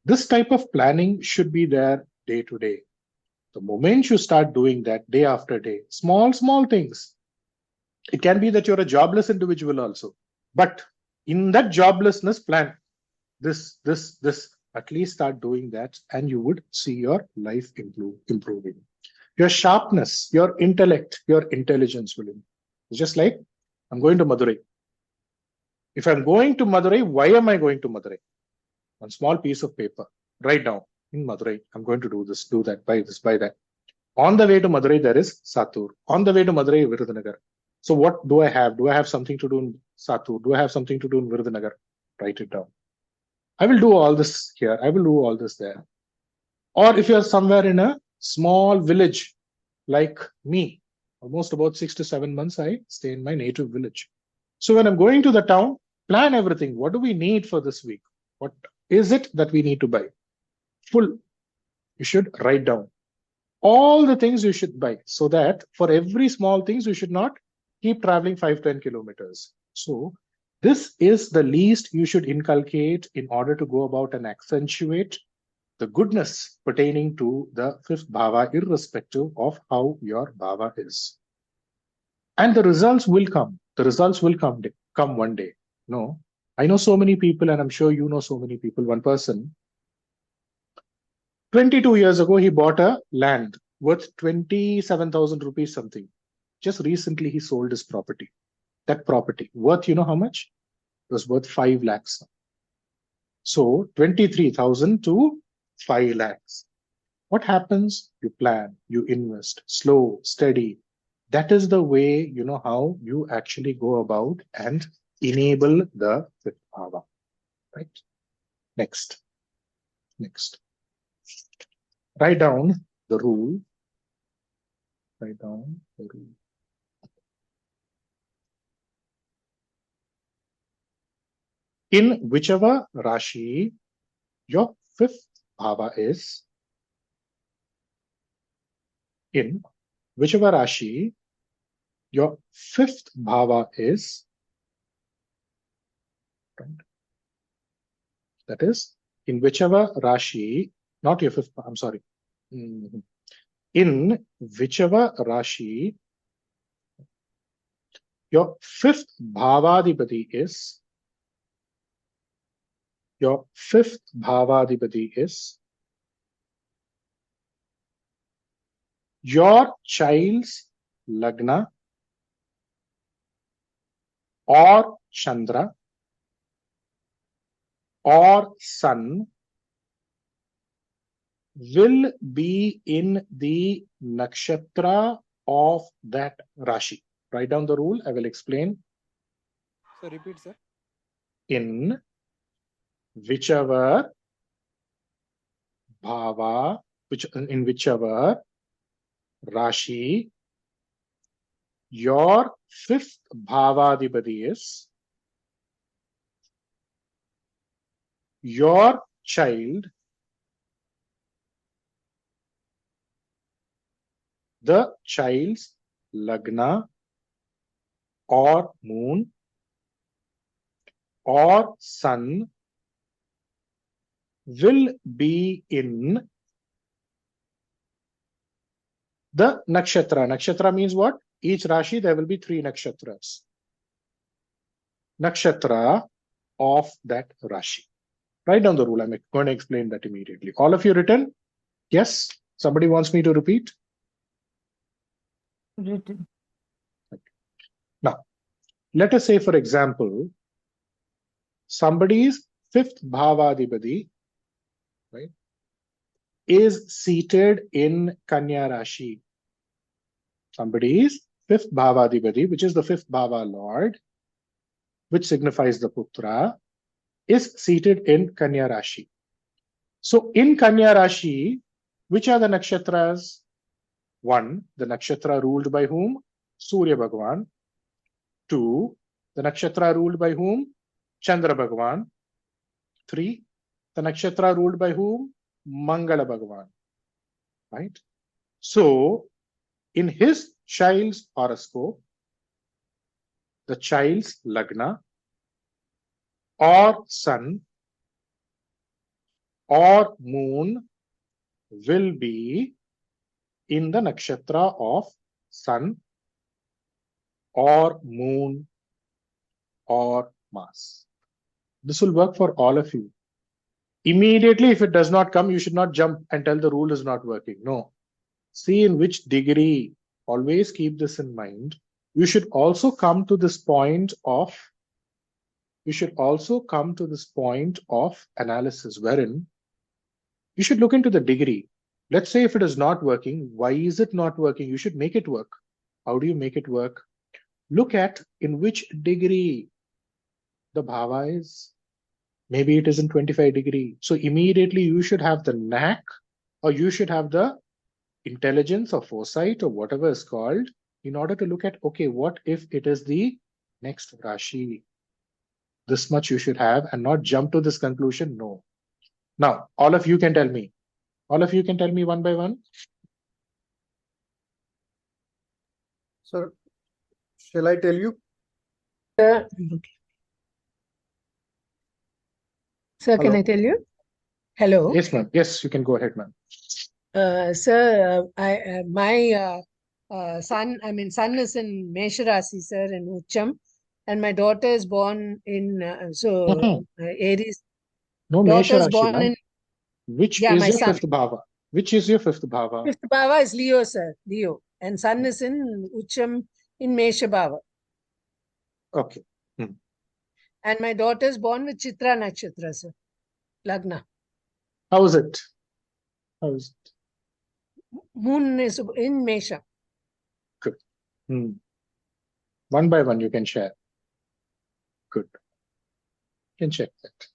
Speaker 1: This type of planning should be there day to day. The moment you start doing that day after day, small things. It can be that you're a jobless individual also. But in that joblessness, plan this, at least start doing that, and you would see your life improving. Your sharpness, your intellect, your intelligence will improve. It's just like I'm going to Madurai. If I'm going to Madurai, why am I going to Madurai? One small piece of paper, write down in Madurai, I'm going to do this, do that, buy this, buy that. On the way to Madurai, there is Satur. On the way to Madurai, Virudhunagar. So what do I have? Do I have something to do in Satur? Do I have something to do in Virudhunagar? Write it down. I will do all this here. I will do all this there. Or if you're somewhere in a small village like me, almost about 6 to 7 months, I stay in my native village. So when I'm going to the town, plan everything. What do we need for this week? What is it that we need to buy? Full. You should write down all the things you should buy, so that for every small things, you should not keep traveling 5-10 kilometers. So this is the least you should inculcate in order to go about and accentuate the goodness pertaining to the fifth bhava, irrespective of how your bhava is. And the results will come. The results will come one day. No, I know so many people, and I'm sure you know so many people. One person, 22 years ago, he bought a land worth 27,000 rupees something. Just recently, he sold his property. That property worth, you know how much? It was worth 5 lakhs. So 23,000 to 5 lakhs. What happens? You plan, you invest, slow, steady. That is the way, how you actually go about and enable the fifth bhava. Right? Next. Write down the rule write down. In whichever Rashi your fifth bhava is, in whichever Rashi your fifth bhava is, that is, in whichever Rashi, not your fifth, I'm sorry. In whichever Rashi your fifth bhavadipati is, your fifth bhavadipati is, your child's lagna or Chandra or sun will be in the nakshatra of that Rashi. Write down the rule. I will explain.
Speaker 15: So repeat, sir.
Speaker 1: In whichever bhava, in whichever Rashi your fifth bhavadipati is, your child, the child's lagna or moon or sun will be in the nakshatra. Nakshatra means what? Each Rashi there will be 3 nakshatras. Nakshatra of that Rashi. Write down the rule. I'm going to explain that immediately. All of you written? Yes? Somebody wants me to repeat?
Speaker 3: Written.
Speaker 1: Okay. Now, let us say, for example, somebody's fifth bhavadipati, right, is seated in Kanya Rashi. Somebody's fifth bhavadipati, which is the fifth bhava lord, which signifies the putra, is seated in Kanya Rashi. So in Kanya Rashi, which are the nakshatras? 1, the nakshatra ruled by whom? Surya Bhagavan. 2, the nakshatra ruled by whom? Chandra Bhagavan. 3, the nakshatra ruled by whom? Mangala Bhagavan. Right? So, in his child's horoscope, the child's lagna or sun or moon will be in the nakshatra of sun or moon or Mars. This will work for all of you. Immediately, if it does not come, you should not jump and tell the rule is not working. No. See in which degree. Always keep this in mind. You should also come to this point of analysis wherein you should look into the degree. Let's say if it is not working, why is it not working? You should make it work. How do you make it work? Look at in which degree the bhava is. Maybe it is in 25 degree. So immediately you should have the knack, or you should have the intelligence or foresight or whatever is called, in order to look at, okay, what if it is the next Rashi? This much you should have, and not jump to this conclusion. No. Now, all of you can tell me. All of you can tell me one by one.
Speaker 6: Sir, shall I tell you?
Speaker 5: Sir, sir, can
Speaker 1: Hello.
Speaker 5: I tell you? Hello.
Speaker 1: Yes, ma'am. Yes, you can go ahead, ma'am.
Speaker 5: Sir, my son is in Mesha Rasi, sir, in Ucham, and my daughter is born in Aries.
Speaker 1: No,
Speaker 5: Daughter
Speaker 1: Mesha
Speaker 5: is
Speaker 1: Rashi,
Speaker 5: born
Speaker 1: ma'am.
Speaker 5: in
Speaker 1: Which
Speaker 5: yeah,
Speaker 1: is
Speaker 5: my
Speaker 1: your
Speaker 5: son.
Speaker 1: fifth bhava? Which is your fifth bhava?
Speaker 5: Fifth Bhava is Leo, sir, Leo, and son is in Ucham in Mesha Bhava.
Speaker 1: Okay.
Speaker 5: And my daughter is born with Chitra Nakshatra, sir, Lagna.
Speaker 1: How is it? How is it?
Speaker 5: Moon is in Mesha.
Speaker 1: Good. One by one you can share. Good. You can check that.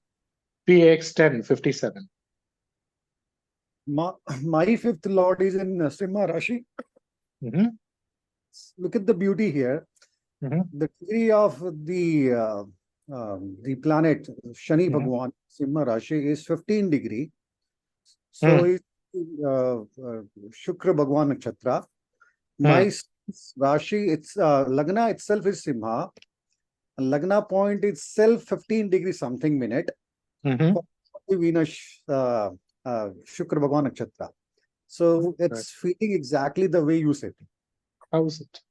Speaker 1: PX 1057.
Speaker 6: My fifth lord is in Simha Rashi. Look at the beauty here. The degree of the planet Shani Bhagwan, Simha Rashi, is 15 degree. So it's Shukra Bhagwan Nakshatra. My Rashi, it's Lagna itself is Simha. Lagna point itself 15 degree something minute. Venus Shukra Bhagwan Nakshatra. So it's feeling exactly the way you said.
Speaker 1: How is it?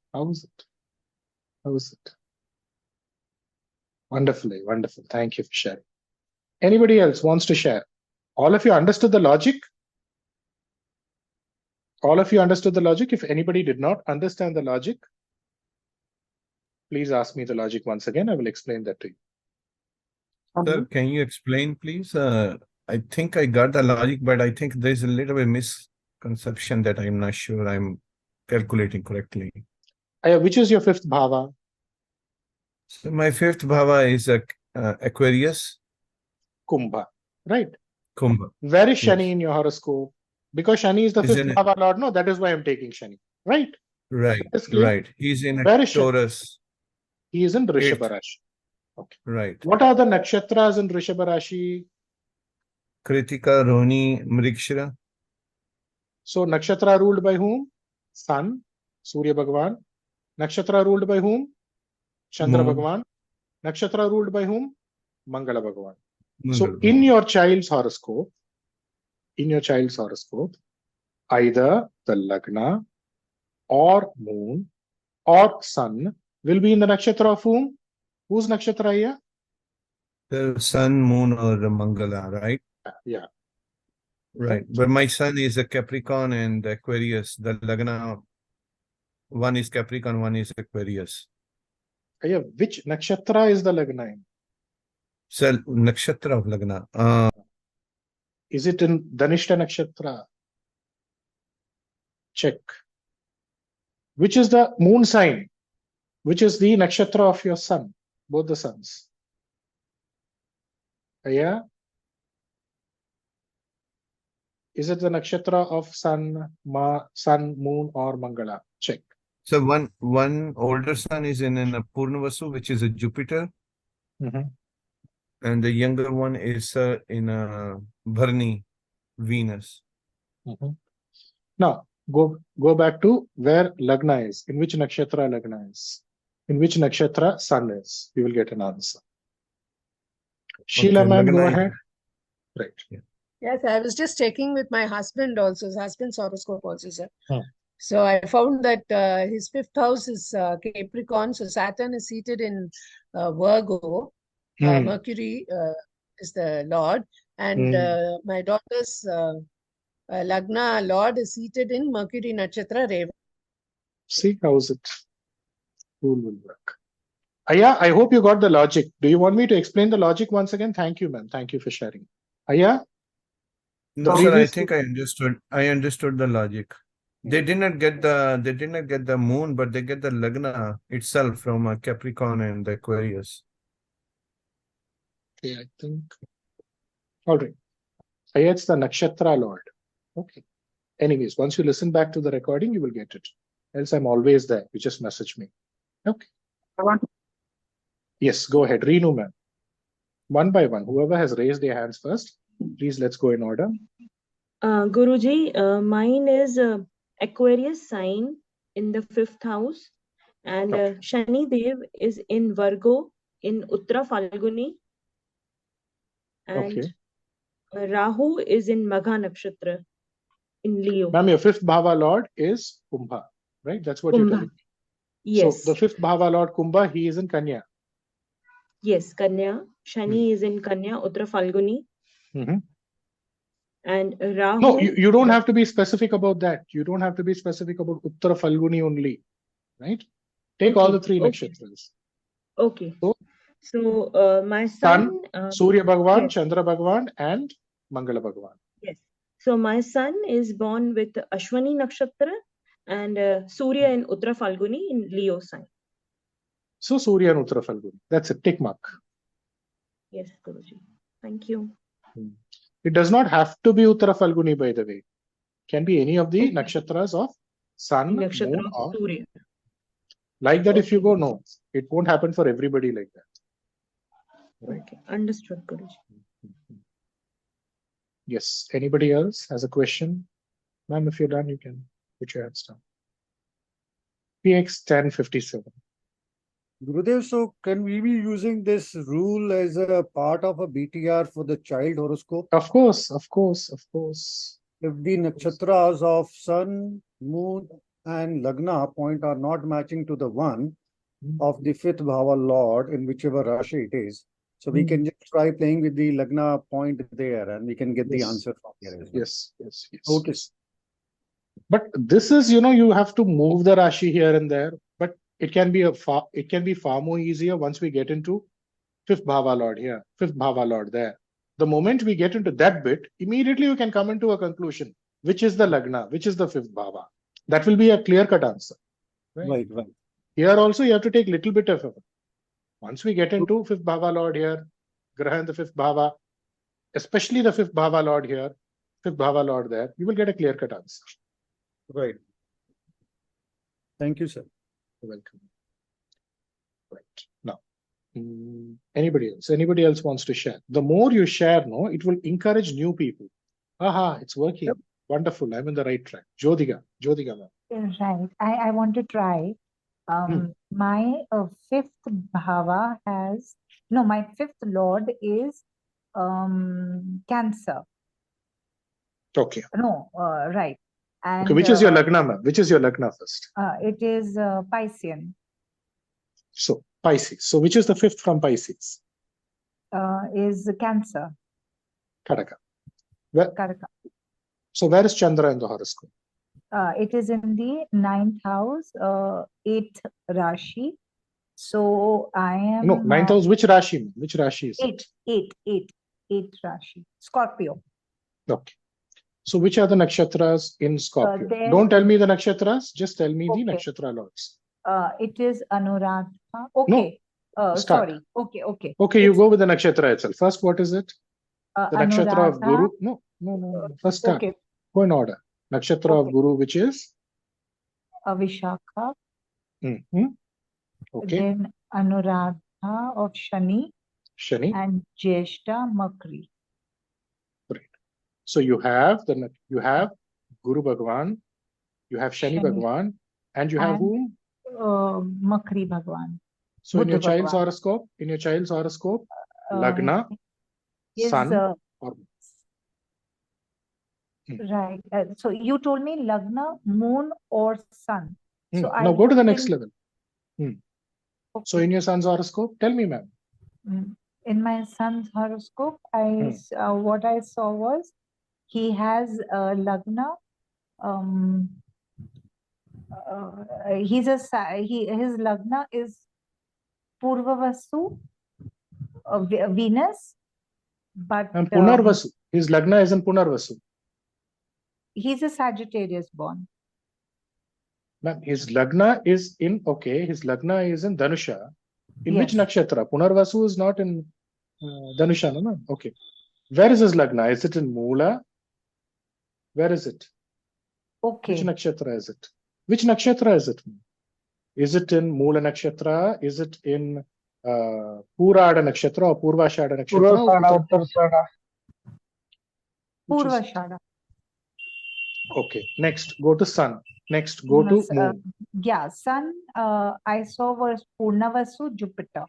Speaker 1: Wonderfully, wonderful. Thank you for sharing. Anybody else wants to share? All of you understood the logic? All of you understood the logic? If anybody did not understand the logic, please ask me the logic once again. I will explain that to you.
Speaker 12: Sir, can you explain, please? I think I got the logic, but I think there's a little bit misconception that I'm not sure I'm calculating correctly.
Speaker 1: Which is your fifth bhava?
Speaker 12: So my fifth bhava is Aquarius.
Speaker 1: Kumbha, right?
Speaker 12: Kumbha.
Speaker 1: Where is Shani in your horoscope? Because Shani is the fifth bhava lord. No, that is why I'm taking Shani, right?
Speaker 12: Right, right. He's in Taurus.
Speaker 1: He is in Rishabha Rashi. Okay.
Speaker 12: Right.
Speaker 1: What are the nakshatras in Rishabha Rashi?
Speaker 12: Kritika, Rohini, Mrigashira.
Speaker 1: So nakshatra ruled by whom? Sun, Surya Bhagavan. Nakshatra ruled by whom? Chandra Bhagavan. Nakshatra ruled by whom? Mangala Bhagavan. So in your child's horoscope, either the Lagna or moon or sun will be in the nakshatra of whom? Whose nakshatra here?
Speaker 12: The sun, moon, or the Mangala, right?
Speaker 1: Yeah.
Speaker 12: Right. But my sun is a Capricorn and Aquarius. The Lagna, one is Capricorn, one is Aquarius.
Speaker 1: Which nakshatra is the Lagna in?
Speaker 12: So, nakshatra of Lagna.
Speaker 1: Is it in Dhanishta nakshatra? Check. Which is the moon sign? Which is the nakshatra of your sun? Both the suns. Yeah. Is it the nakshatra of sun, moon, or Mangala? Check.
Speaker 12: So one older son is in a Purnavasu, which is a Jupiter. And the younger one is in a Bharani, Venus.
Speaker 1: Now, go back to where Lagna is. In which nakshatra Lagna is? In which nakshatra sun is? We will get an answer. Sheila ma'am, go ahead. Right.
Speaker 5: Yeah. Yes, I was just checking with my husband also, his husband's horoscope also, sir. So I found that his fifth house is Capricorn, so Saturn is seated in Virgo. Mercury is the Lord, and my daughter's Lagna Lord is seated in Mercury Nakshatra Reva.
Speaker 1: See how is it? Rule will work. Aya, I hope you got the logic. Do you want me to explain the logic once again? Thank you, ma'am. Thank you for sharing. Aya?
Speaker 12: No, sir, I think I understood. I understood the logic. They did not get the moon, but they get the Lagna itself from Capricorn and Aquarius.
Speaker 1: Okay, I think. All right. Aya, it's the nakshatra lord. Okay. Anyways, once you listen back to the recording, you will get it. Else I'm always there. You just message me. Okay. Yes, go ahead. Reenu ma'am. One by one. Whoever has raised their hands first, please let's go in order.
Speaker 8: Guruji, mine is Aquarius sign in the fifth house, and Shani Dev is in Virgo in Uttara Falguni, and Rahu is in Magha Nakshatra in Leo.
Speaker 1: Ma'am, your fifth bhava lord is Kumbha, right? That's what you're telling me.
Speaker 8: Yes.
Speaker 1: So the fifth bhava lord Kumbha, he is in Kanya.
Speaker 8: Yes, Kanya. Shani is in Kanya, Uttara Falguni. And Rahu.
Speaker 1: No, you don't have to be specific about that. You don't have to be specific about Uttara Falguni only, right? Take all the three nakshatras.
Speaker 8: Okay. So my son.
Speaker 1: Surya Bhagavan, Chandra Bhagavan, and Mangala Bhagavan.
Speaker 8: Yes. So my son is born with Ashwani Nakshatra and Surya in Uttara Falguni in Leo sign.
Speaker 1: So Surya and Uttara Falguni. That's a tick mark.
Speaker 8: Yes, Guruji. Thank you.
Speaker 1: It does not have to be Uttara Falguni, by the way. Can be any of the nakshatras of sun,
Speaker 8: Nakshatra
Speaker 1: moon,
Speaker 8: of
Speaker 1: or
Speaker 8: Surya.
Speaker 1: like that. If you
Speaker 8: Okay.
Speaker 1: go, no, it won't happen for everybody like that. Right?
Speaker 8: Okay. Understood, Guruji.
Speaker 1: Yes. Anybody else has a question? Ma'am, if you're done, you can put your hands down. PX 1057.
Speaker 6: Gurudev, so can we be using this rule as a part of a BTR for the child horoscope?
Speaker 1: Of course, of course, of course.
Speaker 6: If the nakshatras of sun, moon, and lagna point are not matching to the one of the fifth bhava lord in whichever rashi it is, so we can just try playing with the lagna point there, and we can get the answer from here as well.
Speaker 1: Yes, yes, yes.
Speaker 6: Okay.
Speaker 1: But this is, you have to move the rashi here and there. But it can be far more easier once we get into fifth bhava lord here, fifth bhava lord there. The moment we get into that bit, immediately you can come into a conclusion, which is the lagna, which is the fifth bhava. That will be a clear-cut answer.
Speaker 6: Right.
Speaker 1: Here also you have to take little bit of effort. Once we get into fifth bhava lord here, graha in the fifth bhava, especially the fifth bhava lord here, fifth bhava lord there, you will get a clear-cut answer.
Speaker 6: Right. Thank you, sir.
Speaker 1: You're welcome. Right. Now, anybody else wants to share? The more you share, no, it will encourage new people. Aha, it's working. Yep. Wonderful. I'm in the right track. Jyotika ma'am.
Speaker 3: Right. I want to try. My fifth bhava my fifth lord is Cancer.
Speaker 1: Okay.
Speaker 3: No, right. And
Speaker 1: okay, which is your lagna, ma'am? Which is your lagna first?
Speaker 3: It is Piscean.
Speaker 1: So Pisces. So which is the fifth from Pisces?
Speaker 3: Is Cancer.
Speaker 1: Karaka.
Speaker 3: Karaka.
Speaker 1: So where is Chandra in the horoscope?
Speaker 3: It is in the 9th house, 8th Rashi. So I am.
Speaker 1: No, 9th house. Which Rashi? Which Rashi is it?
Speaker 3: 8th Rashi. Scorpio.
Speaker 1: Okay. So which are the nakshatras in Scorpio? Don't tell me the nakshatras. Just tell me the nakshatra lords.
Speaker 3: It is Anuradha. Okay.
Speaker 1: No.
Speaker 3: Sorry. Okay.
Speaker 1: Okay, you go with the nakshatra itself. First, what is it? The nakshatra of Guru. No. First start.
Speaker 3: Okay.
Speaker 1: Go in order. Nakshatra of Guru, which is?
Speaker 3: Vishakha.
Speaker 1: Okay.
Speaker 3: Then Anuradha of Shani. And Jyeshta Makri.
Speaker 1: Right. So you have Guru Bhagwan, you have Shani Bhagwan, and you have whom?
Speaker 3: Makri Bhagwan.
Speaker 1: So Buddha in your child's horoscope, Lagna, Sun, or
Speaker 3: right. So you told me Lagna, Moon, or Sun. So
Speaker 1: now go to the next level. Okay. So in your son's horoscope, tell me, ma'am.
Speaker 3: In my son's horoscope, what I saw was he has Lagna. His Lagna is Purva Vasu, Venus, but
Speaker 1: and Punarvasu. His Lagna is in Punarvasu.
Speaker 3: He's a Sagittarius born.
Speaker 1: Ma'am, his Lagna is in Dhanusha. In which nakshatra? Punarvasu is not in Dhanusha, no? Okay. Where is his Lagna? Is it in Moola? Where is it?
Speaker 3: Okay.
Speaker 1: Which nakshatra is it? Which nakshatra is it? Is it in Moola nakshatra? Is it in Purada nakshatra or Purvashada nakshatra?
Speaker 3: Purvashada.
Speaker 1: Okay. Next, go to Sun. Next, go to Moon.
Speaker 3: Sun, I saw was Purnavasu, Jupiter.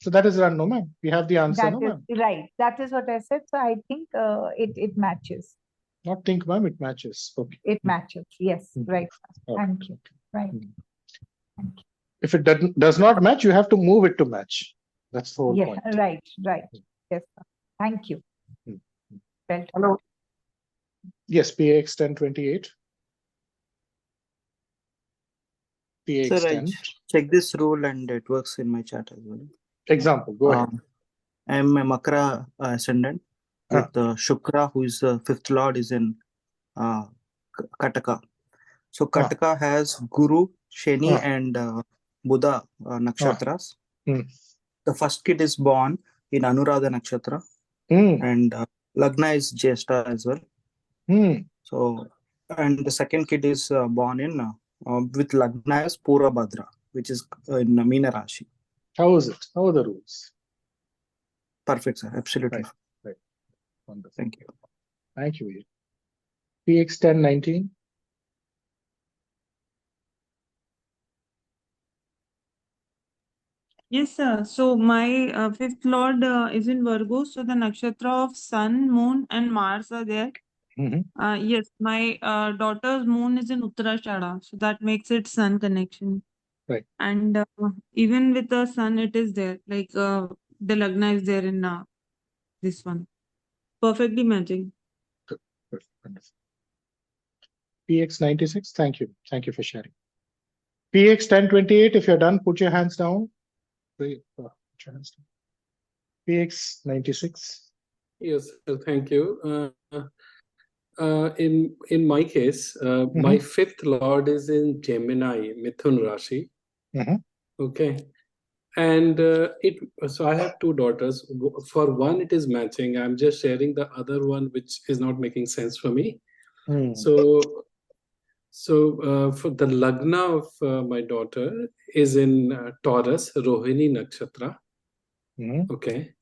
Speaker 1: So that is run, no ma'am. We have the answer, no ma'am.
Speaker 3: Right. That is what I said. So I think it matches.
Speaker 1: Not think, ma'am, it matches. Okay.
Speaker 3: It matches. Yes. Right. Thank you. Right. Thank you.
Speaker 1: If it does not match, you have to move it to match. That's the whole point.
Speaker 3: Right. Yes, sir. Thank you.
Speaker 13: Hello.
Speaker 1: Yes, PAX 1028. PAX
Speaker 16: Sir,
Speaker 1: 10.
Speaker 16: I check this rule and it works in my chart as well.
Speaker 1: Example, go ahead.
Speaker 16: I am a Makara ascendant with Shukra, who is the fifth lord, is in Kataka. So Kataka has Guru, Shani, and Buddha nakshatras. The first kid is born in Anuradha nakshatra, and Lagna is Jyeshta as well. So and the second kid is born in with Lagna as Purva, which is in Meena Rashi.
Speaker 1: How is it? How are the rules?
Speaker 16: Perfect, sir. Absolutely.
Speaker 1: Right. Wonderful.
Speaker 16: Thank you.
Speaker 1: Thank you. PX 1019.
Speaker 11: Yes, sir. So my fifth lord is in Virgo. So the nakshatra of Sun, Moon, and Mars are there. Yes, my daughter's moon is in Uttarashada. So that makes it Sun connection.
Speaker 1: Right.
Speaker 11: And even with the Sun, it is there. Like the Lagna is there in this one. Perfectly matching.
Speaker 1: Good. Wonderful. PX 96. Thank you. Thank you for sharing. PX 1028. If you're done, put your hands down. Put your hands down. PX 96.
Speaker 17: Yes, sir, thank you. In my case, my fifth lord is in Gemini, Mithun Rashi. Okay, and so I have two daughters. For one, it is matching. I'm just sharing the other one, which is not making sense for me. So for the Lagna of my daughter is in Taurus, Rohini Nakshatra. Okay.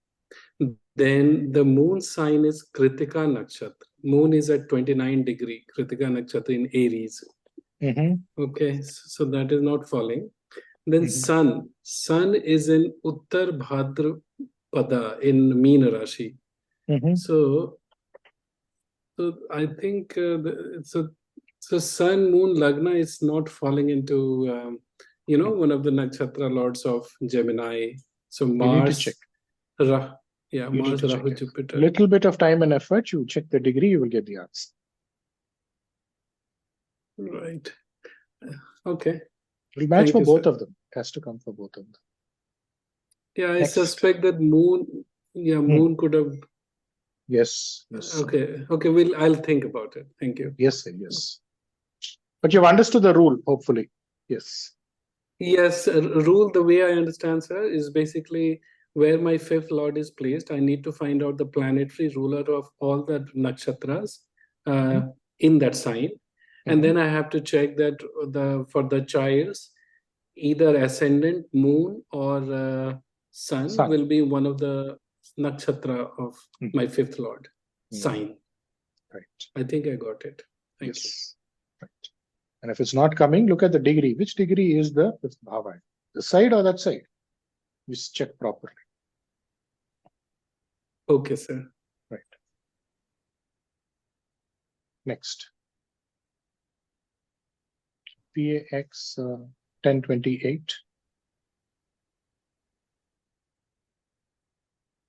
Speaker 17: Then the moon sign is Kritika Nakshatra. Moon is at 29 degree, Kritika Nakshatra in Aries. Okay, so that is not falling. Then Sun is in Uttar Bhadrapada in Meena Rashi. So I think so Sun, Moon, Lagna is not falling into one of the nakshatra lords of Gemini. So Mars, Mars, Rahu, Jupiter.
Speaker 1: Little bit of time and effort, you check the degree, you will get the answer.
Speaker 17: Right. Okay.
Speaker 1: It'll match for both of them. It has to come for both of them.
Speaker 17: Yeah, I suspect that Moon, Moon could have.
Speaker 1: Yes.
Speaker 17: Okay. I'll think about it. Thank you.
Speaker 1: Yes, sir, yes. But you've understood the rule, hopefully. Yes.
Speaker 17: Yes, rule, the way I understand, sir, is basically where my fifth lord is placed. I need to find out the planetary ruler of all the nakshatras in that sign. And then I have to check that for the child's either ascendant, moon, or sun will be one of the nakshatra of my fifth lord sign.
Speaker 1: Right.
Speaker 17: I think I got it. Thank you.
Speaker 1: Right. And if it's not coming, look at the degree. Which degree is the fifth bhava? The side or that side? Just check properly.
Speaker 17: Okay, sir.
Speaker 1: Right. Next. PAX 1028.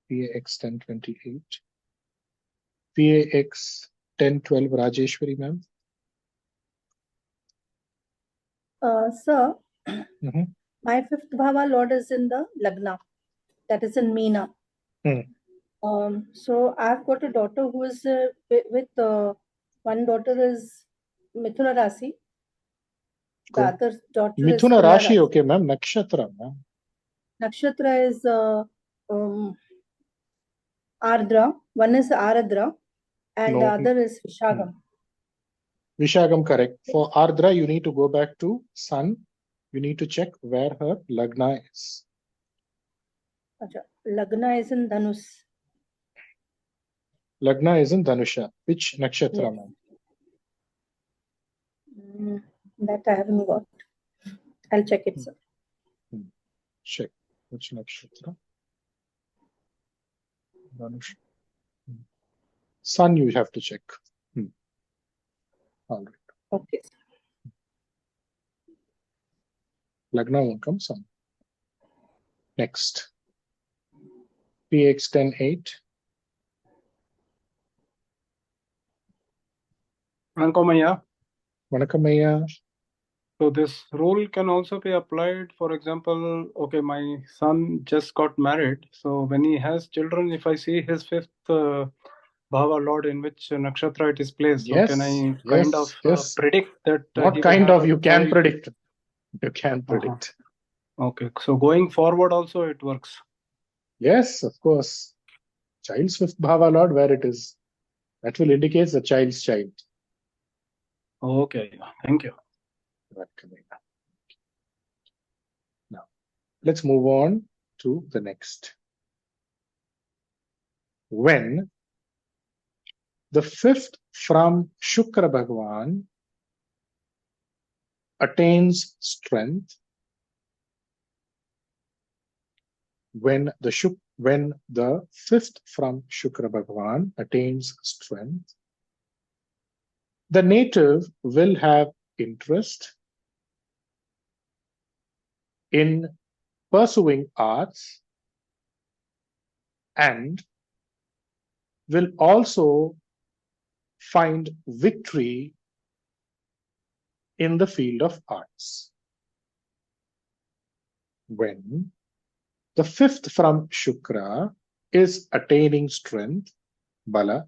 Speaker 1: PAX 1028. PAX 1012, Rajeshwari ma'am.
Speaker 10: Sir, my fifth bhava lord is in the Lagna, that is in Meena. So I've got a daughter who is with one daughter is Mithuna Rashi. The other daughter
Speaker 1: Mithuna
Speaker 10: is
Speaker 1: Rashi, okay, ma'am. Nakshatra, ma'am.
Speaker 10: Nakshatra is Ardra. One is Aradra, and the other is Vishagam.
Speaker 1: Vishagam, correct. For Ardra, you need to go back to Sun. You need to check where her Lagna is.
Speaker 10: Lagna is in Dhanus.
Speaker 1: Lagna is in Dhanusha. Which nakshatra, ma'am?
Speaker 10: That I haven't got. I'll check it, sir.
Speaker 1: Check. Which nakshatra? Dhanusha. Sun, you have to check. All right.
Speaker 10: Okay.
Speaker 1: Lagna won't come, Sun. Next. PX 10.8.
Speaker 13: Vankamaya.
Speaker 1: Vanakamaya.
Speaker 13: So this rule can also be applied. For example, okay, my son just got married. So when he has children, if I see his fifth bhava lord in which nakshatra it is placed, so can I kind of predict that?
Speaker 1: Not kind of, you can predict. You can predict.
Speaker 13: Okay, so going forward also it works.
Speaker 1: Yes, of course. Child's fifth bhava lord, where it is, that will indicate the child's child.
Speaker 13: Okay, thank you.
Speaker 1: Now, let's move on to the next. When the fifth from Shukra Bhagwan attains strength, when the fifth from Shukra Bhagwan attains strength, the native will have interest in pursuing arts and will also find victory in the field of arts. When the fifth from Shukra is attaining strength, Bala,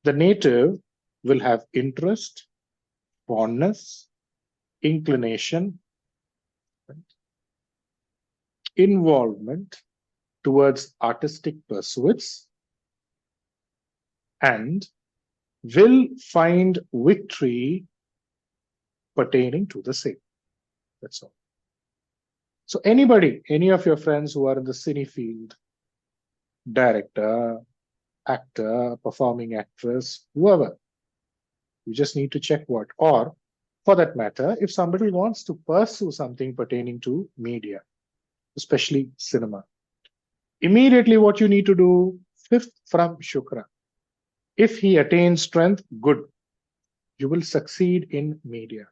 Speaker 1: the native will have interest, fondness, inclination, involvement towards artistic pursuits, and will find victory pertaining to the same. That's all. So anybody, any of your friends who are in the cine field, director, actor, performing actress, whoever, you just need to check what. Or for that matter, if somebody wants to pursue something pertaining to media, especially cinema, immediately what you need to do, fifth from Shukra. If he attains strength, good. You will succeed in media.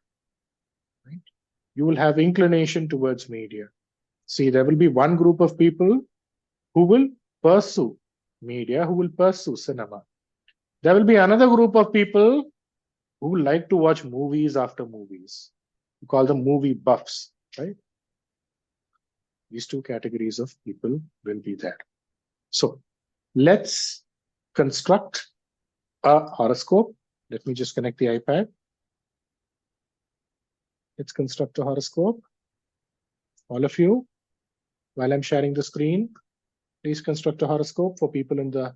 Speaker 1: Right? You will have inclination towards media. See, there will be one group of people who will pursue media, who will pursue cinema. There will be another group of people who like to watch movies after movies. We call them movie buffs, right? These two categories of people will be there. So let's construct a horoscope. Let me just connect the iPad. Let's construct a horoscope. All of you, while I'm sharing the screen, please construct a horoscope for people in the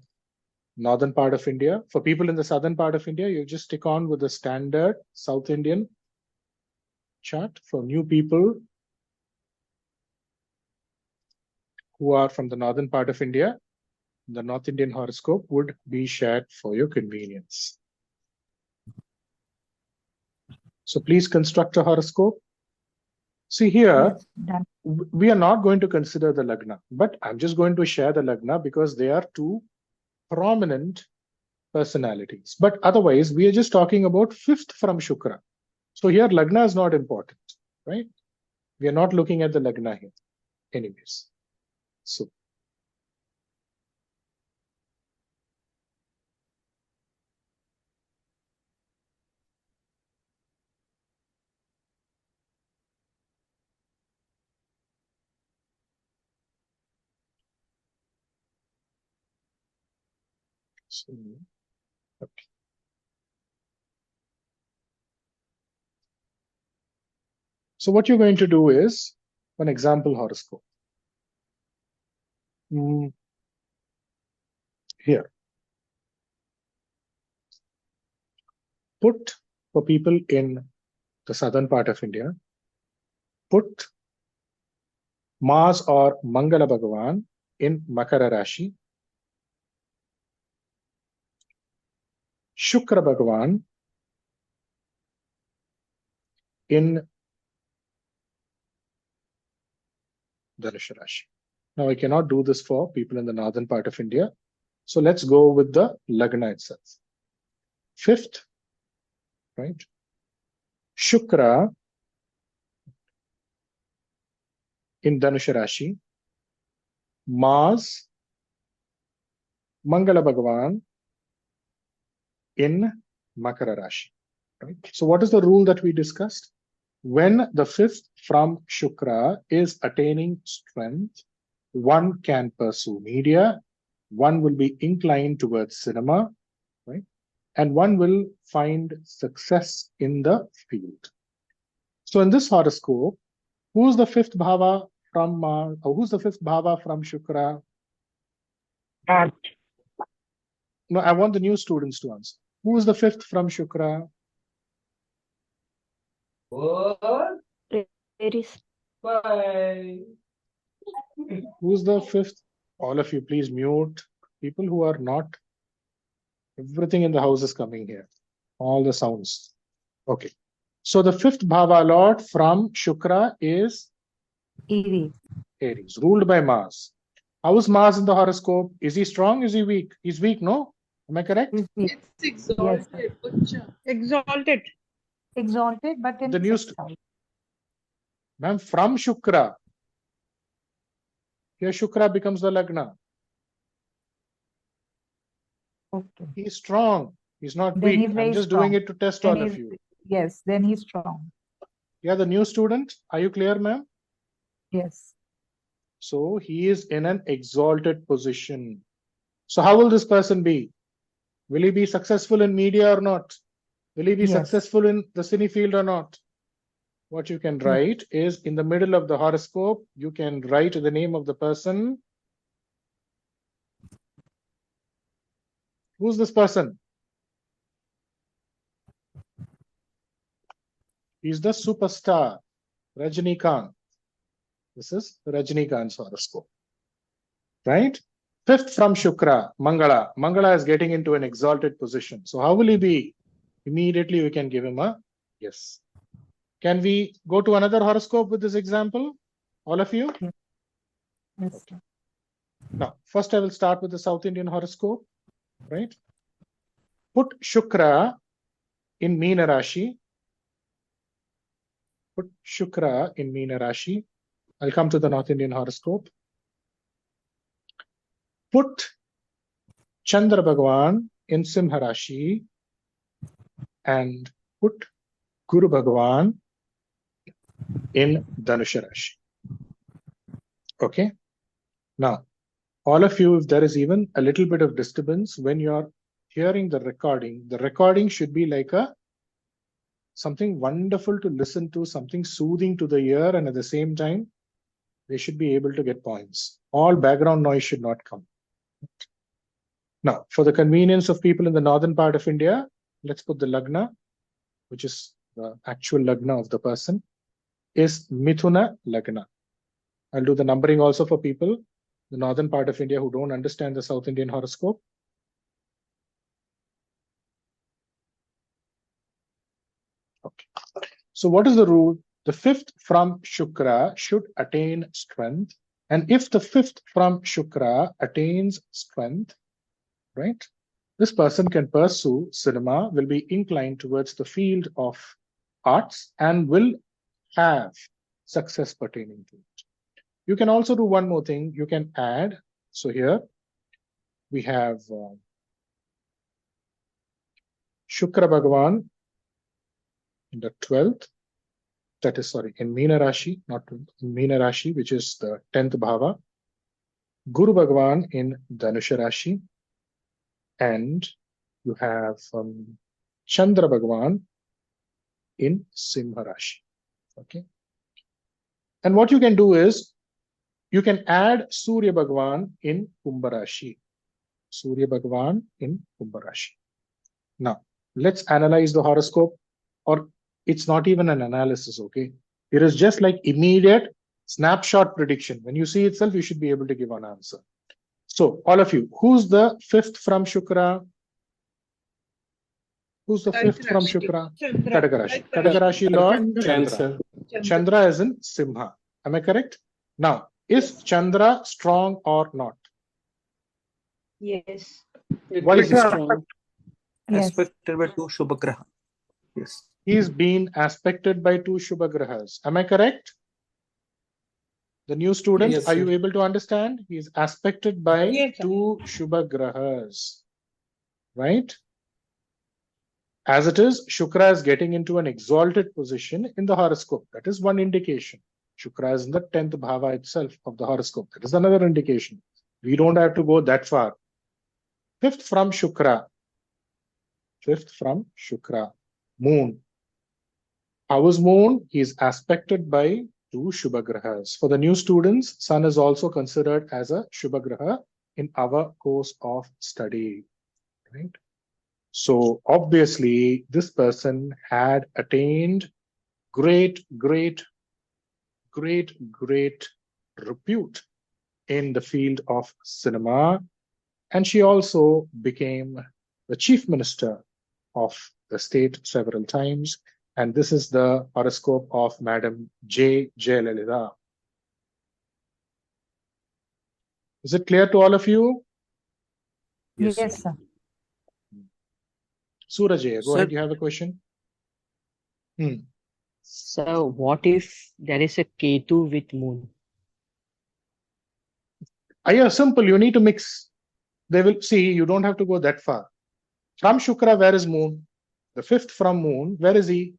Speaker 1: northern part of India. For people in the southern part of India, you just stick on with the standard South Indian chart. For new people who are from the northern part of India, the North Indian horoscope would be shared for your convenience. So please construct a horoscope. See here, we are not going to consider the Lagna, but I'm just going to share the Lagna because they are two prominent personalities. But otherwise, we are just talking about fifth from Shukra. So here, Lagna is not important, right? We are not looking at the Lagna here anyways. So okay. So what you're going to do is an example horoscope. Here. Put for people in the southern part of India, put Mars or Mangala Bhagavan in Makara Rashi, Shukra Bhagavan in Dhanusha Rashi. Now I cannot do this for people in the northern part of India. So let's go with the Lagna itself. Fifth, right? Shukra in Dhanusha Rashi, Mars, Mangala Bhagavan in Makara Rashi. Right? So what is the rule that we discussed? When the fifth from Shukra is attaining strength, one can pursue media, one will be inclined towards cinema, right? And one will find success in the field. So in this horoscope, who's the fifth bhava from who's the fifth bhava from Shukra? No, I want the new students to answer. Who is the fifth from Shukra?
Speaker 2: Aries.
Speaker 17: Bye.
Speaker 1: Who's the fifth? All of you, please mute. People who are not, everything in the house is coming here. All the sounds. Okay. So the fifth Bhava Lord from Shukra is
Speaker 3: Aries.
Speaker 1: Aries, ruled by Mars. How is Mars in the horoscope? Is he strong? Is he weak? He's weak, no? Am I correct?
Speaker 11: It's exalted. Exalted.
Speaker 3: Exalted, but in
Speaker 1: The new ma'am, from Shukra. Here Shukra becomes the Lagna.
Speaker 3: Okay.
Speaker 1: He's strong. He's not
Speaker 3: Then
Speaker 1: weak.
Speaker 3: he's
Speaker 1: I'm
Speaker 3: very
Speaker 1: just
Speaker 3: strong.
Speaker 1: doing it to test
Speaker 3: Then
Speaker 1: all of
Speaker 3: he's-
Speaker 1: you.
Speaker 3: Yes, then he's strong.
Speaker 1: Yeah, the new student. Are you clear, ma'am?
Speaker 3: Yes.
Speaker 1: So he is in an exalted position. So how will this person be? Will he be successful in media or not? Will he be
Speaker 3: Yes.
Speaker 1: successful in the cine field or not? What you can write is in the middle of the horoscope, you can write the name of the person. Who's this person? He's the superstar, Rajinikanth. This is Rajinikanth's horoscope, right? Fifth from Shukra, Mangala. Mangala is getting into an exalted position. So how will he be? Immediately we can give him a yes. Can we go to another horoscope with this example? All of you?
Speaker 3: Yes.
Speaker 1: Okay. Now, first I will start with the South Indian horoscope, right? Put Shukra in Meena Rashi. Put Shukra in Meena Rashi. I'll come to the North Indian horoscope. Put Chandra Bhagwan in Simha Rashi and put Guru Bhagwan in Dhanusha Rashi. Okay. Now, all of you, if there is even a little bit of disturbance when you're hearing the recording should be like something wonderful to listen to, something soothing to the ear, and at the same time, they should be able to get points. All background noise should not come. Now, for the convenience of people in the northern part of India, let's put the Lagna, which is the actual Lagna of the person, is Mithuna Lagna. I'll do the numbering also for people, the northern part of India who don't understand the South Indian horoscope. Okay. So what is the rule? The fifth from Shukra should attain strength. And if the fifth from Shukra attains strength, right, this person can pursue cinema, will be inclined towards the field of arts, and will have success pertaining to it. You can also do one more thing. You can add. So here we have Shukra Bhagavan in the 12th. That is, sorry, in Meena Rashi, not in Meena Rashi, which is the 10th Bhava. Guru Bhagavan in Dhanusha Rashi. And you have Chandra Bhagavan in Simha Rashi. Okay. And what you can do is, you can add Surya Bhagavan in Kumbha Rashi. Surya Bhagavan in Kumbha Rashi. Now, let's analyze the horoscope, or it's not even an analysis, okay? It is just like immediate snapshot prediction. When you see itself, you should be able to give an answer. So, all of you, who's the fifth from Shukra? Who's the fifth from Shukra? Kataka Rashi. Kataka Rashi Lord Chandra. Chandra is in Simha. Am I correct? Now, is Chandra strong or not?
Speaker 8: Yes.
Speaker 1: Why is he strong?
Speaker 3: Yes.
Speaker 16: Aspected by two Shubhagraha. Yes.
Speaker 1: He's been aspected by two Shubhagrahas. Am I correct? The new students,
Speaker 17: Yes,
Speaker 1: are
Speaker 17: sir.
Speaker 1: you able to understand? He is aspected by two Shubhagrahas, right? As it is, Shukra is getting into an exalted position in the horoscope. That is one indication. Shukra is in the 10th bhava itself of the horoscope. That is another indication. We don't have to go that far. Fifth from Shukra. Fifth from Shukra. Moon. How is Moon? He is aspected by two Shubhagrahas. For the new students, Sun is also considered as a Shubhagraha in our course of study. Right? So obviously, this person had attained great repute in the field of cinema. And she also became the chief minister of the state several times. And this is the horoscope of Madam J. Jayalalitha. Is it clear to all of you?
Speaker 3: Yes, sir.
Speaker 1: Surajaya, go
Speaker 18: Sir.
Speaker 1: ahead. You have a question?
Speaker 18: So what if there is a Ketu with moon?
Speaker 1: Yeah, simple. You need to mix. They will see. You don't have to go that far. From Shukra, where is moon? The fifth from moon, where is he?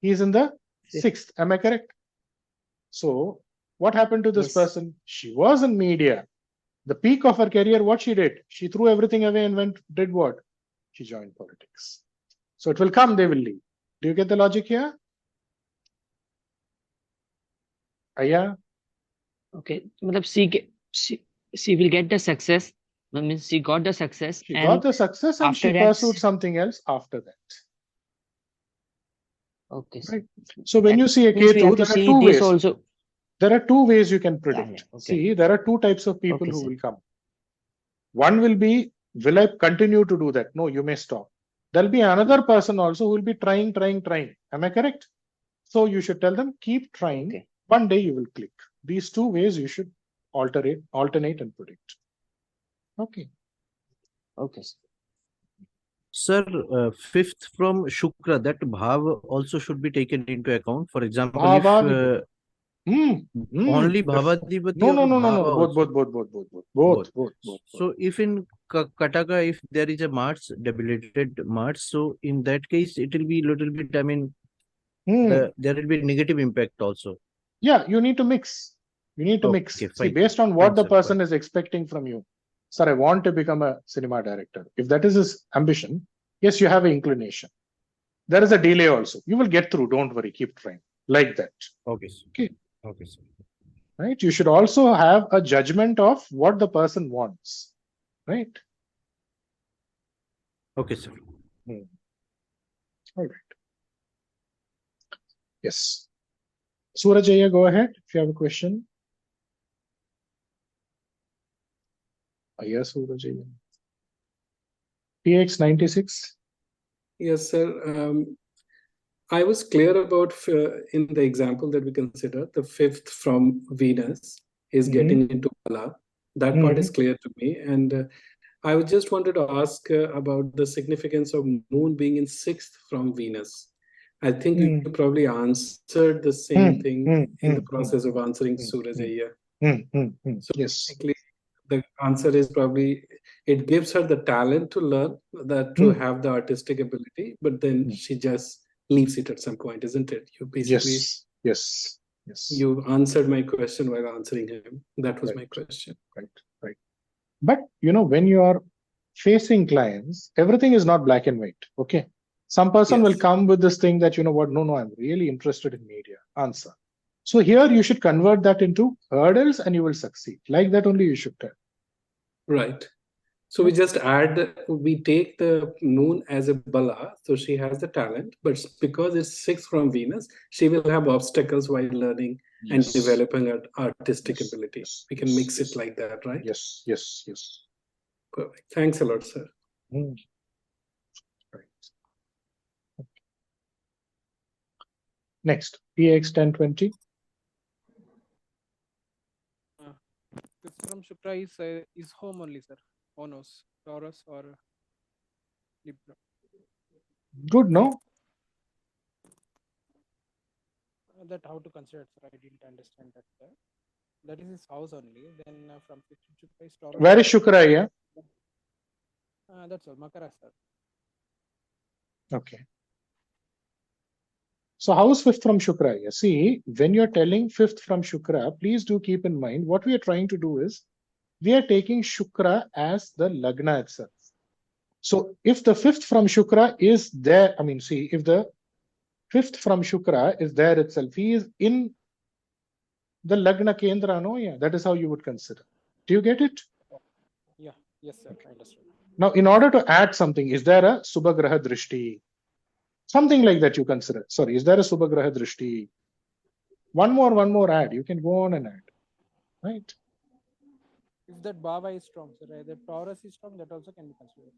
Speaker 1: He is in the sixth. Am I correct? So what happened to this person? She was in media. The peak of her career, what she did? She threw everything away and did what? She joined politics. So it will come, they will leave. Do you get the logic here? Aya?
Speaker 18: Okay, she will get the success. That means she got the success.
Speaker 1: She got the success and she pursued something else after that.
Speaker 18: Okay.
Speaker 1: Right. So when you see a Ketu, there are two ways.
Speaker 18: Also.
Speaker 1: There are two ways you can predict.
Speaker 18: Yeah, okay.
Speaker 1: See, there are two types of people who will come. One will be, will I continue to do that? No, you may stop. There'll be another person also who will be trying. Am I correct? So you should tell them, keep trying.
Speaker 18: Okay.
Speaker 1: One day you will click. These two ways you should alternate and predict. Okay.
Speaker 18: Okay.
Speaker 19: Sir, fifth from Shukra, that Bhava also should be taken into account. For example,
Speaker 1: Bhava,
Speaker 19: only Bhavadipati
Speaker 1: No. Both.
Speaker 19: So if in Kataka, if there is a Mars, debilitated Mars, so in that case, it will be little bit, I mean, there will be negative impact also.
Speaker 1: Yeah, you need to mix. See, based on what the person is expecting from you. Sir, I want to become a cinema director. If that is his ambition, yes, you have an inclination. There is a delay also. You will get through. Don't worry. Keep trying. Like that.
Speaker 19: Okay. Okay, sir.
Speaker 1: Right? You should also have a judgment of what the person wants. Right?
Speaker 19: Okay, sir.
Speaker 1: All right. Yes. Surajaya, go ahead if you have a question. Yes, Surajaya. PX 96.
Speaker 17: Yes, sir. I was clear about in the example that we consider the fifth from Venus is getting into Bala. That part is clear to me. And I just wanted to ask about the significance of moon being in sixth from Venus. I think you probably answered the same thing in the process of answering Surajaya. So basically, the answer is probably it gives her the talent to learn, to have the artistic ability, but then she just leaves it at some point, isn't it? You basically
Speaker 1: Yes.
Speaker 17: You answered my question while answering him. That was my question.
Speaker 1: Right. But when you are facing clients, everything is not black and white. Okay. Some person will come with this thing that, no, I'm really interested in media. Answer. So here you should convert that into hurdles and you will succeed. Like that only you should tell.
Speaker 17: Right. So we just we take the moon as a Bala, so she has the talent, but because it's sixth from Venus, she will have obstacles while learning and developing her artistic ability. We can mix it like that, right?
Speaker 1: Yes.
Speaker 17: Perfect. Thanks a lot, sir.
Speaker 1: Right. Next, PX 1020.
Speaker 15: This from Shukra is home only, sir. Onos, Taurus or Libra.
Speaker 1: Good, no?
Speaker 15: That how to consider it, sir. I didn't understand that. That is his house only. Then from Shukra is Taurus.
Speaker 1: Where is Shukra, yeah?
Speaker 15: That's all. Makara, sir.
Speaker 1: Okay. So how is fifth from Shukra? Yeah? See, when you're telling fifth from Shukra, please do keep in mind what we are trying to do is we are taking Shukra as the Lagna itself. So if the fifth from Shukra is there, if the fifth from Shukra is there itself, he is in the Lagna Kendra, no? Yeah, that is how you would consider. Do you get it?
Speaker 15: Yeah, yes, sir. I understood.
Speaker 1: Now, in order to add something, is there a Subhagraha Drishti? Something like that you consider. Sorry, is there a Subhagraha Drishti? One more add. You can go on and add. Right?
Speaker 15: If that Bhava is strong, so right, that Taurus is strong, that also can be considered.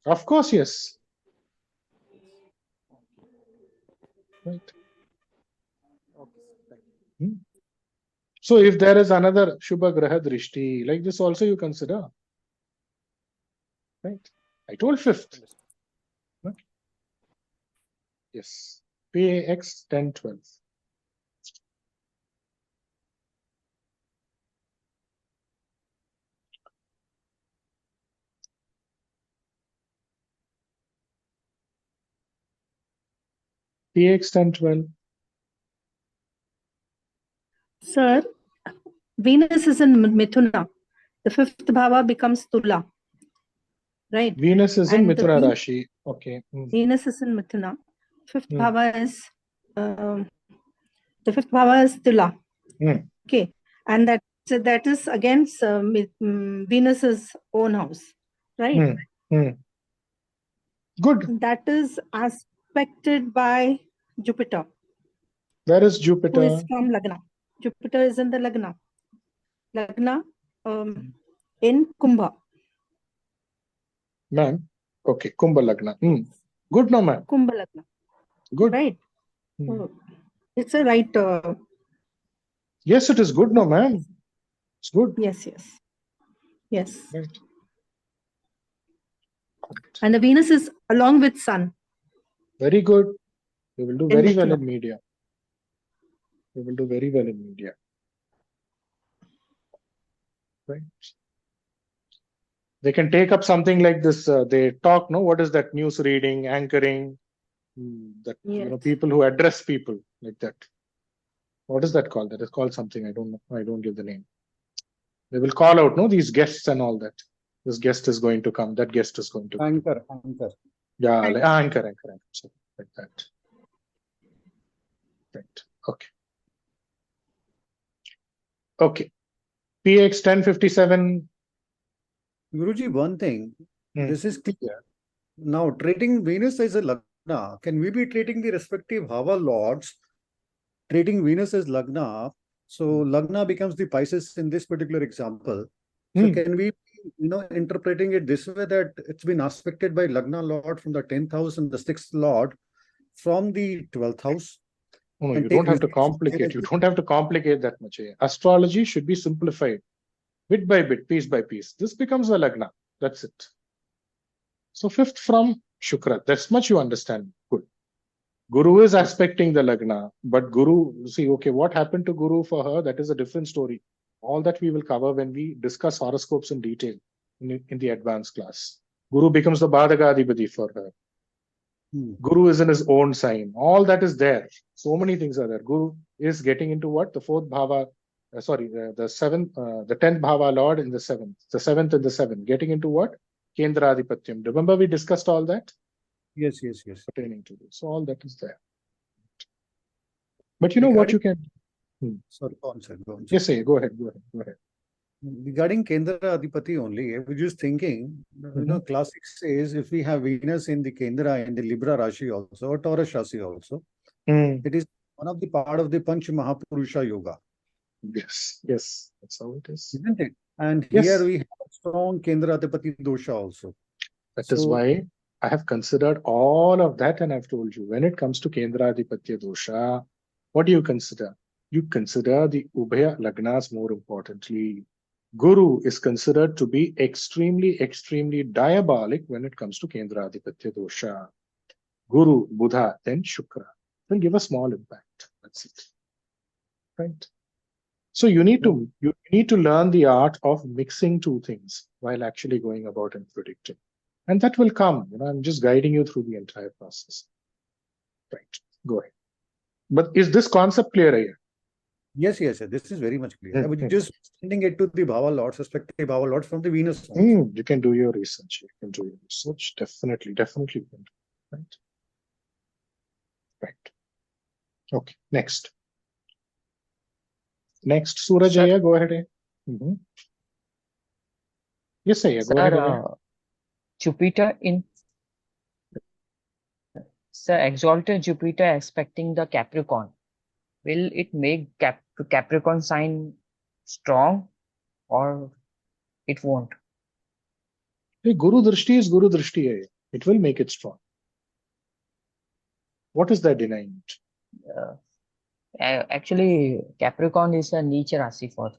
Speaker 1: Of course, yes. Right.
Speaker 15: Okay, thank you.
Speaker 1: So if there is another Shubha Graha Drishti, like this also you consider. Right? I told fifth. Okay. Yes. PAX 1012. PX 1012.
Speaker 10: Sir, Venus is in Mithuna. The fifth bhava becomes Tula. Right.
Speaker 1: Venus is in
Speaker 10: And
Speaker 1: Mithuna Rashi. Okay.
Speaker 10: Venus is in Mithuna. Fifth bhava is the fifth bhava is Tula. Okay. And that is against Venus's own house. Right.
Speaker 1: Good.
Speaker 10: That is aspected by Jupiter.
Speaker 1: Where is Jupiter?
Speaker 10: Who is from Lagna. Jupiter is in the Lagna. Lagna in Kumbha.
Speaker 1: Ma'am. Okay. Kumbha Lagna. Good, no, ma'am.
Speaker 10: Kumbha Lagna.
Speaker 1: Good.
Speaker 10: Right. It's a right.
Speaker 1: Yes, it is good, no, ma'am. It's good.
Speaker 10: Yes. Yes.
Speaker 1: Right.
Speaker 10: And the Venus is along with Sun.
Speaker 1: Very good. You will do
Speaker 10: In
Speaker 1: very well
Speaker 10: Mithuna.
Speaker 1: in media. You will do very well in media. Right. They can take up something like this. They talk, no? What is that? News reading, anchoring, that people who address people like that. What is that called? That is called something. I don't know. I don't give the name. They will call out, no, these guests and all that. This guest is going to come. That guest is going to come.
Speaker 6: Anchor.
Speaker 1: Yeah, like, anchor. So, like that. Right. Okay. Okay. PX 1057.
Speaker 6: Guruji, one thing. This is clear. Now, treating Venus as a Lagna, can we be treating the respective Bhava lords, treating Venus as Lagna? So Lagna becomes the Pisces in this particular example. So can we, interpreting it this way, that it's been aspected by Lagna Lord from the 10th house and the 6th Lord from the 12th house?
Speaker 1: No, you don't have to complicate. You don't have to complicate that much. Astrology should be simplified, bit by bit, piece by piece. This becomes a Lagna. That's it. So fifth from Shukra. That's much you understand. Good. Guru is aspecting the Lagna, but Guru, see, okay, what happened to Guru for her? That is a different story. All that we will cover when we discuss horoscopes in detail in the advanced class. Guru becomes the Bhadagadipati for her. Guru is in his own sign. All that is there. So many things are there. Guru is getting into what? The fourth Bhava, the seventh, the 10th Bhava Lord in the seventh. The seventh and the seventh. Getting into what? Kendradhipatyam. Remember we discussed all that?
Speaker 6: Yes.
Speaker 1: Pertaining to this. So all that is there. But you know what you can...
Speaker 6: Sorry, go on, sir.
Speaker 1: Yes, sir. Go ahead.
Speaker 6: Regarding Kendra Adhipati only, I was just thinking, classic says if we have Venus in the Kendra in the Libra Rashi also, or Taurus Rashi also, it is one of the part of the Panch Mahapurusha Yoga.
Speaker 1: Yes, that's how it is.
Speaker 6: Isn't it? And here we have a strong Kendra Adhipati dosha also.
Speaker 1: That is why I have considered all of that, and I've told you, when it comes to Kendra Adhipatya dosha, what do you consider? You consider the Ubhaya Lagnas more importantly. Guru is considered to be extremely, extremely diabolic when it comes to Kendra Adhipatya dosha. Guru, Buddha, then Shukra will give a small impact. That's it. Right? So you need to learn the art of mixing two things while actually going about and predicting. And that will come. I'm just guiding you through the entire process. Right. Go ahead. But is this concept clear here?
Speaker 6: Yes. This is very much clear. I was just sending it to the Bhava Lords, respective Bhava Lords from the Venus.
Speaker 1: You can do your research. Definitely. Right. Okay. Next, Surajaya, go ahead. Yes, sir. Go ahead.
Speaker 18: Jupiter in So exalted Jupiter aspecting the Capricorn. Will it make Capricorn sign strong or it won't?
Speaker 1: Hey, Guru Drishti is Guru Drishti. It will make it strong. What is that denying it?
Speaker 18: Actually, Capricorn is a niche Rasi for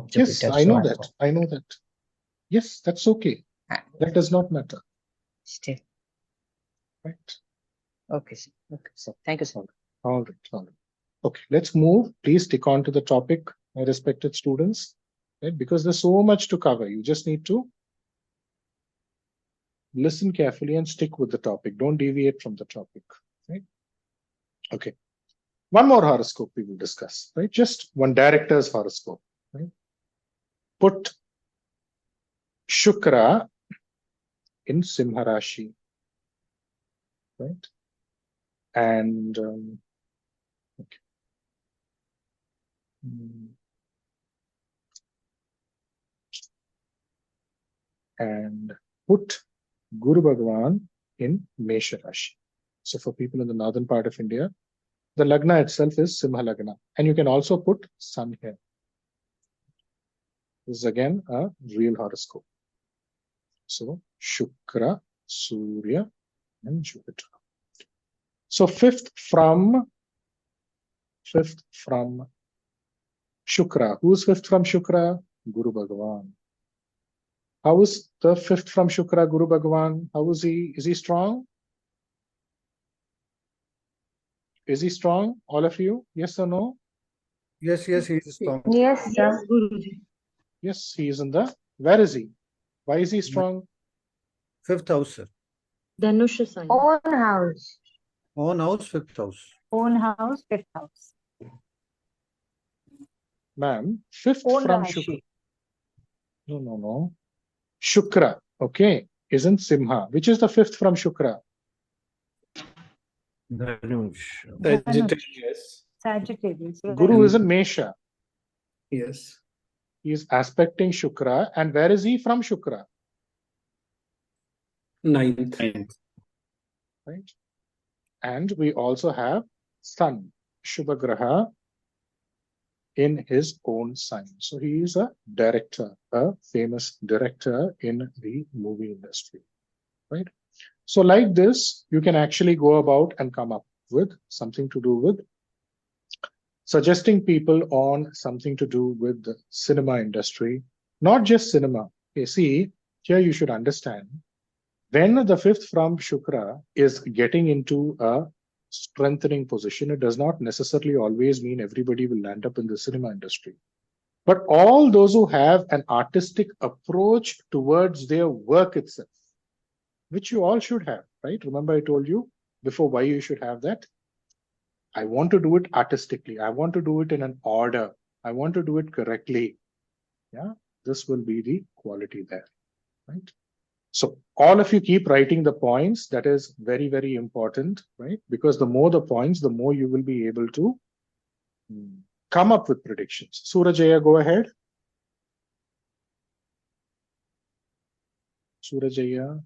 Speaker 18: Jupiter.
Speaker 1: Yes, I know that. I know that. Yes, that's okay. That does not matter.
Speaker 18: Still.
Speaker 1: Right.
Speaker 18: Okay. Okay. So thank you, sir.
Speaker 1: All right. All right. Okay, let's move. Please stick on to the topic, my respected students, right? Because there's so much to cover. You just need to listen carefully and stick with the topic. Don't deviate from the topic, right? Okay. One more horoscope we will discuss, right? Just one director's horoscope, right? Put Shukra in Simha Rashi, right? And okay. And put Guru Bhagwan in Mesha Rashi. So for people in the northern part of India, the Lagna itself is Simha Lagna. And you can also put Sun here. This is again a real horoscope. So Shukra, Surya, and Jupiter. So fifth from Shukra. Who's fifth from Shukra? Guru Bhagwan. How is the fifth from Shukra, Guru Bhagwan? How is he? Is he strong? Is he strong? All of you? Yes or no?
Speaker 6: Yes, he is strong.
Speaker 2: Yes, sir.
Speaker 1: Yes, he is in the. Where is he? Why is he strong?
Speaker 6: Fifth house, sir.
Speaker 8: Dhanusha sign.
Speaker 2: Own house.
Speaker 6: Own house, fifth house.
Speaker 3: Own house, fifth house.
Speaker 1: Ma'am, fifth
Speaker 3: Own
Speaker 1: from
Speaker 3: Rashi.
Speaker 1: Shukra. No. Shukra, okay, isn't Simha. Which is the fifth from Shukra?
Speaker 17: Sagittarius.
Speaker 3: Sagittarius.
Speaker 1: Guru is in Mesha.
Speaker 17: Yes.
Speaker 1: He is aspecting Shukra. And where is he from Shukra?
Speaker 17: Ninth.
Speaker 1: Right. And we also have Sun, Shubha Graha, in his own sign. So he is a director, a famous director in the movie industry. Right. So like this, you can actually go about and come up with something to do with suggesting people on something to do with the cinema industry, not just cinema. You see, here you should understand, when the fifth from Shukra is getting into a strengthening position, it does not necessarily always mean everybody will land up in the cinema industry. But all those who have an artistic approach towards their work itself, which you all should have, right? Remember I told you before why you should have that? I want to do it artistically. I want to do it in an order. I want to do it correctly. Yeah, this will be the quality there, right? So all of you keep writing the points. That is very, very important, right? Because the more the points, the more you will be able to come up with predictions. Surajaya, go ahead. Surajaya.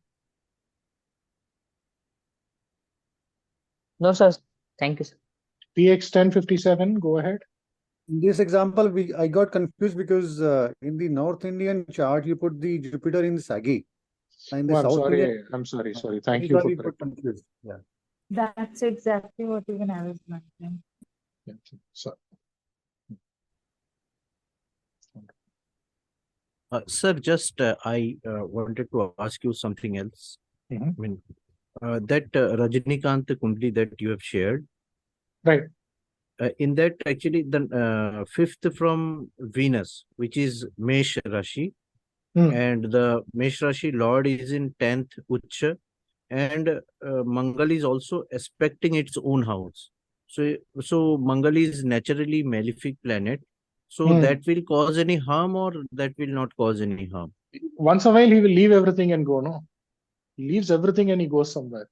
Speaker 18: No, sir. Thank you, sir.
Speaker 1: PX 1057, go ahead.
Speaker 6: In this example, I got confused because in the North Indian chart, you put the Jupiter in Sagi. And the South Indian.
Speaker 1: I'm sorry. Thank you for correcting.
Speaker 6: Confused. Yeah.
Speaker 3: That's exactly what even I was mentioning.
Speaker 1: Yeah, sorry.
Speaker 19: Sir, just I wanted to ask you something else. I mean, that Rajinikanth Kundli that you have shared.
Speaker 1: Right.
Speaker 19: In that, actually, the fifth from Venus, which is Mesh Rashi, and the Mesh Rashi Lord is in 10th Ucha, and Mangal is also aspecting its own house. So Mangal is naturally malefic planet. So that will cause any harm, or that will not cause any harm?
Speaker 1: Once a while, he will leave everything and go, no? He leaves everything and he goes somewhere.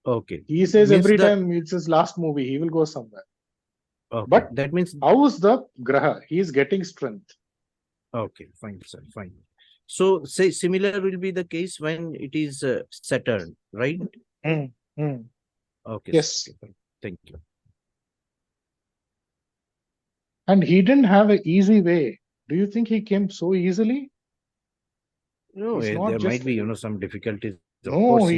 Speaker 19: Okay.
Speaker 1: He says every time it's his last movie, he will go somewhere.
Speaker 19: Okay.
Speaker 1: But
Speaker 19: that means
Speaker 1: how is the Graha? He is getting strength.
Speaker 19: Okay, fine, sir, fine. So, say similar will be the case when it is Saturn, right? Okay,
Speaker 1: Yes.
Speaker 19: sir. Okay, fine. Thank you.
Speaker 1: And he didn't have an easy way. Do you think he came so easily?
Speaker 19: No,
Speaker 1: He's not
Speaker 19: there
Speaker 1: just
Speaker 19: might be, some difficulties. Of
Speaker 1: no,
Speaker 19: course,
Speaker 1: he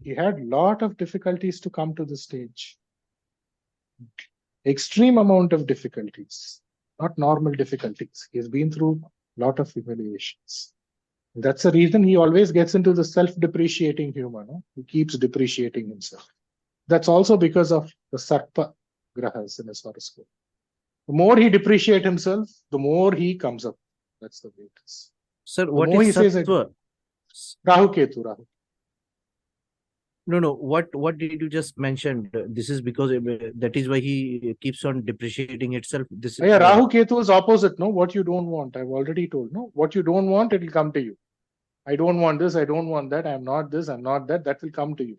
Speaker 19: he's
Speaker 1: had lot of difficulties to come to the stage. Extreme amount of difficulties, not normal difficulties. He's been through a lot of humiliations. That's the reason he always gets into the self-depreciating humor. No? He keeps depreciating himself. That's also because of the Sarpa grahas in his horoscope. The more he depreciates himself, the more he comes up. That's the way it is.
Speaker 19: Sir,
Speaker 1: The
Speaker 19: what
Speaker 1: more he
Speaker 19: is
Speaker 1: says,
Speaker 19: Sattva?
Speaker 1: Rahu Ketu, Rahu.
Speaker 19: No. What did you just mention? This is because that is why he keeps on depreciating itself. This
Speaker 1: Yeah, Rahu Ketu is opposite, no? What you don't want, I've already told, no? What you don't want, it will come to you. I don't want this, I don't want that, I'm not this, I'm not that, that will come to you.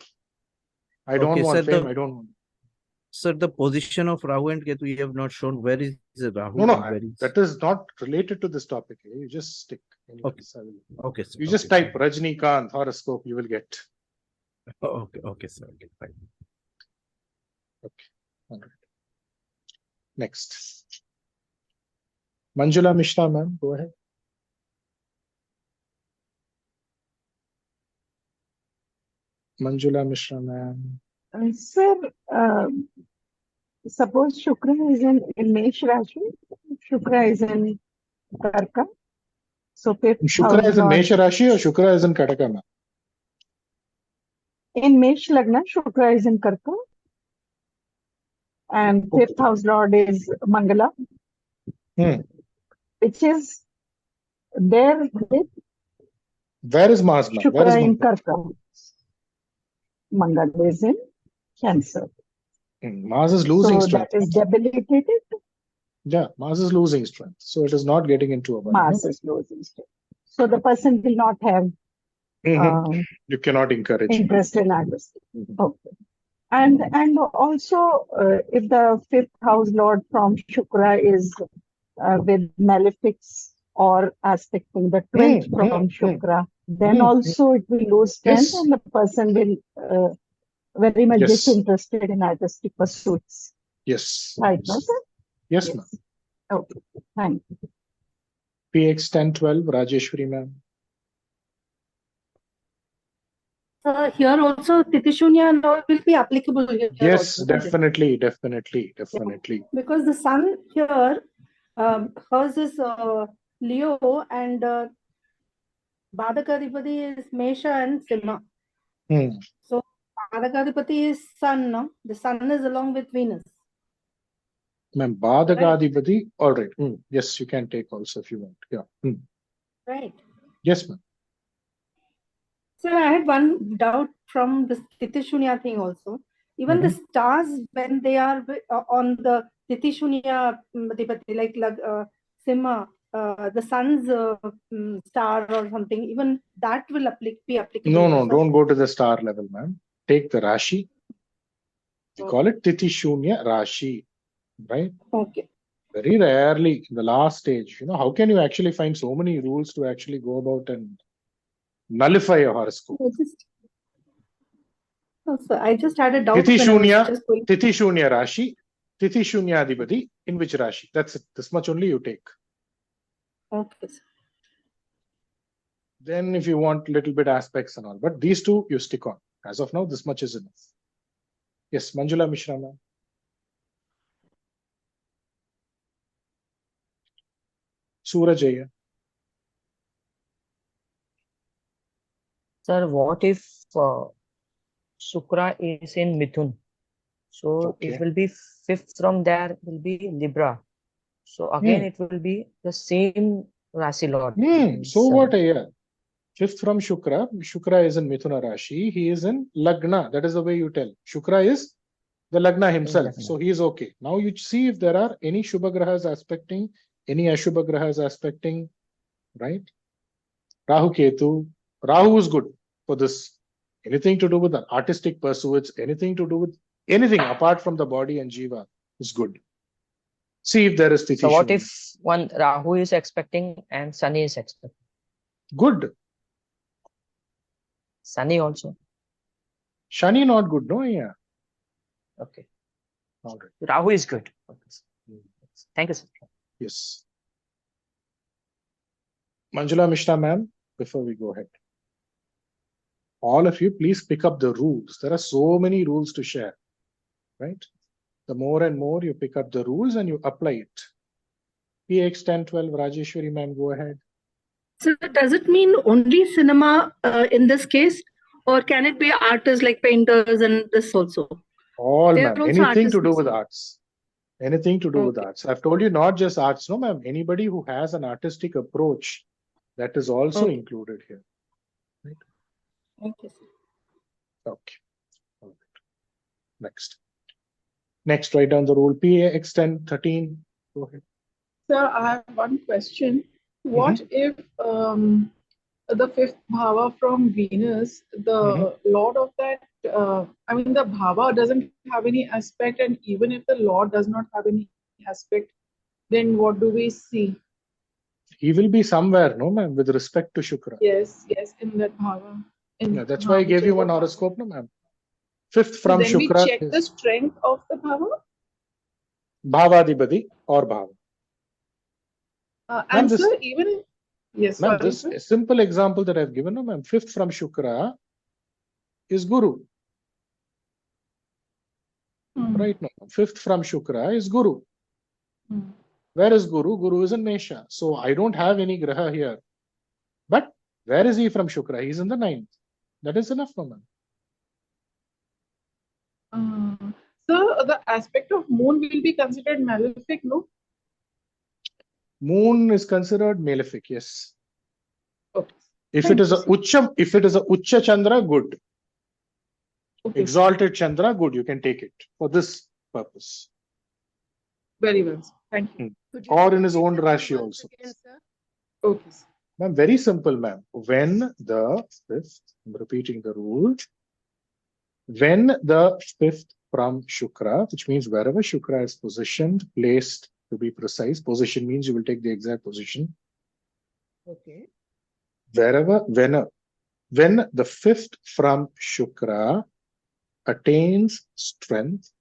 Speaker 1: I don't want fame, I don't want.
Speaker 19: Sir, the position of Rahu and Ketu you have not shown. Where is Rahu?
Speaker 1: No,
Speaker 19: and where is...
Speaker 1: that is not related to this topic. You just stick. Anyways,
Speaker 19: Okay, sir.
Speaker 1: You just type Rajnikant horoscope, you will get.
Speaker 19: Okay, sir. Okay, fine.
Speaker 1: Okay, all right. Next. Manjula Mishra, ma'am, go ahead. Manjula Mishra, ma'am.
Speaker 20: Sir, suppose Shukra is in Mesh Rashi, Shukra is in Karka. So
Speaker 1: Shukra is in Mesh Rashi or Shukra is in Kataka, ma'am?
Speaker 20: In Mesh Lagna, Shukra is in Karka. And fifth house lord is Mangala, which is there with.
Speaker 1: Where is Mars, ma'am? Where is
Speaker 20: Shukra in Karka. Mangala is in Cancer.
Speaker 1: Mars is losing strength.
Speaker 20: That is debilitated.
Speaker 1: Yeah, Mars is losing strength. So it is not getting into a
Speaker 20: Mars is losing strength. So the person will not have
Speaker 1: you cannot encourage
Speaker 20: interest in artistry. Okay. And also if the fifth house lord from Shukra is with malefics or aspecting the 12th from Shukra, then also it will lose strength and the person will very much disinterested in artistic pursuits.
Speaker 1: Yes.
Speaker 20: Right, no, sir?
Speaker 1: Yes, ma'am.
Speaker 20: Okay, thank you.
Speaker 1: PX 1012, Rajeshwari, ma'am.
Speaker 10: Here also Titishunya and all will be applicable here.
Speaker 1: Yes,
Speaker 10: also,
Speaker 1: definitely.
Speaker 10: Because the sun here, hers is Leo and Bhadakadipati is Mesha and Simha. So Bhadakadipati is sun, no? The sun is along with Venus.
Speaker 1: Ma'am, Bhadakadipati, all right. Yes, you can take also if you want. Yeah.
Speaker 10: Right.
Speaker 1: Yes, ma'am.
Speaker 10: So I had one doubt from the Titishunya thing also. Even the stars, when they are on the Titishunya, like Simha, the sun's star or something, even that will be applicable.
Speaker 1: No, don't go to the star level, ma'am. Take the Rashi. We call it Titishunya Rashi, right?
Speaker 10: Okay.
Speaker 1: Very rarely in the last stage, how can you actually find so many rules to actually go about and nullify a horoscope?
Speaker 10: I just had a doubt.
Speaker 1: Titishunya Rashi, Titishunya Adhipati, in which Rashi? That's it. This much only you take.
Speaker 10: Okay.
Speaker 1: Then if you want little bit aspects and all, but these two you stick on. As of now, this much is enough. Yes, Manjula Mishra, ma'am. Surajaya.
Speaker 18: Sir, what if Shukra is in Mithun? So it will be fifth from there will be Libra. So again it will be the same Rashi Lord.
Speaker 1: So what? Yeah. Fifth from Shukra. Shukra is in Mithuna Rashi. He is in Lagna. That is the way you tell. Shukra is the Lagna himself. So he is okay. Now you see if there are any Shubha Grahas aspecting, any Ashubha Grahas aspecting, right? Rahu Ketu. Rahu is good for this. Anything to do with the artistic pursuits, anything to do with anything apart from the body and Jiva is good. See if there is Titishunya.
Speaker 18: So what if one Rahu is expecting and Sunny is expecting?
Speaker 1: Good.
Speaker 18: Sunny also.
Speaker 1: Shani not good, no? Yeah.
Speaker 18: Okay.
Speaker 1: All right.
Speaker 18: Rahu is good. Okay. Thank you, sir.
Speaker 1: Yes. Manjula Mishra ma'am, before we go ahead, all of you, please pick up the rules. There are so many rules to share, right? The more and more you pick up the rules and you apply it. PX 1012, Rajeshwari ma'am, go ahead.
Speaker 10: So does it mean only cinema in this case, or can it be artists like painters and this also?
Speaker 1: All,
Speaker 10: They
Speaker 1: ma'am.
Speaker 10: are also
Speaker 1: Anything to
Speaker 10: artists.
Speaker 1: do with arts. Anything to do with arts. I've told you not just arts, no, ma'am. Anybody who has an artistic approach, that is also included here. Right?
Speaker 10: Thank you.
Speaker 1: Okay. All right. Next. Next, write down the rule. PAX 1013. Go ahead.
Speaker 21: Sir, I have one question. What if the fifth bhava from Venus, the lord of that, I mean, the bhava doesn't have any aspect, and even if the lord does not have any aspect, then what do we see?
Speaker 1: He will be somewhere, no, ma'am, with respect to Shukra.
Speaker 21: Yes, in that bhava.
Speaker 1: Yeah, that's why I gave you one horoscope, no, ma'am. Fifth from
Speaker 21: then
Speaker 1: Shukra
Speaker 21: we check the strength of the bhava.
Speaker 1: Bhavadibadi or Bhava.
Speaker 21: And sir, even yes,
Speaker 1: ma'am,
Speaker 21: sorry,
Speaker 1: this
Speaker 21: sir.
Speaker 1: simple example that I've given, no, ma'am. Fifth from Shukra is Guru. Right now, fifth from Shukra is Guru. Where is Guru? Guru is in Mesha. So I don't have any Graha here. But where is he from Shukra? He's in the ninth. That is enough, no, ma'am.
Speaker 21: So the aspect of moon will be considered malefic, no?
Speaker 1: Moon is considered malefic, yes.
Speaker 21: Okay.
Speaker 1: If it is a Ucha Chandra, good. Okay. Exalted Chandra, good. You can take it for this purpose.
Speaker 21: Very well, sir. Thank you.
Speaker 1: Or in his own Rashi also.
Speaker 21: Okay.
Speaker 1: Ma'am, very simple, ma'am. When the fifth, I'm repeating the rule. When the fifth from Shukra, which means wherever Shukra is positioned, placed, to be precise, position means you will take the exact position.
Speaker 5: Okay.
Speaker 1: Wherever, when the fifth from Shukra attains strength,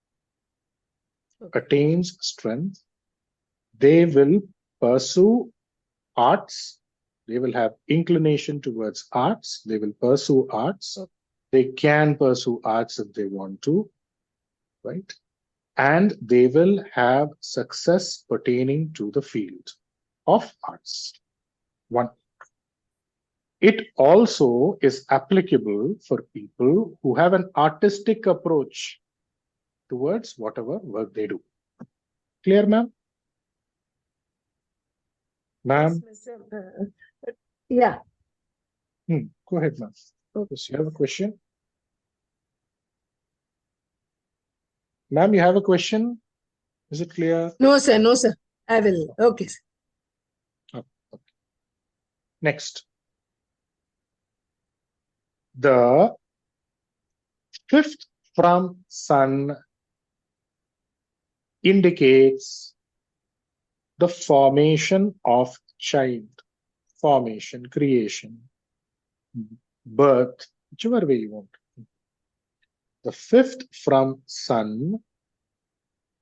Speaker 1: they will pursue arts. They will have inclination towards arts. They will pursue arts.
Speaker 5: Okay.
Speaker 1: They can pursue arts if they want to, right? And they will have success pertaining to the field of arts. One. It also is applicable for people who have an artistic approach towards whatever work they do. Clear, ma'am? Ma'am?
Speaker 20: Yeah.
Speaker 1: Go ahead, ma'am. Yes, you have a question? Ma'am, you have a question? Is it clear?
Speaker 5: No, sir. No, sir. I will. Okay, sir.
Speaker 1: Okay. Next. The fifth from Sun indicates the formation of child, formation, creation, birth, whichever way you want. The fifth from Sun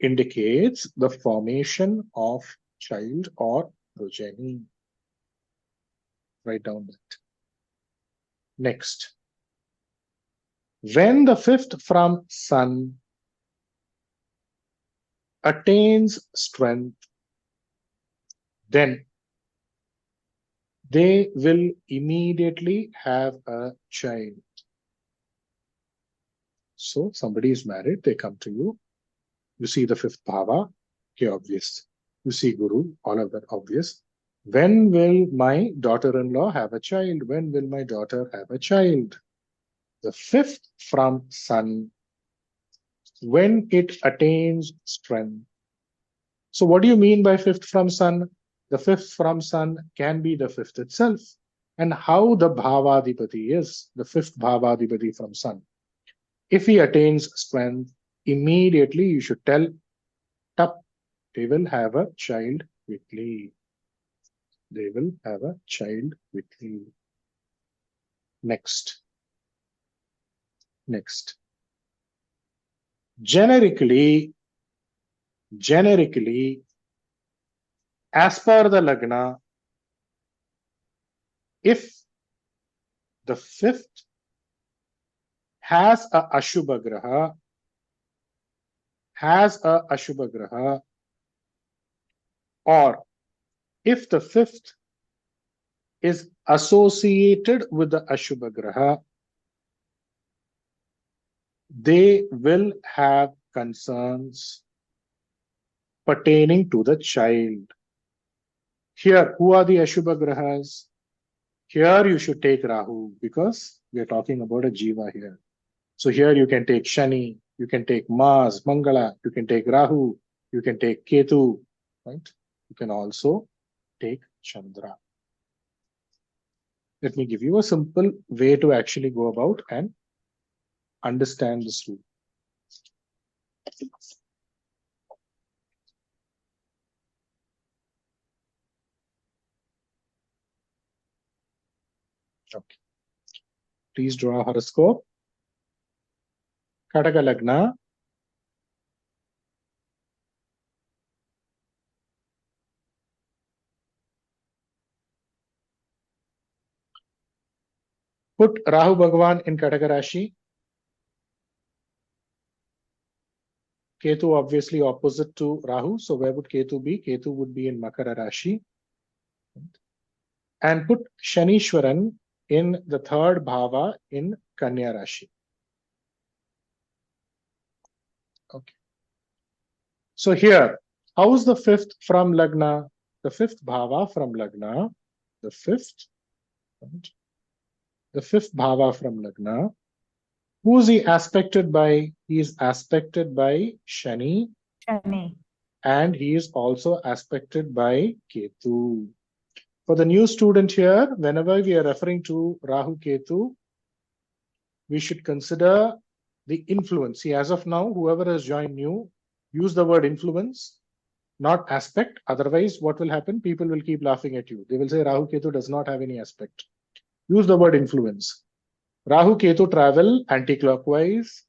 Speaker 1: indicates the formation of child or progeny. Write down that. Next. When the fifth from Sun attains strength, then they will immediately have a child. So somebody is married, they come to you. You see the fifth bhava, okay, obvious. You see Guru, all of that obvious. When will my daughter-in-law have a child? When will my daughter have a child? The fifth from Sun, when it attains strength. So what do you mean by fifth from Sun? The fifth from Sun can be the fifth itself. And how the Bhavadipati is, the fifth Bhavadipati from Sun. If he attains strength, immediately you should tell, tap, they will have a child quickly. They will have a child quickly. Next. Generically, as per the Lagna, if the fifth has a Ashubha Graha, or if the fifth is associated with the Ashubha Graha, they will have concerns pertaining to the child. Here, who are the Ashubha Grahas? Here you should take Rahu, because we are talking about a Jiva here. So here you can take Shani, you can take Mars, Mangala, you can take Rahu, you can take Ketu, right? You can also take Chandra. Let me give you a simple way to actually go about and understand this rule. Okay. Please draw a horoscope. Kataka Lagna. Put Rahu Bhagwan in Kataka Rashi. Ketu obviously opposite to Rahu. So where would Ketu be? Ketu would be in Makara Rashi. And put Shanishwaran in the third Bhava in Kanya Rashi. Okay. So here, how is the fifth from Lagna? The fifth Bhava from Lagna, the fifth Bhava from Lagna. Who is he aspected by? He is aspected by Shani.
Speaker 3: Shani.
Speaker 1: And he is also aspected by Ketu. For the new student here, whenever we are referring to Rahu Ketu, we should consider the influence. See, as of now, whoever has joined new, use the word influence, not aspect. Otherwise, what will happen? People will keep laughing at you. They will say Rahu Ketu does not have any aspect. Use the word influence. Rahu Ketu travel anti-clockwise.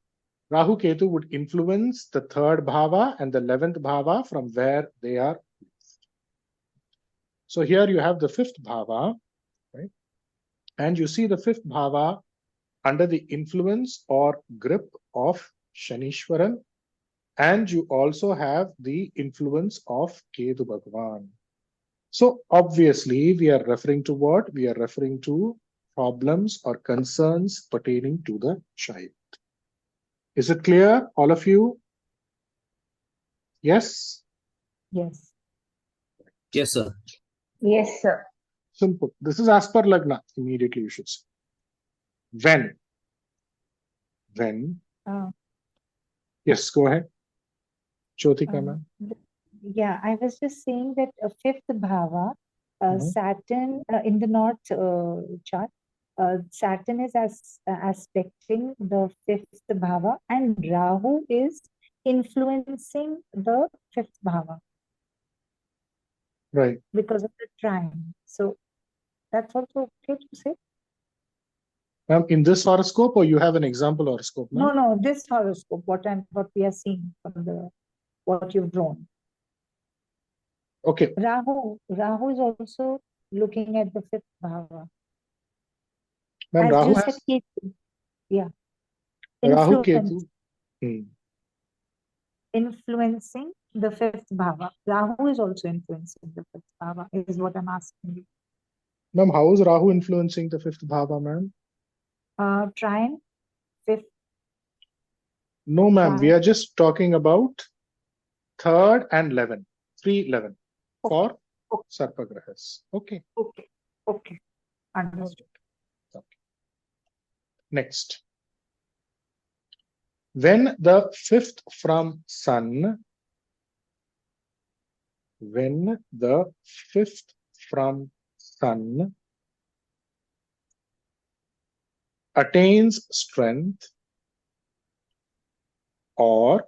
Speaker 1: Rahu Ketu would influence the third Bhava and the 11th Bhava from where they are. So here you have the fifth Bhava, right? And you see the fifth Bhava under the influence or grip of Shanishwaran. And you also have the influence of Ketu Bhagwan. So obviously we are referring to what? We are referring to problems or concerns pertaining to the child. Is it clear, all of you? Yes?
Speaker 3: Yes.
Speaker 19: Yes, sir.
Speaker 2: Yes, sir.
Speaker 1: Simple. This is as per Lagna. Immediately you should say. When? Yes, go ahead. Jyotika, ma'am.
Speaker 3: Yeah, I was just saying that fifth Bhava, Saturn in the north chart, Saturn is aspecting the fifth Bhava and Rahu is influencing the fifth Bhava.
Speaker 1: Right.
Speaker 3: Because of the trine. So that's also okay to say?
Speaker 1: Ma'am, in this horoscope or you have an example horoscope, ma'am?
Speaker 3: No, this horoscope, what we are seeing from what you've drawn.
Speaker 1: Okay.
Speaker 3: Rahu is also looking at the fifth Bhava.
Speaker 1: Ma'am,
Speaker 3: As
Speaker 1: Rahu
Speaker 3: you
Speaker 1: has...
Speaker 3: said, Ketu. Yeah.
Speaker 1: Rahu Ketu.
Speaker 3: Influencing the fifth Bhava. Rahu is also influencing the fifth Bhava, is what I'm asking you.
Speaker 1: Ma'am, how is Rahu influencing the fifth Bhava, ma'am?
Speaker 3: Trine, fifth.
Speaker 1: No, ma'am. We are just talking about third and 11. 3, 11 for Sarpagrahas. Okay.
Speaker 3: Okay. Understood.
Speaker 1: Okay. Next. When the fifth from Sun attains strength, or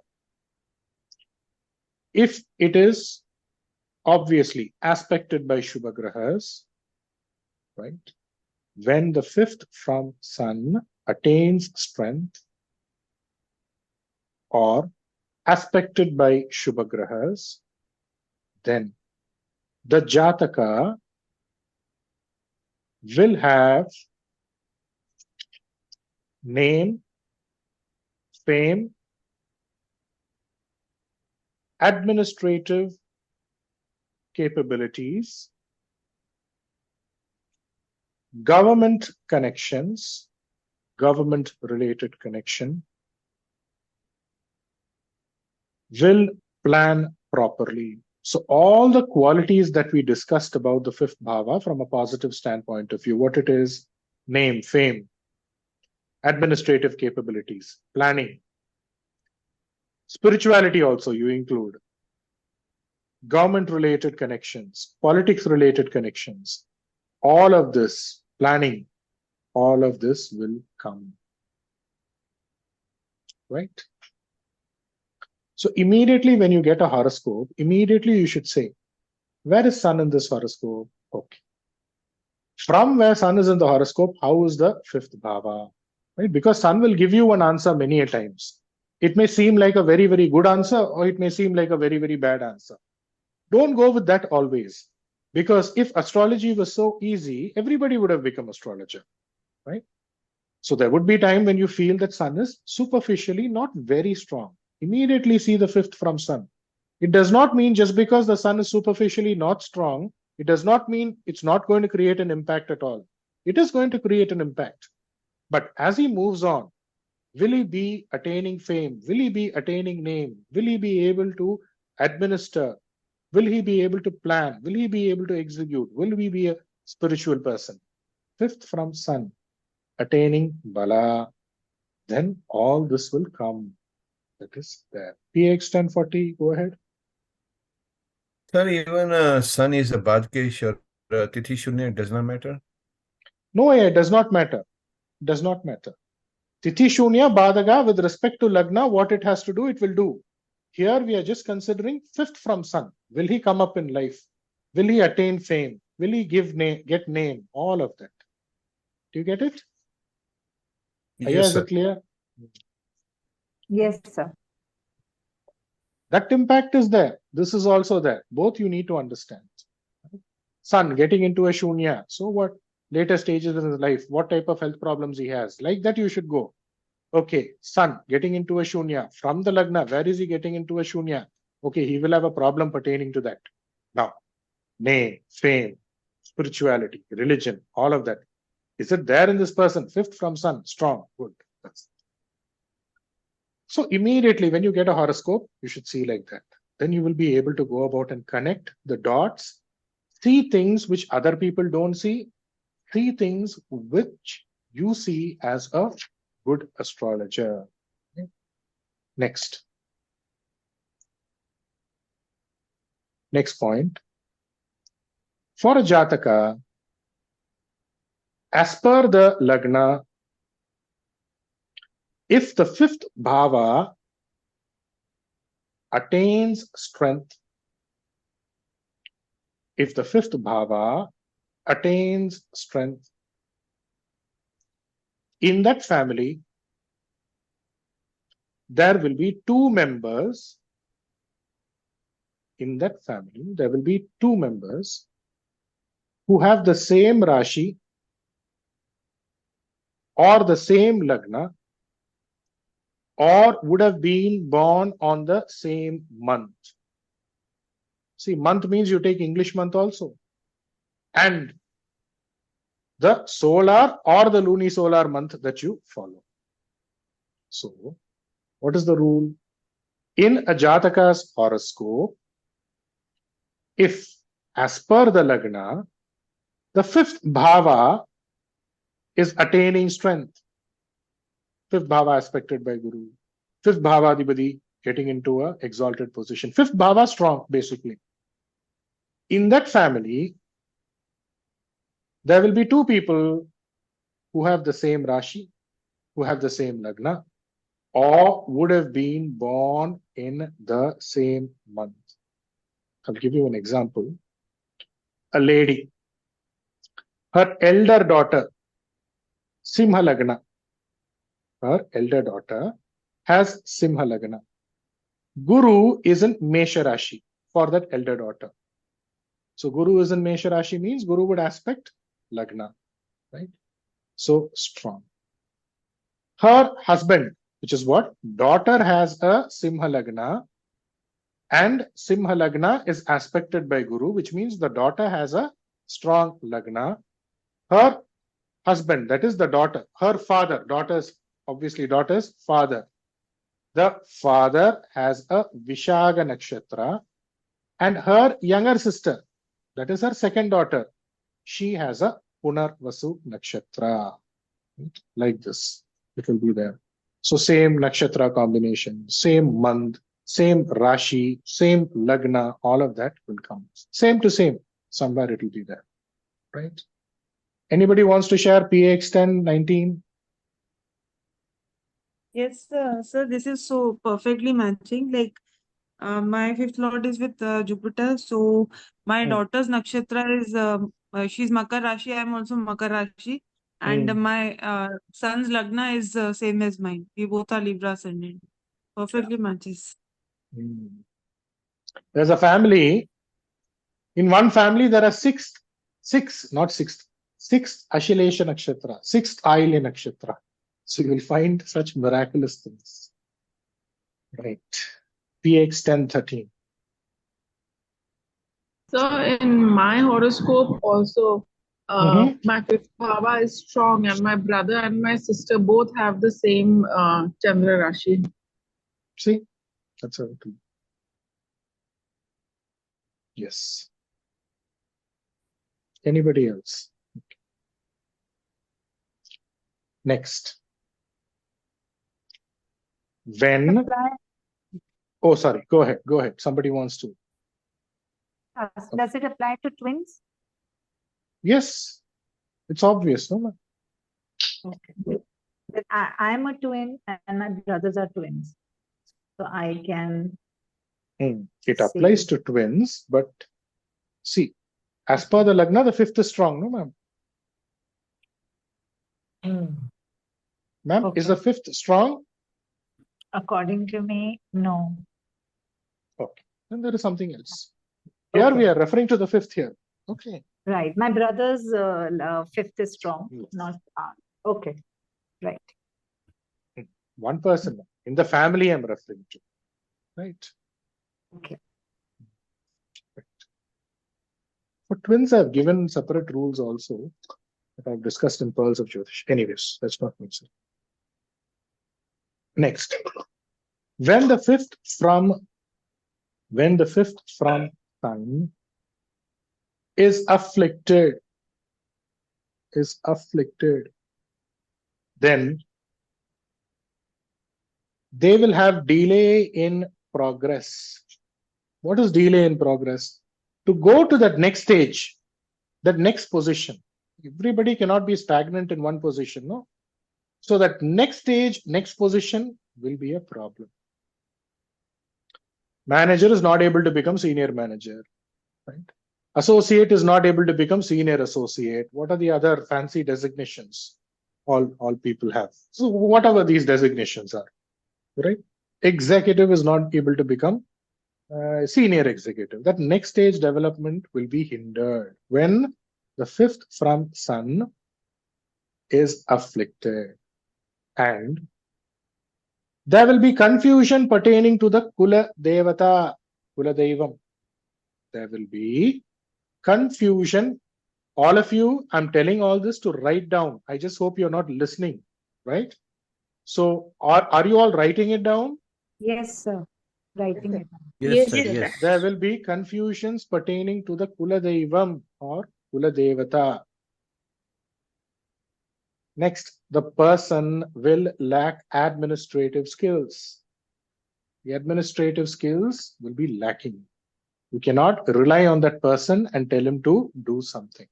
Speaker 1: if it is obviously aspected by Shubha Grahas, right? When the fifth from Sun attains strength, or aspected by Shubhagrahas, then the Jataka will have name, fame, administrative capabilities, government connections, government related connection, will plan properly. So all the qualities that we discussed about the fifth bhava from a positive standpoint of view, what it is: name, fame, administrative capabilities, planning, spirituality also you include, government related connections, politics related connections, all of this, planning, all of this will come. Right? So immediately when you get a horoscope, immediately you should say, where is sun in this horoscope? Okay. From where sun is in the horoscope, how is the fifth bhava? Right? Because sun will give you an answer many a times. It may seem like a very, very good answer, or it may seem like a very, very bad answer. Don't go with that always. Because if astrology was so easy, everybody would have become astrologer. Right? So there would be time when you feel that sun is superficially not very strong. Immediately see the fifth from sun. It does not mean just because the sun is superficially not strong, it does not mean it's not going to create an impact at all. It is going to create an impact. But as he moves on, will he be attaining fame? Will he be attaining name? Will he be able to administer? Will he be able to plan? Will he be able to execute? Will he be a spiritual person? Fifth from sun, attaining bala, then all this will come. That is there. PX 1040, go ahead.
Speaker 12: Sir, even sun is a Badkesh or Tithi Shunya, it does not matter?
Speaker 1: No, it does not matter. Does not matter. Tithi Shunya, Badaga, with respect to Lagna, what it has to do, it will do. Here we are just considering fifth from sun. Will he come up in life? Will he attain fame? Will he get name? All of that. Do you get it?
Speaker 12: Yes, sir.
Speaker 1: Is it clear?
Speaker 3: Yes, sir.
Speaker 1: That impact is there. This is also there. Both you need to understand. Sun getting into a shunya. So what? Later stages in his life, what type of health problems he has. Like that you should go. Okay, sun getting into a shunya. From the lagna, where is he getting into a shunya? Okay, he will have a problem pertaining to that. Now, name, fame, spirituality, religion, all of that. Is it there in this person? Fifth from sun, strong, good. That's so immediately when you get a horoscope, you should see like that. Then you will be able to go about and connect the dots, see things which other people don't see, see things which you see as a good astrologer. Okay. Next. Next point. For a Jataka, as per the Lagna, if the fifth bhava attains strength, if the fifth bhava attains strength, in that family, there will be two members. In that family, there will be two members who have the same Rashi or the same Lagna or would have been born on the same month. See, month means you take English month also. And the solar or the lunisolar month that you follow. So, what is the rule? In a Jataka's horoscope, if as per the Lagna, the fifth bhava is attaining strength, fifth bhava aspected by Guru, fifth bhava adhipati getting into a exalted position, fifth bhava strong basically. In that family, there will be two people who have the same Rashi, who have the same Lagna, or would have been born in the same month. I'll give you an example. A lady, her elder daughter, Simha Lagna, her elder daughter, has Simha Lagna. Guru is in Mesha Rashi for that elder daughter. So Guru is in Mesha Rashi means Guru would aspect Lagna, right? So strong. Her husband, which is what? Daughter has a Simha Lagna, and Simha Lagna is aspected by Guru, which means the daughter has a strong Lagna. Her husband, that is the daughter, her father, daughter's father. The father has a Vishaga Nakshatra, and her younger sister, that is her second daughter, she has a Punarvasu Nakshatra. Like this, it will be there. So same Nakshatra combination, same month, same Rashi, same Lagna, all of that will come. Same to same, somewhere it will be there, right? Anybody wants to share PX 10, 19?
Speaker 11: Yes, sir, this is so perfectly matching. Like, my fifth lord is with Jupiter. So my daughter's nakshatra is, she's Makar Rashi. I'm also Makar Rashi. And my son's Lagna is same as mine. We both are Libra ascendant. Perfectly matches.
Speaker 1: There's a family. In one family, there are six Ashilesha Nakshatra, sixth Ailya Nakshatra. So you will find such miraculous things. Right. PX 10, 13.
Speaker 21: So in my horoscope also, my fifth bhava is strong, and my brother and my sister both have the same Chandra Rashi.
Speaker 1: See, that's how it will be. Yes. Anybody else? Okay. Next. When? Oh, sorry. Go ahead. Go ahead. Somebody wants to.
Speaker 3: Does it apply to twins?
Speaker 1: Yes. It's obvious, no?
Speaker 3: Okay. I'm a twin and my brothers are twins. So I can.
Speaker 1: It applies to twins, but see, as per the Lagna, the fifth is strong, no, ma'am? Ma'am, is the fifth strong?
Speaker 3: According to me, no.
Speaker 1: Okay. Then there is something else. Here we are referring to the fifth here. Okay.
Speaker 3: Right. My brother's fifth is strong, not okay. Right.
Speaker 1: One person in the family I'm referring to. Right.
Speaker 3: Okay.
Speaker 1: For twins, I've given separate rules also that I've discussed in Pearls of Jyotish. Anyways, that's not mentioned. Next. When the fifth from sun is afflicted, then they will have delay in progress. What is delay in progress? To go to that next stage, that next position. Everybody cannot be stagnant in one position, no? So that next stage, next position will be a problem. Manager is not able to become senior manager, right? Associate is not able to become senior associate. What are the other fancy designations all people have? So whatever these designations are, right? Executive is not able to become senior executive. That next stage development will be hindered when the fifth from sun is afflicted. And there will be confusion pertaining to the Kula Devata, Kula Devam. There will be confusion. All of you, I'm telling all this to write down. I just hope you're not listening, right? So are you all writing it down?
Speaker 3: Yes, sir. Writing it down.
Speaker 19: Yes, sir. Yes.
Speaker 1: There will be confusions pertaining to the Kula Devam or Kula Devata. Next, the person will lack administrative skills. The administrative skills will be lacking. You cannot rely on that person and tell him to do something.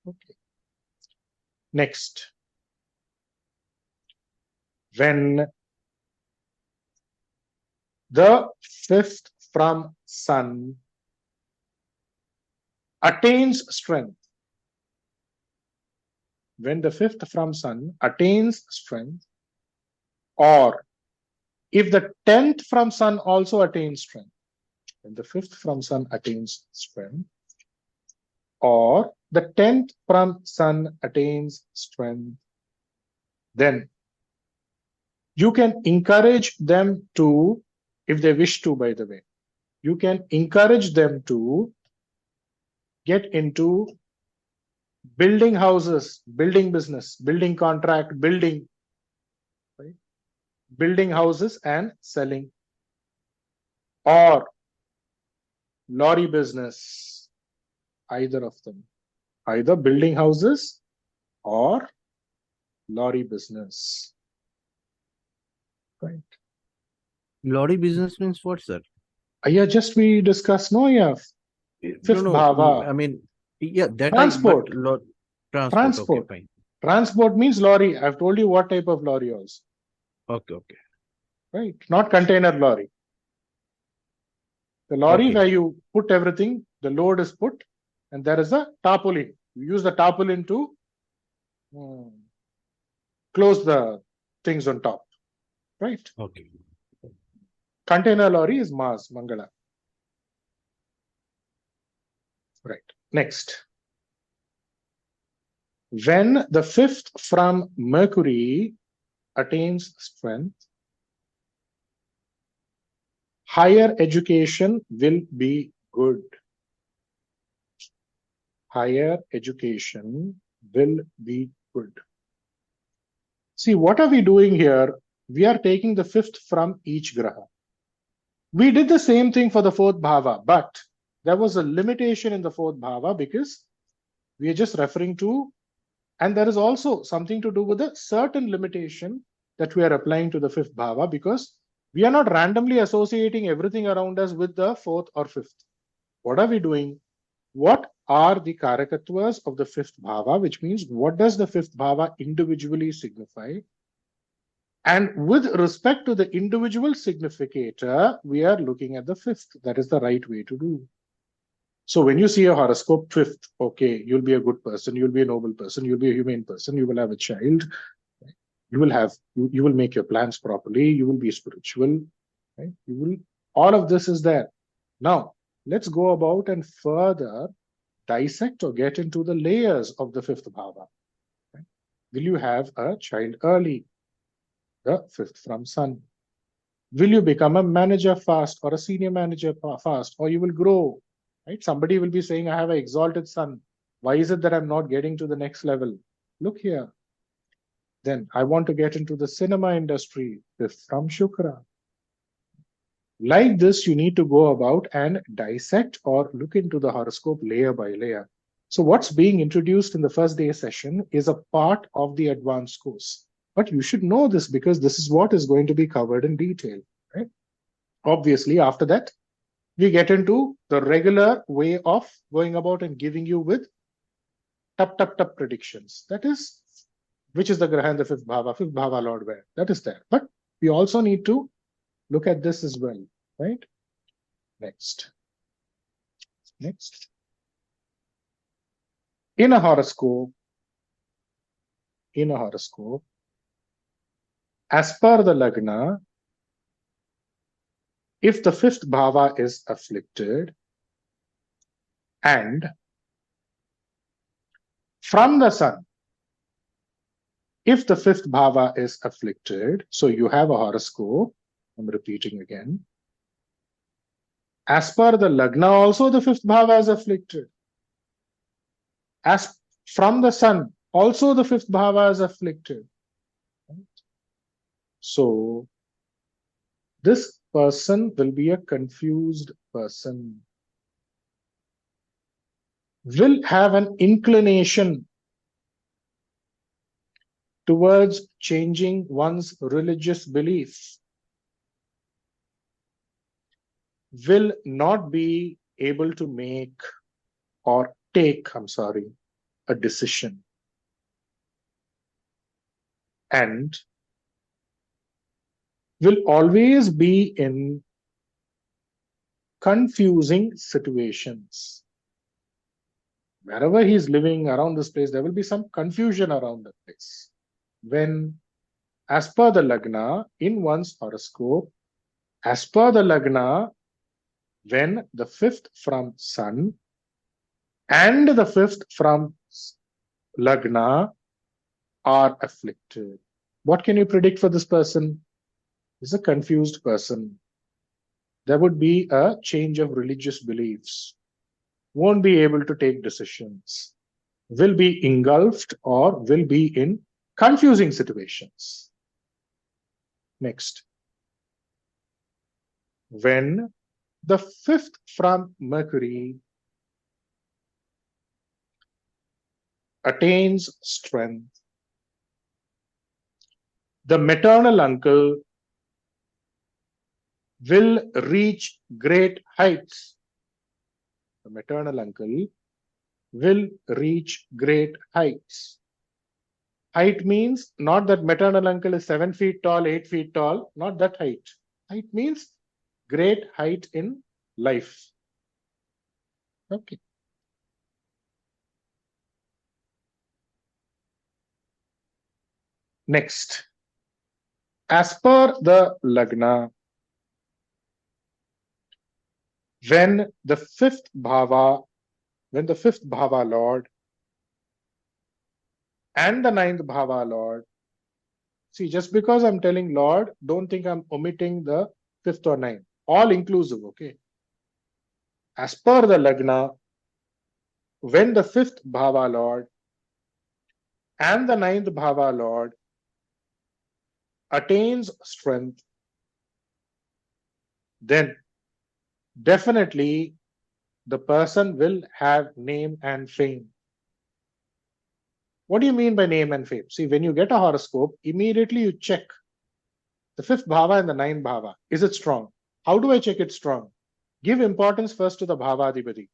Speaker 1: Okay. Next, when the fifth from sun attains strength, when the fifth from sun attains strength, or if the 10th from sun also attains strength, when the fifth from sun attains strength, or the 10th from sun attains strength, then you can encourage them to, if they wish to, by the way, you can encourage them to get into building houses, building business, building contract, building, right? Building houses and selling, or lorry business, either of them, either building houses or lorry business, right?
Speaker 19: Lorry business means what, sir?
Speaker 1: Yeah, just we discussed, no, yeah. Fifth bhava.
Speaker 19: I mean, yeah, that
Speaker 1: transport.
Speaker 19: Transport. Okay, fine.
Speaker 1: Transport means lorry. I've told you what type of lorry also.
Speaker 19: Okay.
Speaker 1: Right, not container lorry. The lorry where you put everything, the load is put, and there is a tarpaulin. You use the tarpaulin to close the things on top, right?
Speaker 19: Okay.
Speaker 1: Container lorry is Mars, Mangala. Right. Next. When the fifth from Mercury attains strength, higher education will be good. Higher education will be good. See, what are we doing here? We are taking the fifth from each graha. We did the same thing for the fourth bhava, but there was a limitation in the fourth bhava because we are just referring to, and there is also something to do with a certain limitation that we are applying to the fifth bhava, because we are not randomly associating everything around us with the fourth or fifth. What are we doing? What are the karakatwas of the fifth bhava, which means what does the fifth bhava individually signify? And with respect to the individual significator, we are looking at the fifth. That is the right way to do. So when you see a horoscope fifth, okay, you'll be a good person, you'll be a noble person, you'll be a humane person, you will have a child, you will make your plans properly, you will be spiritual, right? All of this is there. Now, let's go about and further dissect or get into the layers of the fifth bhava. Right? Will you have a child early? The fifth from sun. Will you become a manager fast or a senior manager fast, or you will grow? Right? Somebody will be saying, I have an exalted son. Why is it that I'm not getting to the next level? Look here. Then I want to get into the cinema industry, fifth from Shukra. Like this, you need to go about and dissect or look into the horoscope layer by layer. So what's being introduced in the first day session is a part of the advanced course. But you should know this because this is what is going to be covered in detail, right? Obviously, after that, we get into the regular way of going about and giving you with tup predictions. That is, which is the graha and the fifth bhava lord where? That is there. But we also need to look at this as well, right? Next. In a horoscope, as per the lagna, if the fifth bhava is afflicted and from the sun, if the fifth bhava is afflicted, so you have a horoscope, I'm repeating again. As per the lagna also the fifth bhava is afflicted. As from the sun, also the fifth bhava is afflicted. Right? So this person will be a confused person. Will have an inclination towards changing one's religious beliefs. Will not be able to make or take, a decision. And will always be in confusing situations. Wherever he's living around this place, there will be some confusion around the place. When, as per the Lagna, in one's horoscope, as per the Lagna, when the 5th from Sun and the 5th from Lagna are afflicted, what can you predict for this person? He's a confused person. There would be a change of religious beliefs. Won't be able to take decisions. Will be engulfed or will be in confusing situations. Next. When the 5th from Mercury attains strength, the maternal uncle will reach great heights. The maternal uncle will reach great heights. Height means not that maternal uncle is 7 feet tall, 8 feet tall, not that height. Height means great height in life. Okay. Next. As per the Lagna, when the 5th Bhava Lord and the 9th Bhava Lord, see, just because I'm telling Lord, don't think I'm omitting the 5th or 9th. All inclusive, okay? As per the Lagna, when the 5th Bhava Lord and the 9th Bhava Lord attains strength, then definitely the person will have name and fame. What do you mean by name and fame? See, when you get a horoscope, immediately you check the 5th Bhava and the 9th Bhava. Is it strong? How do I check it strong? Give importance first to the Bhavadhipati.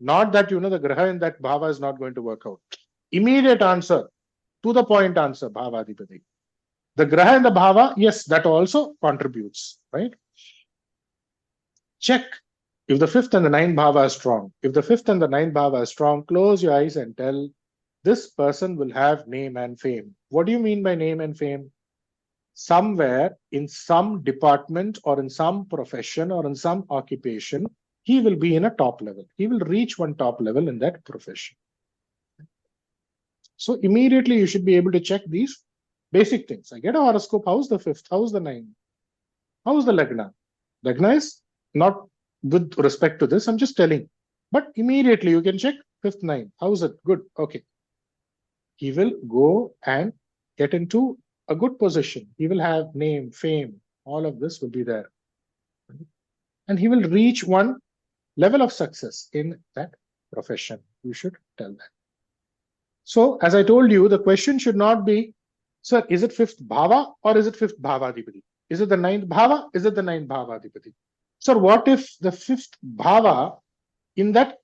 Speaker 1: Not that, the Graha in that Bhava is not going to work out. Immediate answer, to the point answer, Bhavadhipati. The Graha and the Bhava, yes, that also contributes, right? Check if the 5th and the 9th Bhava are strong. If the 5th and the 9th Bhava are strong, close your eyes and tell, this person will have name and fame. What do you mean by name and fame? Somewhere in some department or in some profession or in some occupation, he will be in a top level. He will reach one top level in that profession. So immediately you should be able to check these basic things. I get a horoscope. How's the 5th? How's the 9th? How's the Lagna? Lagna is not with respect to this. I'm just telling. But immediately you can check 5th, 9th. How's it? Good. Okay. He will go and get into a good position. He will have name, fame, all of this will be there. And he will reach one level of success in that profession. You should tell that. So, as I told you, the question should not be, sir, is it 5th Bhava or is it 5th Bhavadhipati? Is it the 9th Bhava? Is it the 9th Bhavadhipati? Sir, what if the 5th Bhava, in that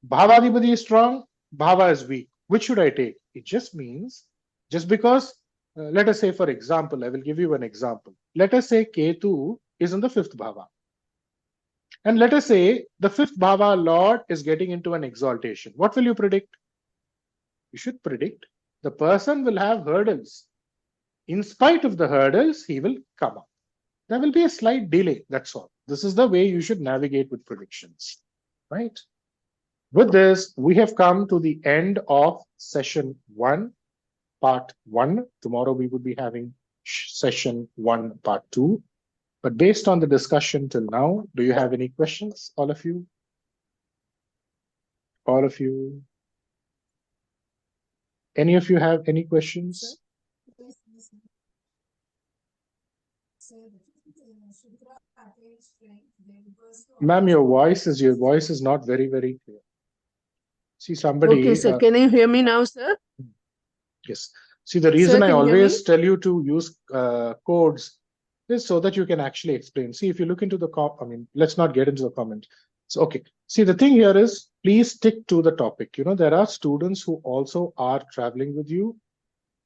Speaker 1: Bhavadhipati is strong, Bhava is weak? Which should I take? It just means, just because, let us say, for example, I will give you an example. Let us say Ketu is in the 5th Bhava. And let us say the 5th Bhava Lord is getting into an exaltation. What will you predict? You should predict the person will have hurdles. In spite of the hurdles, he will come up. There will be a slight delay, that's all. This is the way you should navigate with predictions, right? With this, we have come to the end of session 1, part 1. Tomorrow we would be having session 1, part 2. But based on the discussion till now, do you have any questions, all of you? All of you? Any of you have any questions? Ma'am, your voice is not very, very clear. See, somebody.
Speaker 5: Okay, sir. Can you hear me now, sir?
Speaker 1: Yes. See, the reason I always tell you to use codes is so that you can actually explain. See, if you look into the let's not get into the comment. So, okay. See, the thing here is, please stick to the topic. There are students who also are traveling with you.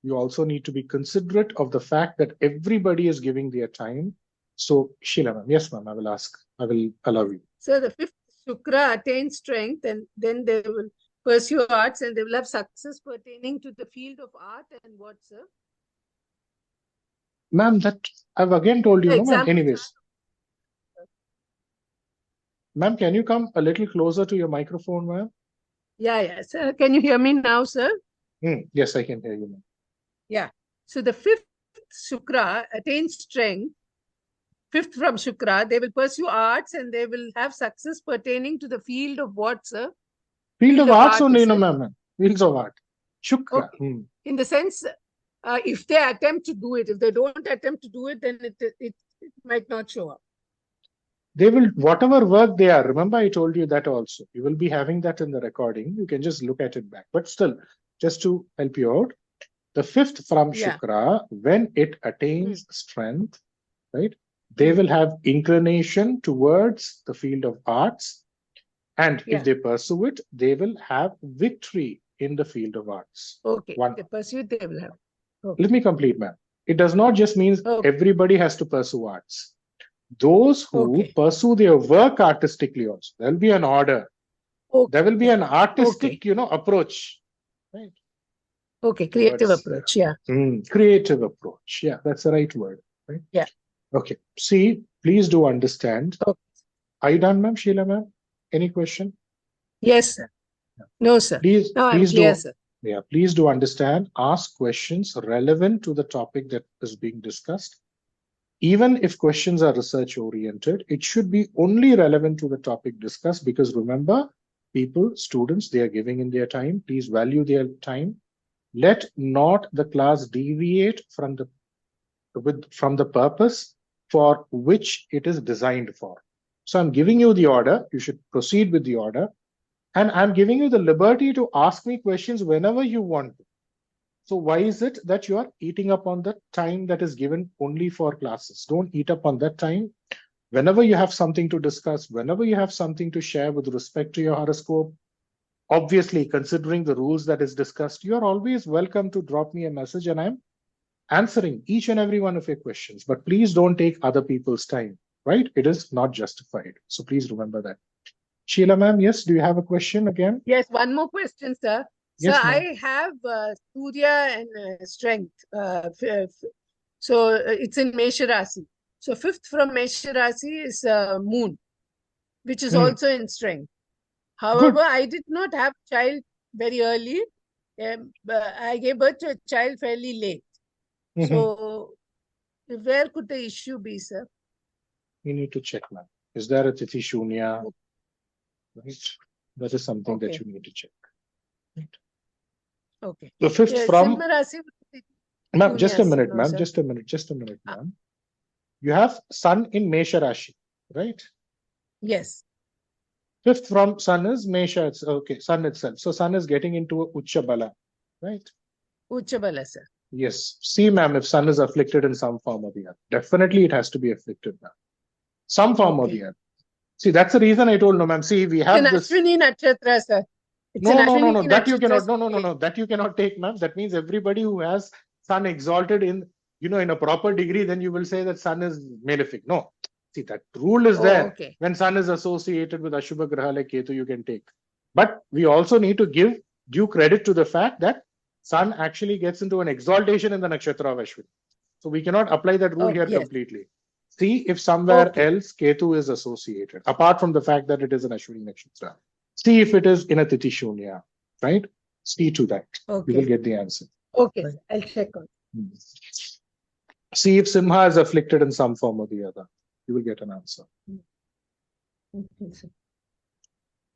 Speaker 1: You also need to be considerate of the fact that everybody is giving their time. So, Sheila, ma'am. Yes, ma'am. I will allow you.
Speaker 5: So the 5th Shukra attains strength, and then they will pursue arts and they will have success pertaining to the field of art and what, sir?
Speaker 1: Ma'am, that I've again told you, no, ma'am.
Speaker 5: Examples
Speaker 1: Anyways. Ma'am, can you come a little closer to your microphone, ma'am?
Speaker 5: Yeah, sir. Can you hear me now, sir?
Speaker 1: Yes, I can hear you, ma'am.
Speaker 5: Yeah. So the fifth Shukra attains strength. Fifth from Shukra, they will pursue arts and they will have success pertaining to the field of what, sir?
Speaker 1: Field of arts only, no,
Speaker 5: it?
Speaker 1: ma'am. Fields of art. Shukra.
Speaker 5: Okay. In the sense, if they attempt to do it, if they don't attempt to do it, then it might not show up.
Speaker 1: They will, whatever work they are, remember I told you that also. You will be having that in the recording. You can just look at it back. But still, just to help you out, the fifth from Shukra, when it attains strength, right, they will have inclination towards the field of arts. And if they pursue it, they will have victory in the field of arts.
Speaker 5: Okay. If they pursue it, they will have.
Speaker 1: Okay. Let me complete, ma'am. It does not just mean everybody has to pursue arts. Those who pursue their work artistically also, there will be an order. There will be an artistic, approach. Right?
Speaker 5: Okay, creative approach,
Speaker 1: creative approach. Yeah, that's the right word. Right?
Speaker 5: Yeah.
Speaker 1: Okay. See, please do understand.
Speaker 5: Okay.
Speaker 1: Are you done, ma'am? Sheila, ma'am? Any question?
Speaker 5: Yes, sir. No, sir.
Speaker 1: Please,
Speaker 5: no,
Speaker 1: please
Speaker 5: I'm clear,
Speaker 1: do.
Speaker 5: Sir.
Speaker 1: Yeah, please do understand. Ask questions relevant to the topic that is being discussed. Even if questions are research oriented, it should be only relevant to the topic discussed, because remember, people, students, they are giving in their time. Please value their time. Let not the class deviate from the purpose for which it is designed for. So I'm giving you the order. You should proceed with the order. And I'm giving you the liberty to ask me questions whenever you want to. So why is it that you are eating up on the time that is given only for classes? Don't eat up on that time. Whenever you have something to discuss, whenever you have something to share with respect to your horoscope, obviously considering the rules that is discussed, you are always welcome to drop me a message and I'm answering each and every one of your questions. But please don't take other people's time, right? It is not justified. So please remember that. Sheila ma'am, yes, do you have a question again?
Speaker 5: Yes, one more question, sir.
Speaker 1: Yes,
Speaker 5: so I have Surya and strength. So it's in Mesha Rasi. So fifth from Mesha Rasi is Moon, which is also in strength. However, I did not have a child very early. I gave birth to a child fairly late. So where could the issue be, sir?
Speaker 1: You need to check, ma'am. Is there a Tithi Shunya? Right. That is something that you need to check. Right.
Speaker 5: Okay.
Speaker 1: The fifth from ma'am, just a minute,
Speaker 5: no,
Speaker 1: ma'am.
Speaker 5: Sir.
Speaker 1: Just a minute, ma'am. You have Sun in Mesha Rashi, right?
Speaker 5: Yes.
Speaker 1: Fifth from Sun is Mesha. It's okay, Sun itself. So Sun is getting into a Ucha Bala, right?
Speaker 5: Ucha Bala, sir.
Speaker 1: Yes. See, ma'am, if Sun is afflicted in some form or the other, definitely it has to be afflicted now. Some form or the other. See, that's the reason I told no, ma'am. See, we have this.
Speaker 5: Ashwini Nakshatra, sir.
Speaker 1: No. That you cannot. No. That you cannot take, ma'am. That means everybody who has Sun exalted in, in a proper degree, then you will say that Sun is malefic. No. See, that rule is there.
Speaker 5: Okay.
Speaker 1: When Sun is associated with Ashubha Graha like Ketu, you can take. But we also need to give due credit to the fact that Sun actually gets into an exaltation in the nakshatra of Ashwini. So we cannot apply that rule here completely. See if somewhere else Ketu is associated, apart from the fact that it is an Ashwini nakshatra. See if it is in a Tithi Shunya, right? See to that. You will get the answer.
Speaker 5: Okay, I'll check on.
Speaker 1: See if Simha is afflicted in some form or the other. You will get an answer.
Speaker 5: Okay, sir.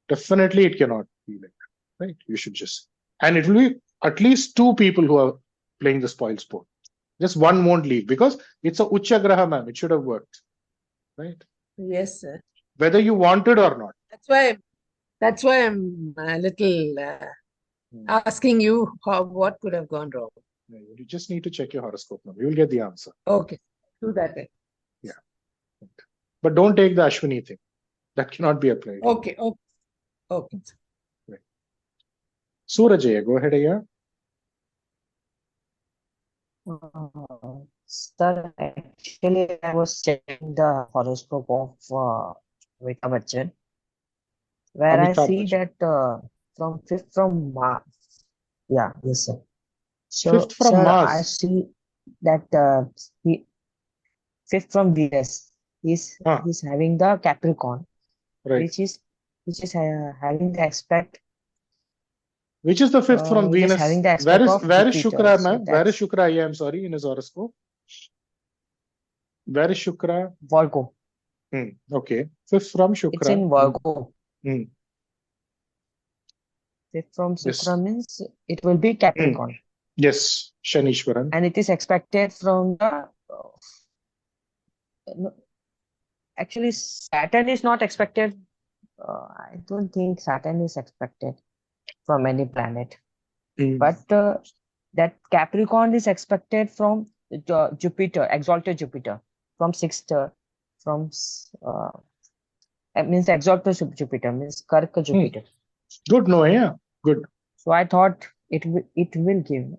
Speaker 1: Definitely it cannot be like that, right? You should just, and it will be at least two people who are playing the spoil sport. Just one won't leave because it's a Ucha Graha, ma'am. It should have worked, right?
Speaker 5: Yes, sir.
Speaker 1: Whether you wanted or not.
Speaker 5: That's why I'm a little asking you what could have gone wrong.
Speaker 1: You just need to check your horoscope now. You will get the answer.
Speaker 5: Okay, do that then.
Speaker 1: Yeah. But don't take the Ashwini thing. That cannot be applied.
Speaker 5: Okay.
Speaker 1: Right. Surajaya, go ahead, Aya.
Speaker 18: Sir, actually, I was checking the horoscope of Amitabh Bachchan, where I see that from fifth from Mars. Yeah, yes, sir. So,
Speaker 1: Fifth from
Speaker 18: sir, I
Speaker 1: Mars.
Speaker 18: see that fifth from Venus. He's having the Capricorn,
Speaker 1: Right.
Speaker 18: which is having the aspect.
Speaker 1: Which is the fifth from
Speaker 18: Which is
Speaker 1: Venus?
Speaker 18: having the
Speaker 1: Where
Speaker 18: aspect
Speaker 1: is
Speaker 18: of
Speaker 1: Shukra,
Speaker 18: Jupiter.
Speaker 1: ma'am? Where is Shukra? I am sorry, in his horoscope. Where is Shukra?
Speaker 18: Virgo.
Speaker 1: Okay. Fifth from Shukra.
Speaker 18: It's in Virgo. Fifth from Shukra means it will be Capricorn.
Speaker 1: Yes, Shanishwaran.
Speaker 18: And it is expected from the. No, actually, Saturn is not expected. I don't think Saturn is expected from any planet. But that Capricorn is expected from Jupiter, exalted Jupiter, from sixth, from means exalted Jupiter, means Karka Jupiter.
Speaker 1: Good, no, yeah, good.
Speaker 18: So I thought it will give.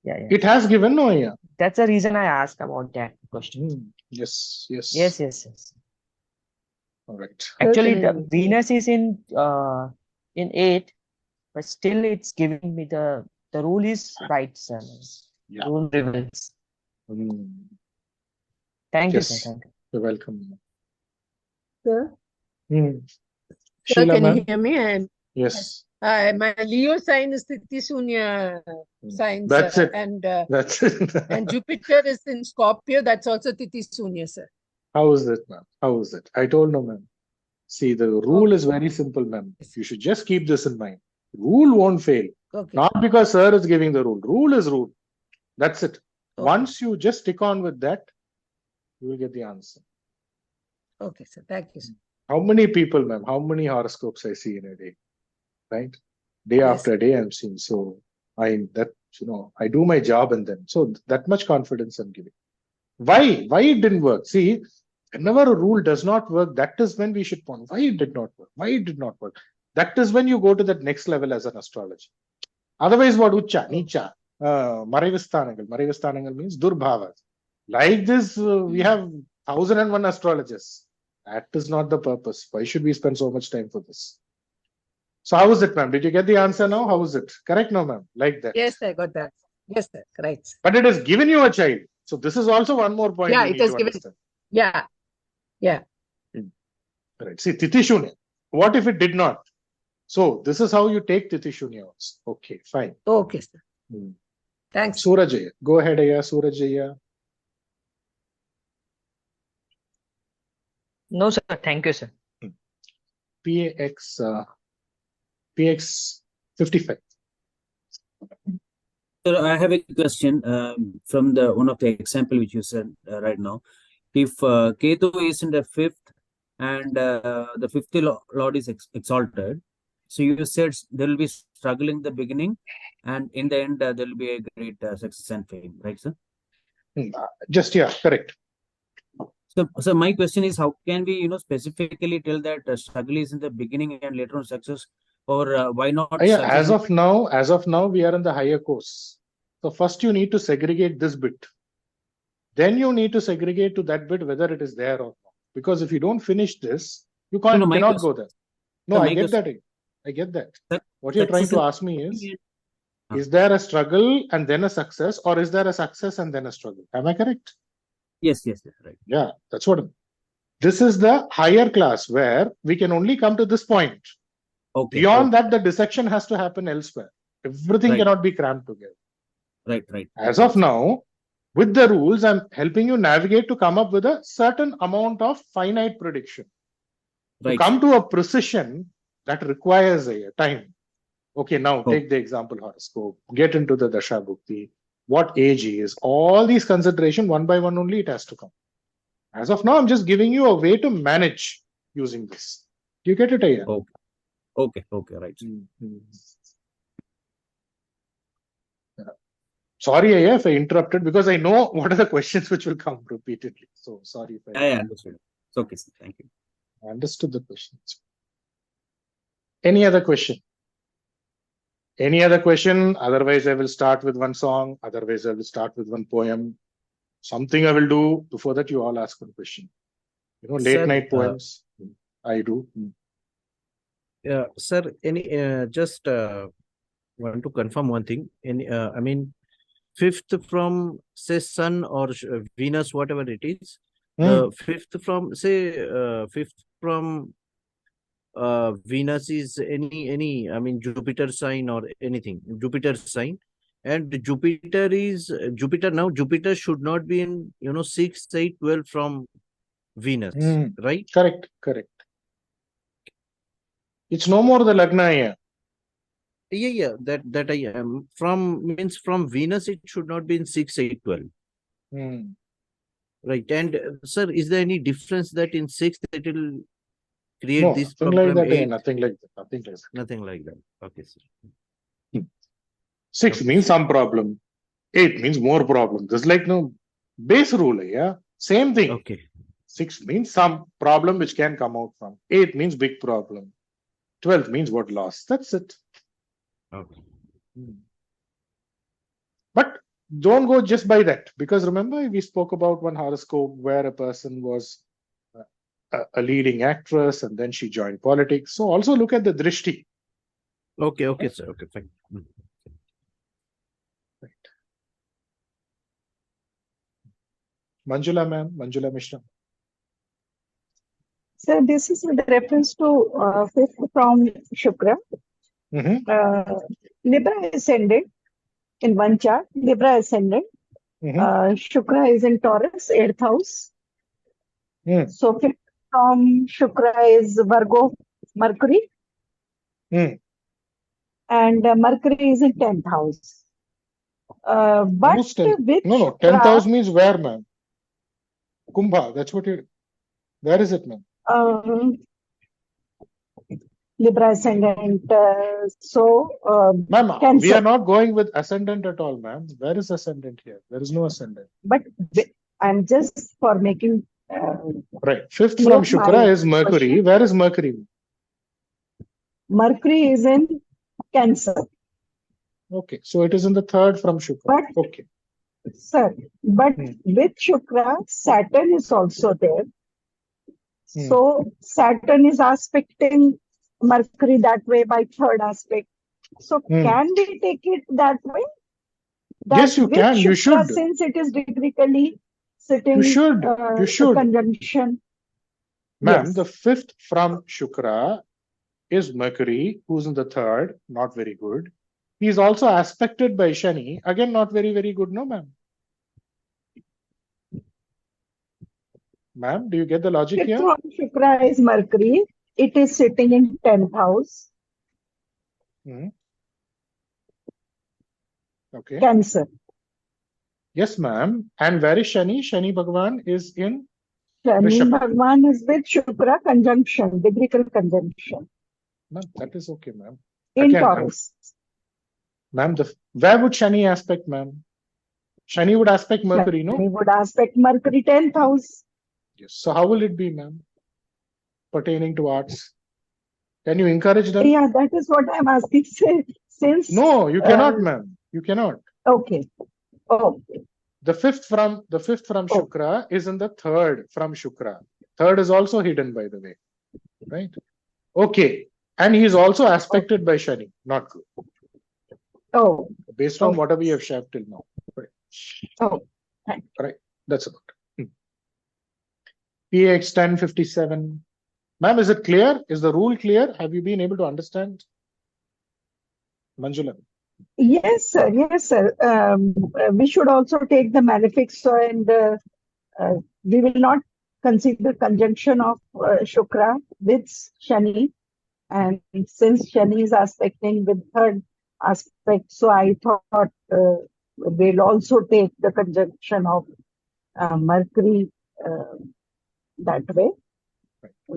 Speaker 18: Yeah.
Speaker 1: It has given, no, yeah.
Speaker 18: That's the reason I asked about that question.
Speaker 1: Yes.
Speaker 18: Yes.
Speaker 1: All right.
Speaker 18: Actually, the Venus is in 8, but still it's giving me the rule is right, sir.
Speaker 1: Yeah.
Speaker 18: Rule prevails. Thank you, sir. Thank you.
Speaker 1: You're welcome.
Speaker 5: Sir,
Speaker 1: Sheila,
Speaker 5: can you
Speaker 1: ma'am?
Speaker 5: hear me?
Speaker 1: Yes.
Speaker 5: My Leo sign is Titi Shunya sign,
Speaker 1: That's
Speaker 5: sir.
Speaker 1: it.
Speaker 5: And
Speaker 1: That's it.
Speaker 5: and Jupiter is in Scorpio. That's also Titi Shunya, sir.
Speaker 1: How is it, ma'am? How is it? I told no, ma'am. See, the rule is very simple, ma'am. You should just keep this in mind. Rule won't fail.
Speaker 5: Okay.
Speaker 1: Not because sir is giving the rule. Rule is rule. That's it. Once you just stick on with that, you will get the answer.
Speaker 5: Okay, sir. Thank you, sir.
Speaker 1: How many people, ma'am? How many horoscopes I see in a day? Right? Day after day I'm seeing. So I do my job and then. So that much confidence I'm giving. Why? Why it didn't work? See, whenever a rule does not work, that is when we should point. Why it did not work? Why it did not work? That is when you go to that next level as an astrologer. Otherwise, what Ucha, Nicha, Marivisthanangal. Marivisthanangal means Durbhavas. Like this, we have 1001 astrologers. That is not the purpose. Why should we spend so much time for this? So how is it, ma'am? Did you get the answer now? How is it? Correct now, ma'am? Like that.
Speaker 5: Yes, I got that. Yes, sir. Correct.
Speaker 1: But it has given you a child. So this is also one more point you need to understand.
Speaker 5: Yeah.
Speaker 1: Right. See, Titi Shunya. What if it did not? So this is how you take Titi Shunya. Okay, fine.
Speaker 5: Okay, sir. Thanks.
Speaker 1: Surajaya. Go ahead, Aya. Surajaya.
Speaker 18: No, sir. Thank you, sir.
Speaker 1: PX 55.
Speaker 4: Sir, I have a question from the one of the example which you said right now. If Ketu is in the fifth and the fifth lord is exalted, so you said there will be struggle in the beginning, and in the end there will be a great success and fame, right, sir?
Speaker 1: Correct.
Speaker 4: So my question is, how can we, specifically tell that struggle is in the beginning and later on success, or why not?
Speaker 1: As of now, we are in the higher course. So first you need to segregate this bit. Then you need to segregate to that bit whether it is there or not. Because if you don't finish this, you cannot go there. No, I get that. I get that. What you're trying to ask me is there a struggle and then a success, or is there a success and then a struggle? Am I correct?
Speaker 4: Yes, right.
Speaker 1: Yeah, that's what. This is the higher class where we can only come to this point.
Speaker 4: Okay.
Speaker 1: Beyond that, the dissection has to happen elsewhere. Everything cannot be crammed together.
Speaker 4: Right.
Speaker 1: As of now, with the rules, I'm helping you navigate to come up with a certain amount of finite prediction. To come to a precision that requires a time. Okay, now take the example horoscope, get into the Dasha Bhukti, what age he is, all these considerations one by one only it has to come. As of now, I'm just giving you a way to manage using this. Do you get it, Aya?
Speaker 4: Okay, right.
Speaker 1: Sorry, Aya, if I interrupted, because I know what are the questions which will come repeatedly. So sorry if I
Speaker 4: understood. It's okay, sir. Thank you.
Speaker 1: I understood the questions. Any other question? Any other question? Otherwise, I will start with one song. Otherwise, I will start with one poem. Something I will do. Before that, you all ask one question. Late night poems. I do.
Speaker 19: Sir, just want to confirm one thing. I mean, fifth from say Sun or Venus, whatever it is. The fifth from fifth from Venus is any I mean Jupiter sign or anything Jupiter sign, and Jupiter is Jupiter now. Jupiter should not be in 6, 8, 12 from Venus, right?
Speaker 1: Correct. It's no more the Lagna here.
Speaker 19: Yeah, that I am from means from Venus. It should not be in 6, 8, 12. Right. And sir, is there any difference that in 6th it will create this problem?
Speaker 1: Nothing like that.
Speaker 19: Nothing like that. Okay, sir.
Speaker 1: 6 means some problem. 8 means more problem. This is like no base rule, yeah. Same thing.
Speaker 19: Okay.
Speaker 1: 6 means some problem which can come out from. 8 means big problem. 12 means what loss. That's it.
Speaker 19: Okay.
Speaker 1: But don't go just by that, because remember we spoke about one horoscope where a person was a leading actress and then she joined politics. So also look at the drishti.
Speaker 19: Okay, sir. Okay, fine.
Speaker 1: Right. Manjula ma'am, Manjula Mishra.
Speaker 20: So this is with reference to fifth from Shukra. Libra ascendant in one chart. Libra ascendant. Shukra is in Taurus, 8th house. So fifth from Shukra is Virgo, Mercury. And Mercury is in 10th house. But with
Speaker 1: 10th house means where, ma'am? Kumbha, that's what you. Where is it, ma'am?
Speaker 20: Libra ascendant.
Speaker 1: Ma'am, we are not going with ascendant at all, ma'am. Where is ascendant here? There is no ascendant.
Speaker 20: But I'm just for making.
Speaker 1: Right. Fifth from Shukra is Mercury.
Speaker 20: Question.
Speaker 1: Where is Mercury?
Speaker 20: Mercury is in Cancer.
Speaker 1: Okay, so it is in the third from Shukra. Okay.
Speaker 20: Sir, but with Shukra, Saturn is also there. So Saturn is aspecting Mercury that way by third aspect. So can we take it that way? That
Speaker 1: yes, you can. You should.
Speaker 20: Since it is degretically sitting.
Speaker 1: You should.
Speaker 20: Conjunction.
Speaker 1: Ma'am, the fifth from Shukra is Mercury, who's in the third, not very good. He is also aspected by Shani, again not very, very good, no, ma'am? Ma'am, do you get the logic
Speaker 20: Fifth
Speaker 1: here?
Speaker 20: from Shukra is Mercury. It is sitting in 10th house.
Speaker 1: Okay.
Speaker 20: Cancer.
Speaker 1: Yes, ma'am. And where is Shani? Shani Bhagwan is in
Speaker 20: Shani Bhagwan is with Shukra conjunction, degreecal conjunction.
Speaker 1: Ma'am, that is okay, ma'am.
Speaker 20: In Taurus.
Speaker 1: Ma'am, where would Shani aspect, ma'am? Shani would aspect Mercury, no?
Speaker 20: Shani would aspect Mercury 10th house.
Speaker 1: Yes. So how will it be, ma'am? Pertaining to arts. Can you encourage them?
Speaker 20: Yeah, that is what I'm asking. Since
Speaker 1: no, you cannot, ma'am. You cannot.
Speaker 20: Okay. Oh.
Speaker 1: The fifth from Shukra is in the third from Shukra. Third is also hidden, by the way. Right? Okay. And he is also aspected by Shani. Not good.
Speaker 20: Oh.
Speaker 1: Based on whatever we have shared till now. Right.
Speaker 20: Oh.
Speaker 1: Right. That's about it. PX 1057. Ma'am, is it clear? Is the rule clear? Have you been able to understand? Manjula.
Speaker 20: Yes, sir. Yes, sir. We should also take the malefics, and we will not consider conjunction of Shukra with Shani. And since Shani is aspecting with third aspect, so I thought we'll also take the conjunction of Mercury that way.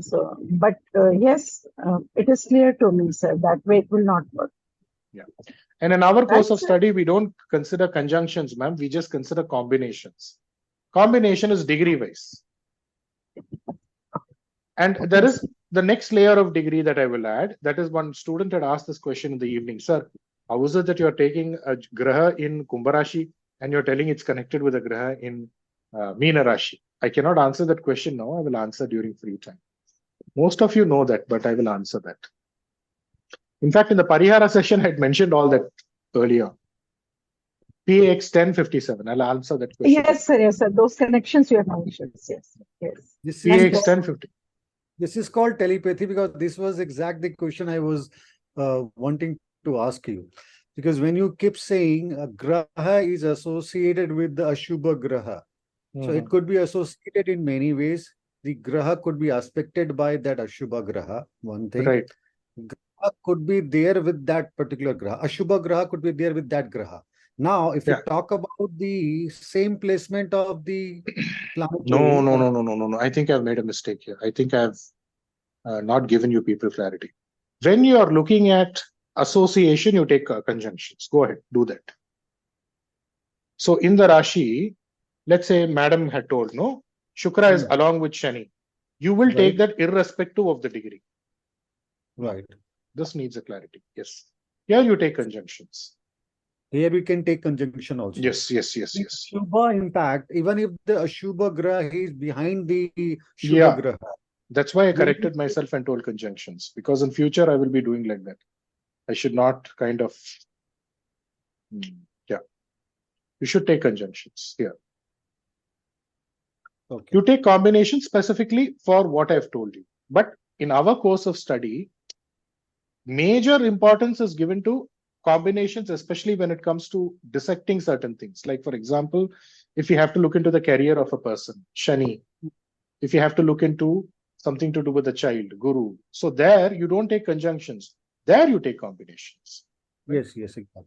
Speaker 20: So, but yes, it is clear to me, sir, that way it will not work.
Speaker 1: Yeah. And in our course of study, we don't consider conjunctions, ma'am. We just consider combinations. Combination is degree wise. And there is the next layer of degree that I will add. That is, one student had asked this question in the evening. Sir, how is it that you're taking a Graha in Kumbha Rashi and you're telling it's connected with a Graha in Meena Rashi? I cannot answer that question now. I will answer during free time. Most of you know that, but I will answer that. In fact, in the Parihara session, I had mentioned all that earlier. PAX 1057. I'll answer that question.
Speaker 20: Yes, sir. Yes, sir. Those connections you have mentioned. Yes. Yes.
Speaker 6: This
Speaker 1: PAX
Speaker 6: is
Speaker 1: 1050.
Speaker 6: This is called telepathy because this was exactly the question I was wanting to ask you. Because when you keep saying Graha is associated with the Ashubha Graha, so it could be associated in many ways. The Graha could be aspected by that Ashubha Graha, one thing.
Speaker 1: Right.
Speaker 6: Graha could be there with that particular Graha. Ashubha Graha could be there with that Graha. Now, if you talk about the same placement of the planetary.
Speaker 1: No. I think I've made a mistake here. I think I've not given you people clarity. When you are looking at association, you take conjunctions. Go ahead, do that. So in the Rashi, let's say Madam had told, no, Shukra is along with Shani. You will take that irrespective of the degree.
Speaker 6: Right.
Speaker 1: This needs a clarity. Yes. Here you take conjunctions.
Speaker 6: Here we can take conjunction also.
Speaker 1: Yes.
Speaker 6: Shubha impact, even if the Ashubha Graha is behind the Shubha Graha.
Speaker 1: That's why I corrected myself and told conjunctions. Because in future, I will be doing like that. I should not kind of... You should take conjunctions here.
Speaker 6: Okay.
Speaker 1: You take combinations specifically for what I've told you. But in our course of study, major importance is given to combinations, especially when it comes to dissecting certain things. Like, for example, if you have to look into the career of a person, Shani. If you have to look into something to do with a child, Guru. So there, you don't take conjunctions. There, you take combinations.
Speaker 6: Yes, exactly.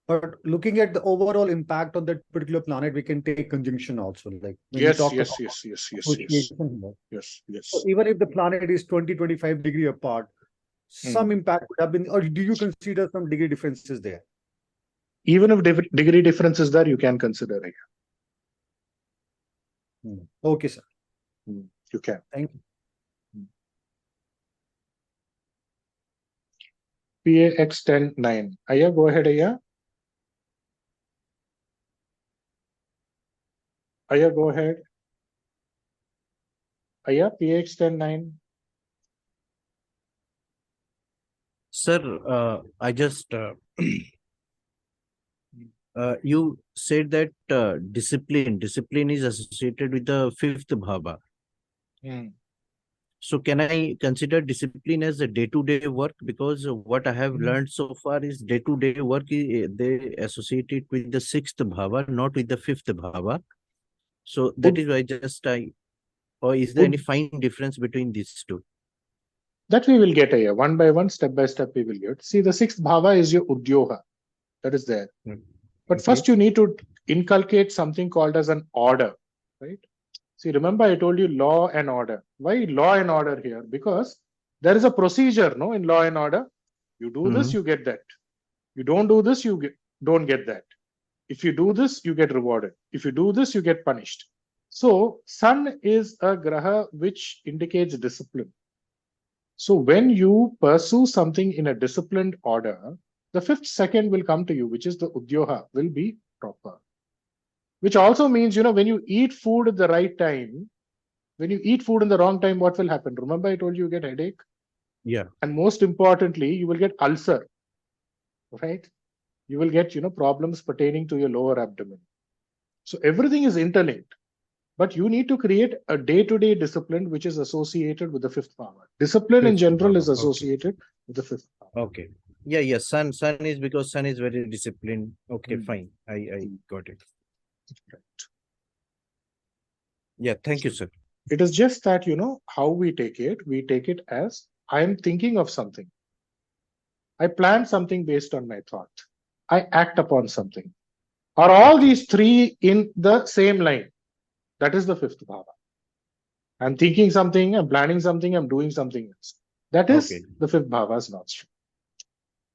Speaker 6: But looking at the overall impact on that particular planet, we can take conjunction also. Like when
Speaker 1: Yes.
Speaker 6: So even if the planet is 20-25 degree apart, some impact would have been, or do you consider some degree differences there?
Speaker 1: Even if degree difference is there, you can consider it.
Speaker 6: Okay, sir.
Speaker 1: You can.
Speaker 6: Thank you.
Speaker 1: PAX 10-9. Aya, go ahead, Aya. Aya, go ahead. Aya, PAX 10-9.
Speaker 19: Sir, I just you said that discipline is associated with the fifth bhava. So can I consider discipline as a day-to-day work? Because what I have learned so far is day-to-day work, they associate it with the sixth bhava, not with the fifth bhava. So that is why or is there any fine difference between these two?
Speaker 1: That we will get here. One by one, step by step, we will get. See, the sixth bhava is your udyoga. That is there. But first you need to inculcate something called as an order, right? See, remember I told you law and order. Why law and order here? Because there is a procedure, no, in law and order. You do this, you get that. You don't do this, you don't get that. If you do this, you get rewarded. If you do this, you get punished. So sun is a graha which indicates discipline. So when you pursue something in a disciplined order, the fifth second will come to you, which is the udyoha, will be proper. Which also means, when you eat food at the right time, when you eat food in the wrong time, what will happen? Remember I told you get headache?
Speaker 19: Yeah.
Speaker 1: And most importantly, you will get ulcer, right? You will get, problems pertaining to your lower abdomen. So everything is interlinked. But you need to create a day-to-day discipline which is associated with the fifth power. Discipline in general is associated with the fifth power.
Speaker 19: Okay. Yeah. Sun is because sun is very disciplined. Okay, fine. I got it.
Speaker 1: Right.
Speaker 19: Yeah, thank you, sir.
Speaker 1: It is just that, how we take it as I am thinking of something. I plan something based on my thought. I act upon something. Are all these three in the same line? That is the fifth bhava. I'm thinking something, I'm planning something, I'm doing something else. That is the fifth bhava is not strong.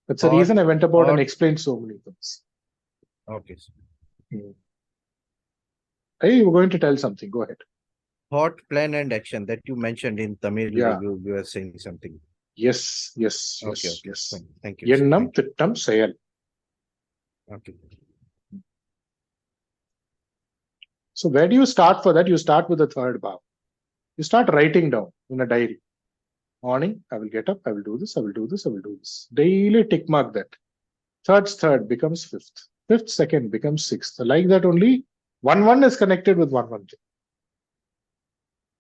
Speaker 1: That's the reason I went about and explained so many things.
Speaker 19: Okay.
Speaker 1: Hey, you were going to tell something. Go ahead.
Speaker 19: Thought, plan, and action that you mentioned in Tamil.
Speaker 1: Yeah.
Speaker 19: You were saying something.
Speaker 1: Yes.
Speaker 19: Okay. Fine. Thank you.
Speaker 1: Yennam Tittam Sayal.
Speaker 19: Okay.
Speaker 1: So where do you start for that? You start with the third bhava. You start writing down in a diary. Morning, I will get up, I will do this, I will do this, I will do this. Daily tick mark that. Third's third becomes fifth. Fifth second becomes sixth. Like that only 1-1 is connected with 1-1.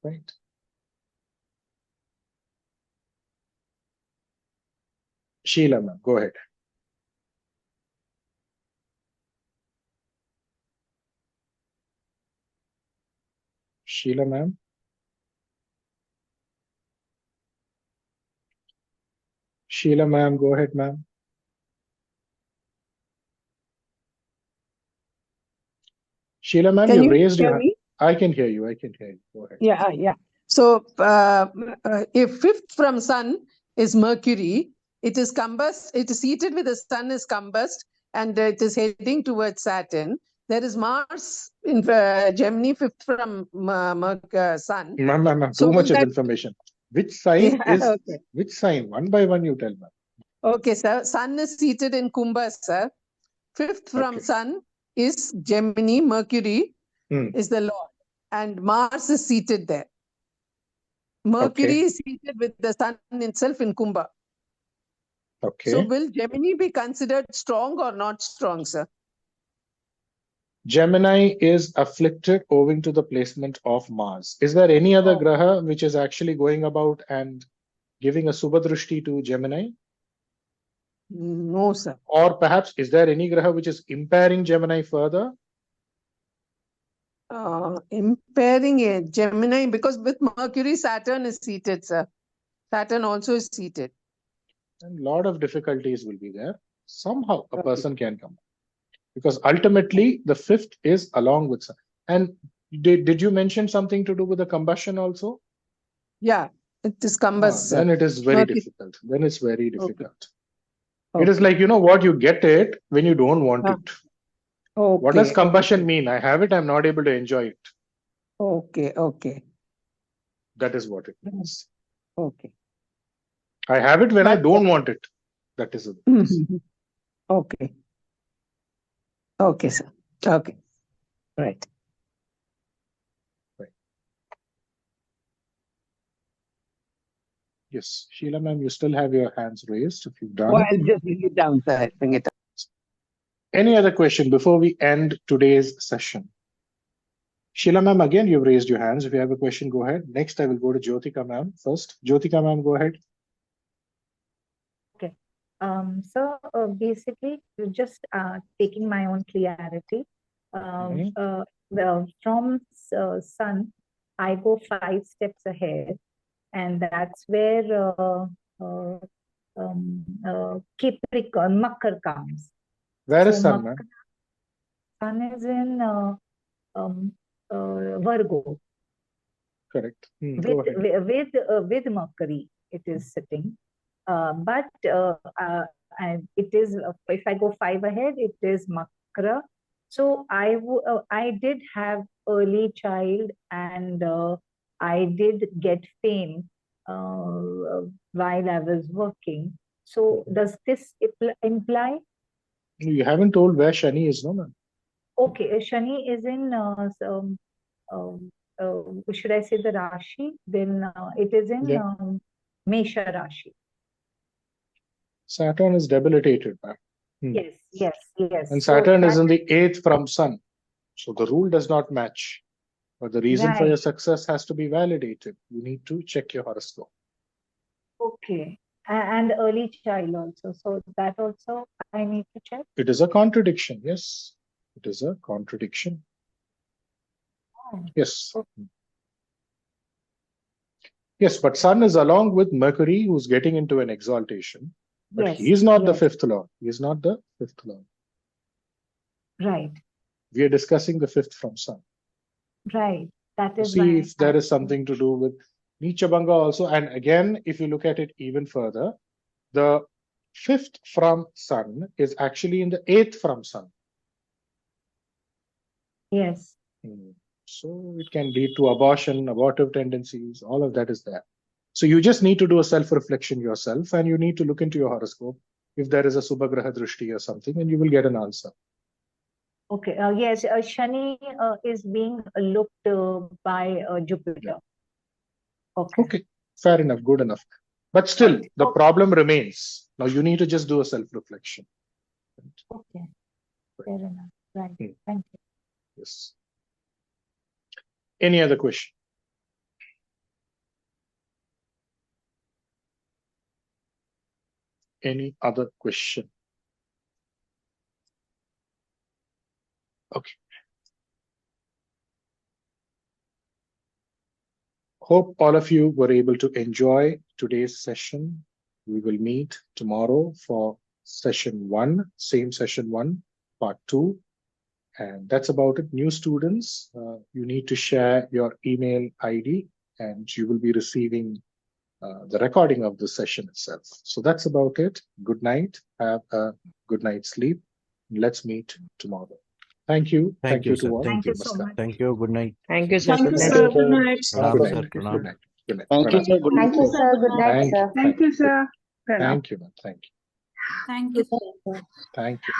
Speaker 1: Right. Sheila, ma'am, go ahead. Sheila, ma'am. Sheila, ma'am, go ahead, ma'am. Sheila, ma'am,
Speaker 7: Can
Speaker 1: you've
Speaker 7: you
Speaker 1: raised
Speaker 7: hear
Speaker 1: your hand.
Speaker 7: me?
Speaker 1: I can hear you. I can hear you. Go ahead.
Speaker 7: Yeah. So if fifth from sun is Mercury, it is combust. It is seated with the sun is combust, and it is heading towards Saturn. There is Mars in Gemini, fifth from sun.
Speaker 1: Ma'am,
Speaker 7: So
Speaker 1: too much
Speaker 7: will
Speaker 1: of
Speaker 7: that?
Speaker 1: information. Which sign is
Speaker 7: Okay.
Speaker 1: which sign? One by one, you tell, ma'am.
Speaker 7: Okay, sir. Sun is seated in Kumbha, sir. Fifth from sun is Gemini. Mercury is the Lord, and Mars is seated there. Mercury is seated with the sun itself in Kumbha.
Speaker 1: Okay.
Speaker 7: So will Gemini be considered strong or not strong, sir?
Speaker 1: Gemini is afflicted owing to the placement of Mars. Is there any other graha which is actually going about and giving a Subhadrishti to Gemini?
Speaker 7: No, sir.
Speaker 1: Or perhaps is there any graha which is impairing Gemini further?
Speaker 7: Impairing a Gemini, because with Mercury, Saturn is seated, sir. Saturn also is seated.
Speaker 1: And a lot of difficulties will be there. Somehow a person can come. Because ultimately the fifth is along with sun. And did you mention something to do with the combustion also?
Speaker 7: Yeah, it is combust.
Speaker 1: Then it is very
Speaker 7: Mercury.
Speaker 1: difficult. Then it's very difficult.
Speaker 7: Okay.
Speaker 1: It is like, you know what, you get it when you don't want it.
Speaker 7: Okay.
Speaker 1: What does combustion mean? I have it, I'm not able to enjoy it.
Speaker 7: Okay.
Speaker 1: That is what it means.
Speaker 7: Okay.
Speaker 1: I have it when I don't want it. That is it.
Speaker 7: Okay. Okay, sir. Okay. Right.
Speaker 1: Yes. Sheila, ma'am, you still have your hands raised if you've done.
Speaker 7: Oh, I'll just bring it down, sir. I'll bring it down.
Speaker 1: Any other question before we end today's session? Sheila, ma'am, again, you've raised your hands. If you have a question, go ahead. Next, I will go to Jyotika, ma'am first. Jyotika, ma'am, go ahead.
Speaker 3: Okay. So basically, just taking my own clarity. From sun, I go 5 steps ahead, and that's where Capricorn, Makar comes.
Speaker 1: Where is sun, ma'am?
Speaker 3: Sun is in Virgo.
Speaker 1: Correct. Go ahead.
Speaker 3: With Mercury, it is sitting. But it is, if I go 5 ahead, it is Makara. So I did have early child, and I did get fame while I was working. So does this imply?
Speaker 1: You haven't told where Shani is, no, ma'am?
Speaker 3: Okay, Shani is in, should I say the Rashi? Then it is in Mesha Rashi.
Speaker 1: Saturn is debilitated, ma'am.
Speaker 3: Yes.
Speaker 1: And Saturn is in the 8th from sun. So the rule does not match. But the reason for your success has to be validated. You need to check your horoscope.
Speaker 3: Okay. And early child also. So that also I need to check.
Speaker 1: It is a contradiction. Yes. It is a contradiction. Yes. Yes, but sun is along with Mercury, who's getting into an exaltation. But he is not the 5th lord. He is not the 5th lord.
Speaker 3: Right.
Speaker 1: We are discussing the 5th from sun.
Speaker 3: Right. That is
Speaker 1: see if there is something to do with Nichabanga also. And again, if you look at it even further, the 5th from sun is actually in the 8th from sun.
Speaker 3: Yes.
Speaker 1: So it can lead to abortion, abortive tendencies, all of that is there. So you just need to do a self-reflection yourself, and you need to look into your horoscope if there is a Subhagraha Drishti or something, and you will get an answer.
Speaker 3: Okay. Yes, Shani is being looked by Jupiter. Okay.
Speaker 1: Okay. Fair enough. Good enough. But still, the problem remains. Now you need to just do a self-reflection.
Speaker 3: Okay. Fair enough. Right.
Speaker 1: Hmm.
Speaker 3: Thank you.
Speaker 1: Yes. Any other question? Any other question? Okay. Hope all of you were able to enjoy today's session. We will meet tomorrow for session 1, same session 1, part 2. And that's about it. New students, you need to share your email ID and you will be receiving the recording of the session itself. So that's about it. Good night. Have a good night's sleep. Let's meet tomorrow. Thank you.
Speaker 19: Thank you,
Speaker 1: to
Speaker 19: sir.
Speaker 1: all.
Speaker 19: Thank you.
Speaker 3: so much.
Speaker 19: Thank you. Good night.
Speaker 18: Thank you, sir.
Speaker 8: Thank
Speaker 18: Good
Speaker 8: you,
Speaker 18: night.
Speaker 8: sir. Good night.
Speaker 19: Pranam,
Speaker 1: Good
Speaker 19: sir.
Speaker 1: night.
Speaker 19: Pranam.
Speaker 1: Good night. Good night.
Speaker 9: Thank you, sir. Good
Speaker 2: Thank you,
Speaker 9: night.
Speaker 2: sir. Good night,
Speaker 1: Thank
Speaker 2: sir.
Speaker 1: you.
Speaker 10: Thank you, sir. Pranam.
Speaker 1: Thank you, man. Thank you.
Speaker 14: Thank you, sir.
Speaker 1: Thank you.